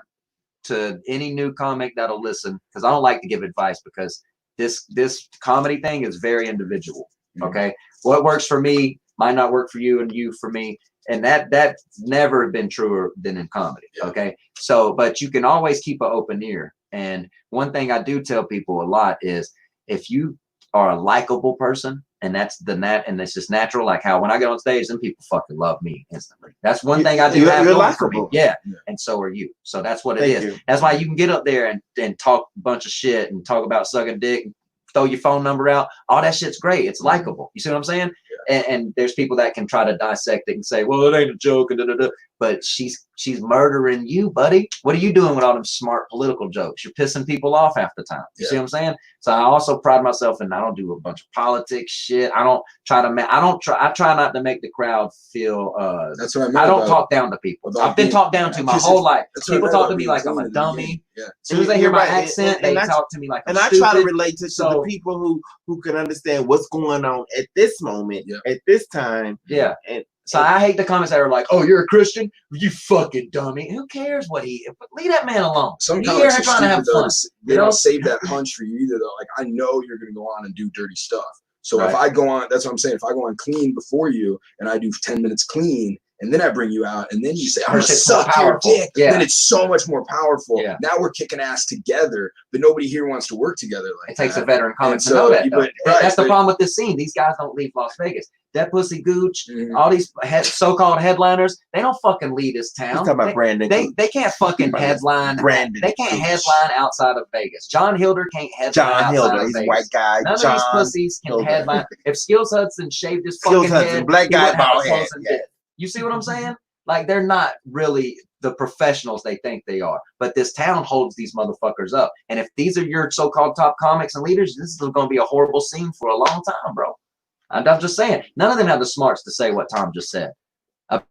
to any new comic that'll listen, because I don't like to give advice, because this comedy thing is very individual. Okay, what works for me might not work for you, and you for me, and that's never been truer than in comedy. Okay, so but you can always keep an open ear. And one thing I do tell people a lot is, if you are a likable person, and and it's just natural, like how when I get on stage, then people fucking love me instantly. That's one thing I do have going for me. Yeah, and so are you. So that's what it is. That's why you can get up there and talk a bunch of shit and talk about sucking dick and throw your phone number out. All that shit's great. It's likable. You see what I'm saying? And there's people that can try to dissect it and say, well, it ain't a joke, and but she's murdering you, buddy. What are you doing with all them smart political jokes? You're pissing people off half the time. You see what I'm saying? So I also pride myself in, I don't do a bunch of politics shit. I try not to make the crowd feel that's what I mean. I don't talk down to people. I've been talked down to my whole life. People talk to me like I'm a dummy. As soon as they hear my accent, they talk to me like I'm stupid. And I try to relate to the people who can understand what's going on at this moment, at this time. Yeah. So I hate the comments that are like, "Oh, you're a Christian? You fucking dummy." Who cares what leave that man alone. Some comics are trying to have fun. They don't save that punch for you either, though. Like, I know you're going to go on and do dirty stuff. So if I go on, that's what I'm saying. If I go on clean before you and I do 10 minutes clean, and then I bring you out, and then you say, I'm going to suck your dick, then it's so much more powerful. Yeah. Now we're kicking ass together, but nobody here wants to work together like that. It takes a veteran comic to know that. That's the problem with this scene. These guys don't leave Las Vegas. That pussy Gooch, all these so-called headliners, they don't fucking lead this town. He's talking about Brandon. They can't fucking headline. They can't headline outside of Vegas. John Hilder can't headline outside of Vegas. He's a white guy. None of these pussies can headline. If Skills Hudson shaved his fucking head, black guy, bald head. You see what I'm saying? Like, they're not really the professionals they think they are. But this town holds these motherfuckers up. And if these are your so-called top comics and leaders, this is going to be a horrible scene for a long time, bro. I'm just saying. None of them have the smarts to say what Tom just said.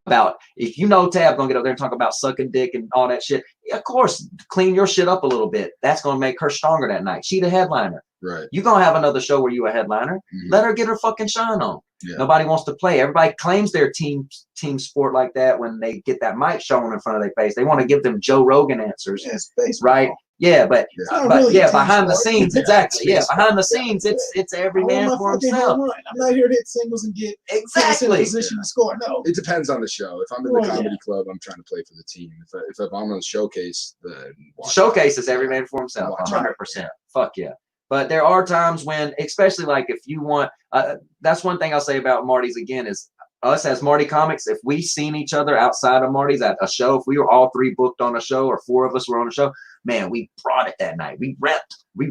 About, if you know Tab going to get up there and talk about sucking dick and all that shit, of course, clean your shit up a little bit. That's going to make her stronger that night. She the headliner. Right. You're going to have another show where you a headliner. Let her get her fucking shine on. Nobody wants to play. Everybody claims their team sport like that when they get that mic shown in front of their face. They want to give them Joe Rogan answers, right? Yeah, but behind the scenes, exactly. Yeah, behind the scenes, it's every man for himself. I'm not here to hit singles and get in a position to score. No, it depends on the show. If I'm in the comedy club, I'm trying to play for the team. If I'm on the showcase, the showcase is every man for himself. 100%. Fuck yeah. But there are times when, especially like if you want, that's one thing I'll say about Marty's again is us as Marty comics, if we seen each other outside of Marty's at a show, if we were all three booked on a show or four of us were on a show, man, we brought it that night. We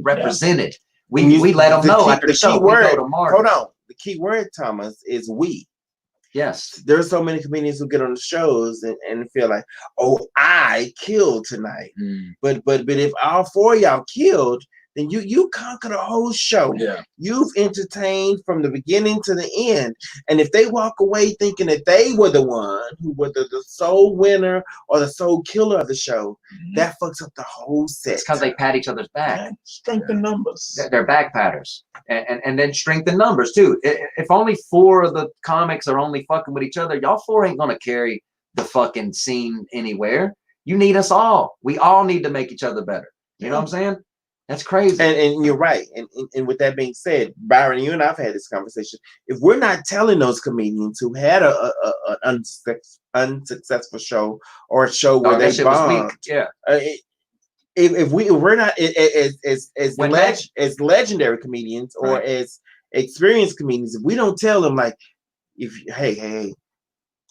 represented. We let them know after the show. We go to Marty. Hold on. The key word, Thomas, is we. Yes. There's so many comedians who get on the shows and feel like, oh, I killed tonight. But if all four of y'all killed, then you conquer the whole show. Yeah. You've entertained from the beginning to the end. And if they walk away thinking that they were the one who were the sole winner or the sole killer of the show, that fucks up the whole set. It's because they pat each other's back. Strengthen numbers. They're back patters. And then strengthen numbers too. If only four of the comics are only fucking with each other, y'all four ain't gonna carry the fucking scene anywhere. You need us all. We all need to make each other better. You know what I'm saying? That's crazy. And you're right. And with that being said, Byron, you and I've had this conversation. If we're not telling those comedians who had an unsuccessful show or a show where they bombed, if we're not When as legendary comedians or Right. as experienced comedians, if we don't tell them like, if hey,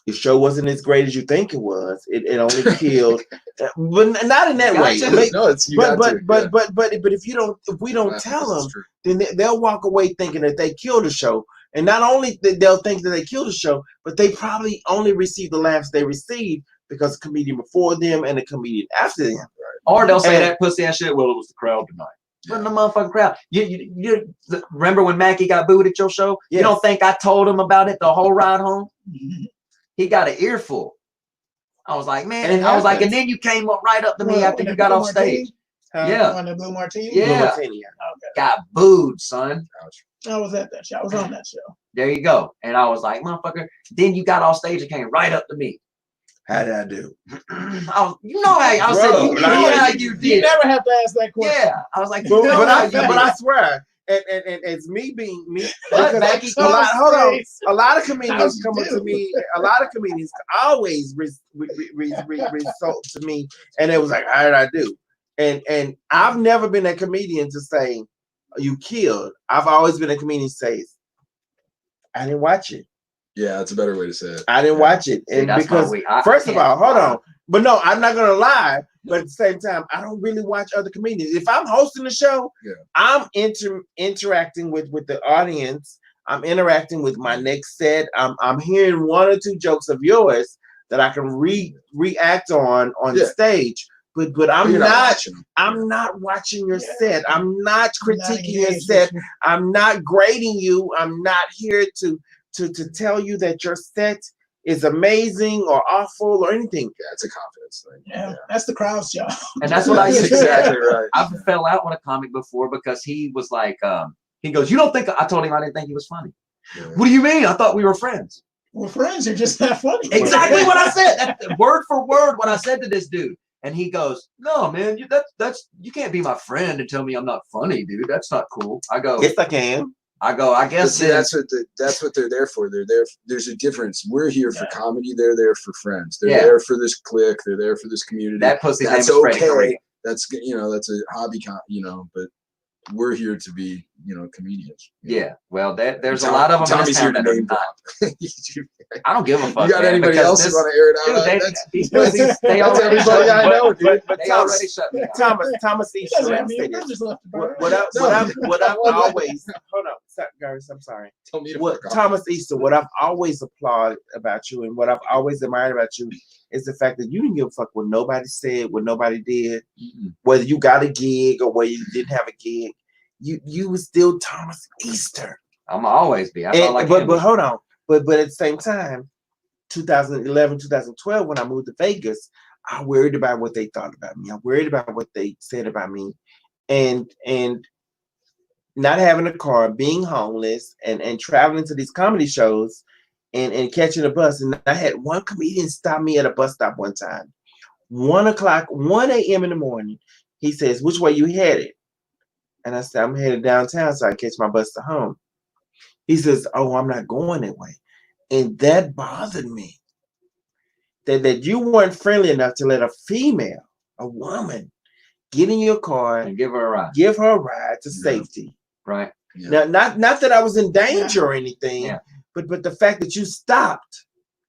your show wasn't as great as you think it was, it only killed, but not in that Got way. to. No, it's you got to. Yeah. But if we don't Well, tell this them, is true. then they'll walk away thinking that they killed the show. And not only they'll think that they killed the show, but they probably only received the laughs they received because the comedian before them and the comedian after them. Or they'll say And- that pussy ass shit. Well, it was the crowd tonight. Wasn't the motherfucking crowd. You remember when Mackie got booed at your show? Yes. You don't think I told him about it the whole ride home? He got an earful. I was like, man. And it I was like, happens. and then you came up right up to me Well, after when you the got Blue off stage. Martini? Yeah. On the Blue Martini? Yeah. Blue Martini. Got booed, son. I was at that show. I was on that show. There you go. And I was like, motherfucker. Then you got off stage and came right up to me. How did I do? You know how I said, Bro, you like- know how you You did. never have to ask that question. Yeah. I was like, you But, know but how I you but I did. swear, and it's me being me. But because Becky a lot, hold on. Face. A lot of comedians How'd you come up do? to me. A lot of comedians always result to me, and it was like, how did I do? And I've never been a comedian to say you killed. I've always been a comedian to say I didn't watch it. Yeah, that's a better way to say it. I didn't watch it, See, and that's because my way. I first of can't all, hold lie. on. But no, I'm not gonna lie. But at the same time, I don't really watch other comedians. If I'm hosting the show, Yeah. I'm interacting with the audience. I'm interacting with my next set. I'm hearing one or two jokes of yours that I can react on Yeah. stage. But I'm You're not. watching them. I'm not watching your Yeah. set. I'm not I'm not critiquing your engaged set. with you. I'm not grading you. I'm not here to tell you that your set is amazing or awful or anything. Yeah, it's a confidence thing. Yeah, that's the crowd's job. And that's what I That's used to say. exactly right. I fell out with a comic before because he was like, he goes, you don't think I told him I didn't think he was funny. Yeah. What do you mean? I thought we were friends. We're friends. You're just not funny. Exactly what I said. That's word for word what I said to this dude. And he goes, no, man, that's you can't be my friend and tell me I'm not funny, dude. That's not cool. I go, Yes, I can. I But guess see, then- that's what they're there for. They're there. There's a difference. We're here for comedy. They're there for friends. They're Yeah. there for this clique. They're there for this community. that pussy's name That's is Freddie okay. Mercury. That's that's a hobby. But we're here to be comedians. Yeah. Well, there's a Tom- lot of them. Tommy's here to name not. drop. You I don't give a fuck. got man, anybody because else this- who want to air it out? Dude, they, That's- these pussies, they that's already everybody shut I me know, down. dude. But They Thomas, already shut me down. Thomas He Easter, doesn't let have me any say this. bridges left to burn. What I've always hold on, guys, I'm sorry. Tell me to What fuck off. Thomas Easter, what I've always applauded about you and what I've always admired about you is the fact that you didn't give a fuck what nobody said, what nobody did, whether you got a gig or whether you didn't have a gig. You was still Thomas Easter. I'm always be. I And- felt like but him. but hold on. But at the same time, 2011, 2012, when I moved to Vegas, I worried about what they thought about me. I worried about what they said about me. And not having a car, being homeless, and traveling to these comedy shows and catching a bus. And I had one comedian stop me at a bus stop one time. 1 a.m. in the morning. He says, "Which way you headed?" And I said, "I'm headed downtown so I catch my bus to home." He says, "Oh, I'm not going that way." And that bothered me. That you weren't friendly enough to let a female, a woman, get in your car, and give her a ride. give her a ride to Yeah. safety. Right. Yeah. Now, not that I was in danger or anything, Yeah. but the fact that you stopped,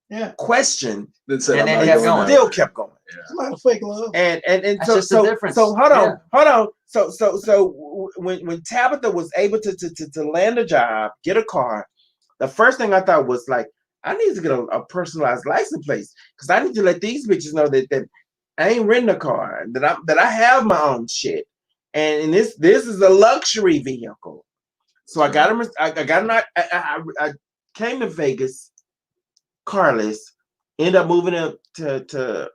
Yeah. questioned, That said, And I'm then not kept going going. that still way. kept going. Yeah. It's a lot of fake love. And That's so just the so difference. so hold on, Yeah. hold on. So when Tabitha was able to land a job, get a car, the first thing I thought was like, I need to get a personalized license plate because I need to let these bitches know that I ain't renting a car, that I have my own shit, and this is a luxury vehicle. So I got him. I came to Vegas, carless, ended up moving up to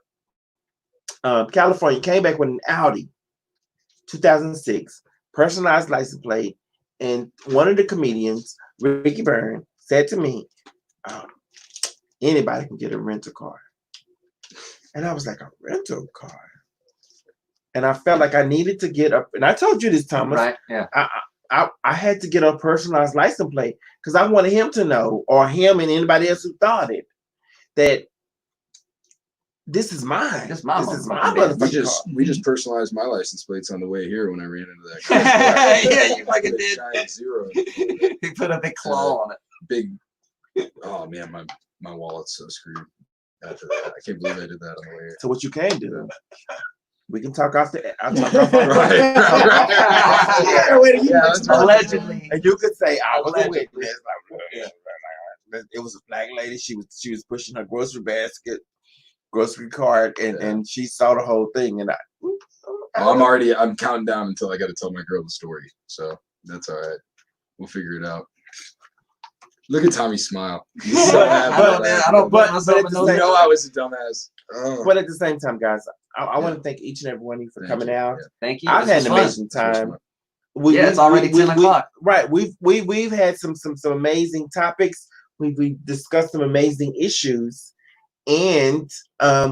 California. Came back with an Audi, 2006, personalized license plate, and one of the comedians, Ricky Byrne, said to me, "Anybody can get a rental car." And I was like, "A rental car?" And I felt like I needed to get up. And I told you this, Thomas. Right. Yeah. I had to get a personalized license plate because I wanted him to know, or him and anybody else who thought it, that this is mine. This is my This is my motherfucking motherfucking We just personalized my license plates on the way here when I ran into that guy. Yeah, you fucking Put a did. giant zero. He put a big claw on it. Big. Oh man, my wallet's so screwed. After that, I can't believe I did that on the way here. So what you can do, we can talk off the. I'll talk off. Right. Allegedly. And you could say I was a Allegedly. witness. It was a black lady. She was pushing her grocery basket, grocery cart, and she saw the whole thing. And I'm counting down until I got to tell my girl the story. So that's all right. We'll figure it out. Look at Tommy smile. He's so happy. I don't put but myself at in the those. same- You know I was a dumbass. Oh. But at the same time, guys, I want to thank each and every one of you for Thank coming you. out. Thank you. I've This had an was fun. amazing time. Yeah, it's already 10 o'clock. Right. We've had some amazing topics. We discussed some amazing issues, and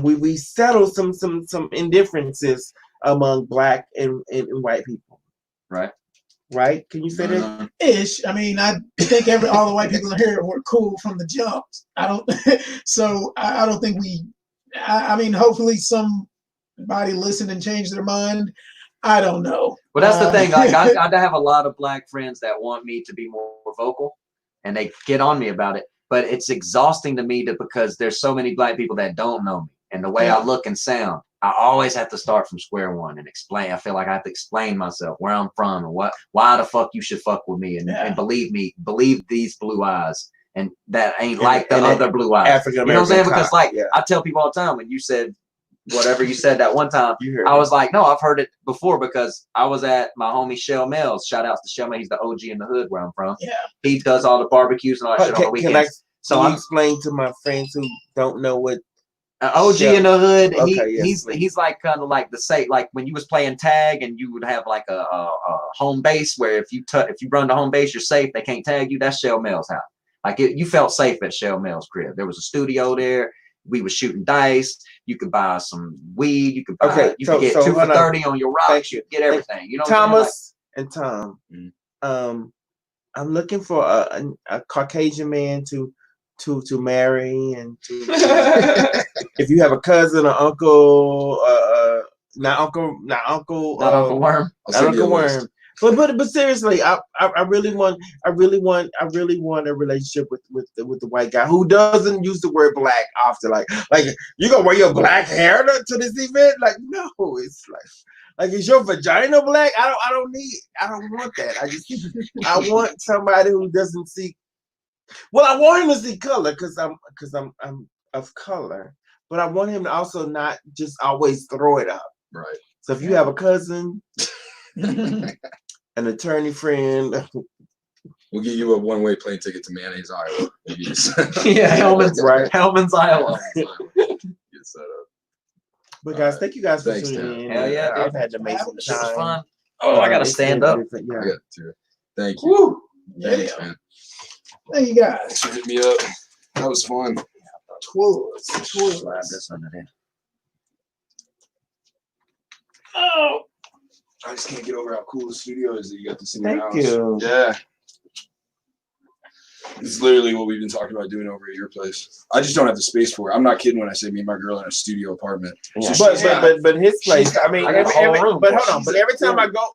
we settled some indifferences among black and white people. Right. Right? Can you say that? Ish. I mean, I think all the white people in here were cool from the jump. I don't. So I don't think we. I mean, hopefully somebody listened and changed their mind. I don't know. Well, that's the thing. Like, I have a lot of black friends that want me to be more vocal, and they get on me about it. But it's exhausting to me because there's so many black people that don't know me, and the way I look and sound. I always have to start from square one and explain. I feel like I have to explain myself, where I'm from, and why the fuck you should fuck with me, and believe me, believe these blue eyes, and that ain't like the other blue eyes. African You know what I'm saying? American Because I tell people all the time when you said whatever you said that one time, You heard I it. was like, no, I've heard it before because I was at my homie Shell Mills. Shout out to Shell Mills. He's the OG in the hood where I'm from. Yeah. He does all the barbecues and all that shit on the weekends. So I'm explaining to my friends who don't know what OG in the hood. Okay, yes, He's like kind of like the say like when you was playing tag and you would have like a home base where if you run to home base you're safe. They can't tag you. That's Shell Mills' house. Like you felt safe at Shell Mills' crib. There was a studio there. We were shooting dice. You could buy some weed. You could buy. You could get 2 for $30 on your rocks. You could get everything. You know, Thomas and Tom. Mm. I'm looking for a Caucasian man to marry and to. If you have a cousin or uncle, not Uncle Worm. not Uncle Worm. But seriously, I really want a relationship with the white guy who doesn't use the word black often. Like you gonna wear your black hair to this event? Like no, it's like is your vagina black? I don't want that. I want somebody who doesn't see. Well, I want him to see color because I'm of color, but I want him to also not just always throw it up. Right. So if you have a cousin. An attorney friend. We'll give you a one-way plane ticket to Mayonnaise, Iowa. Yeah, Hellman's, right. Hellman's, Iowa. Get set up. But guys, thank you guys for Thanks, tuning in. Hell yeah, I've had an amazing This was time. fun. Oh, I gotta stand up. I got to. Thank you. Woo. Thanks, Yeah. man. Thank you guys. Thanks for hitting me up. That was fun. Slide this under there. Oh. I just can't get over how cool the studio is that you got this in your Thank house. you. Yeah. It's literally what we've been talking about doing over at your place. I just don't have the space for it. I'm not kidding when I say me and my girl in a studio apartment. Yeah. So But his place. I mean, I got a whole room. but hold on. But every time I go,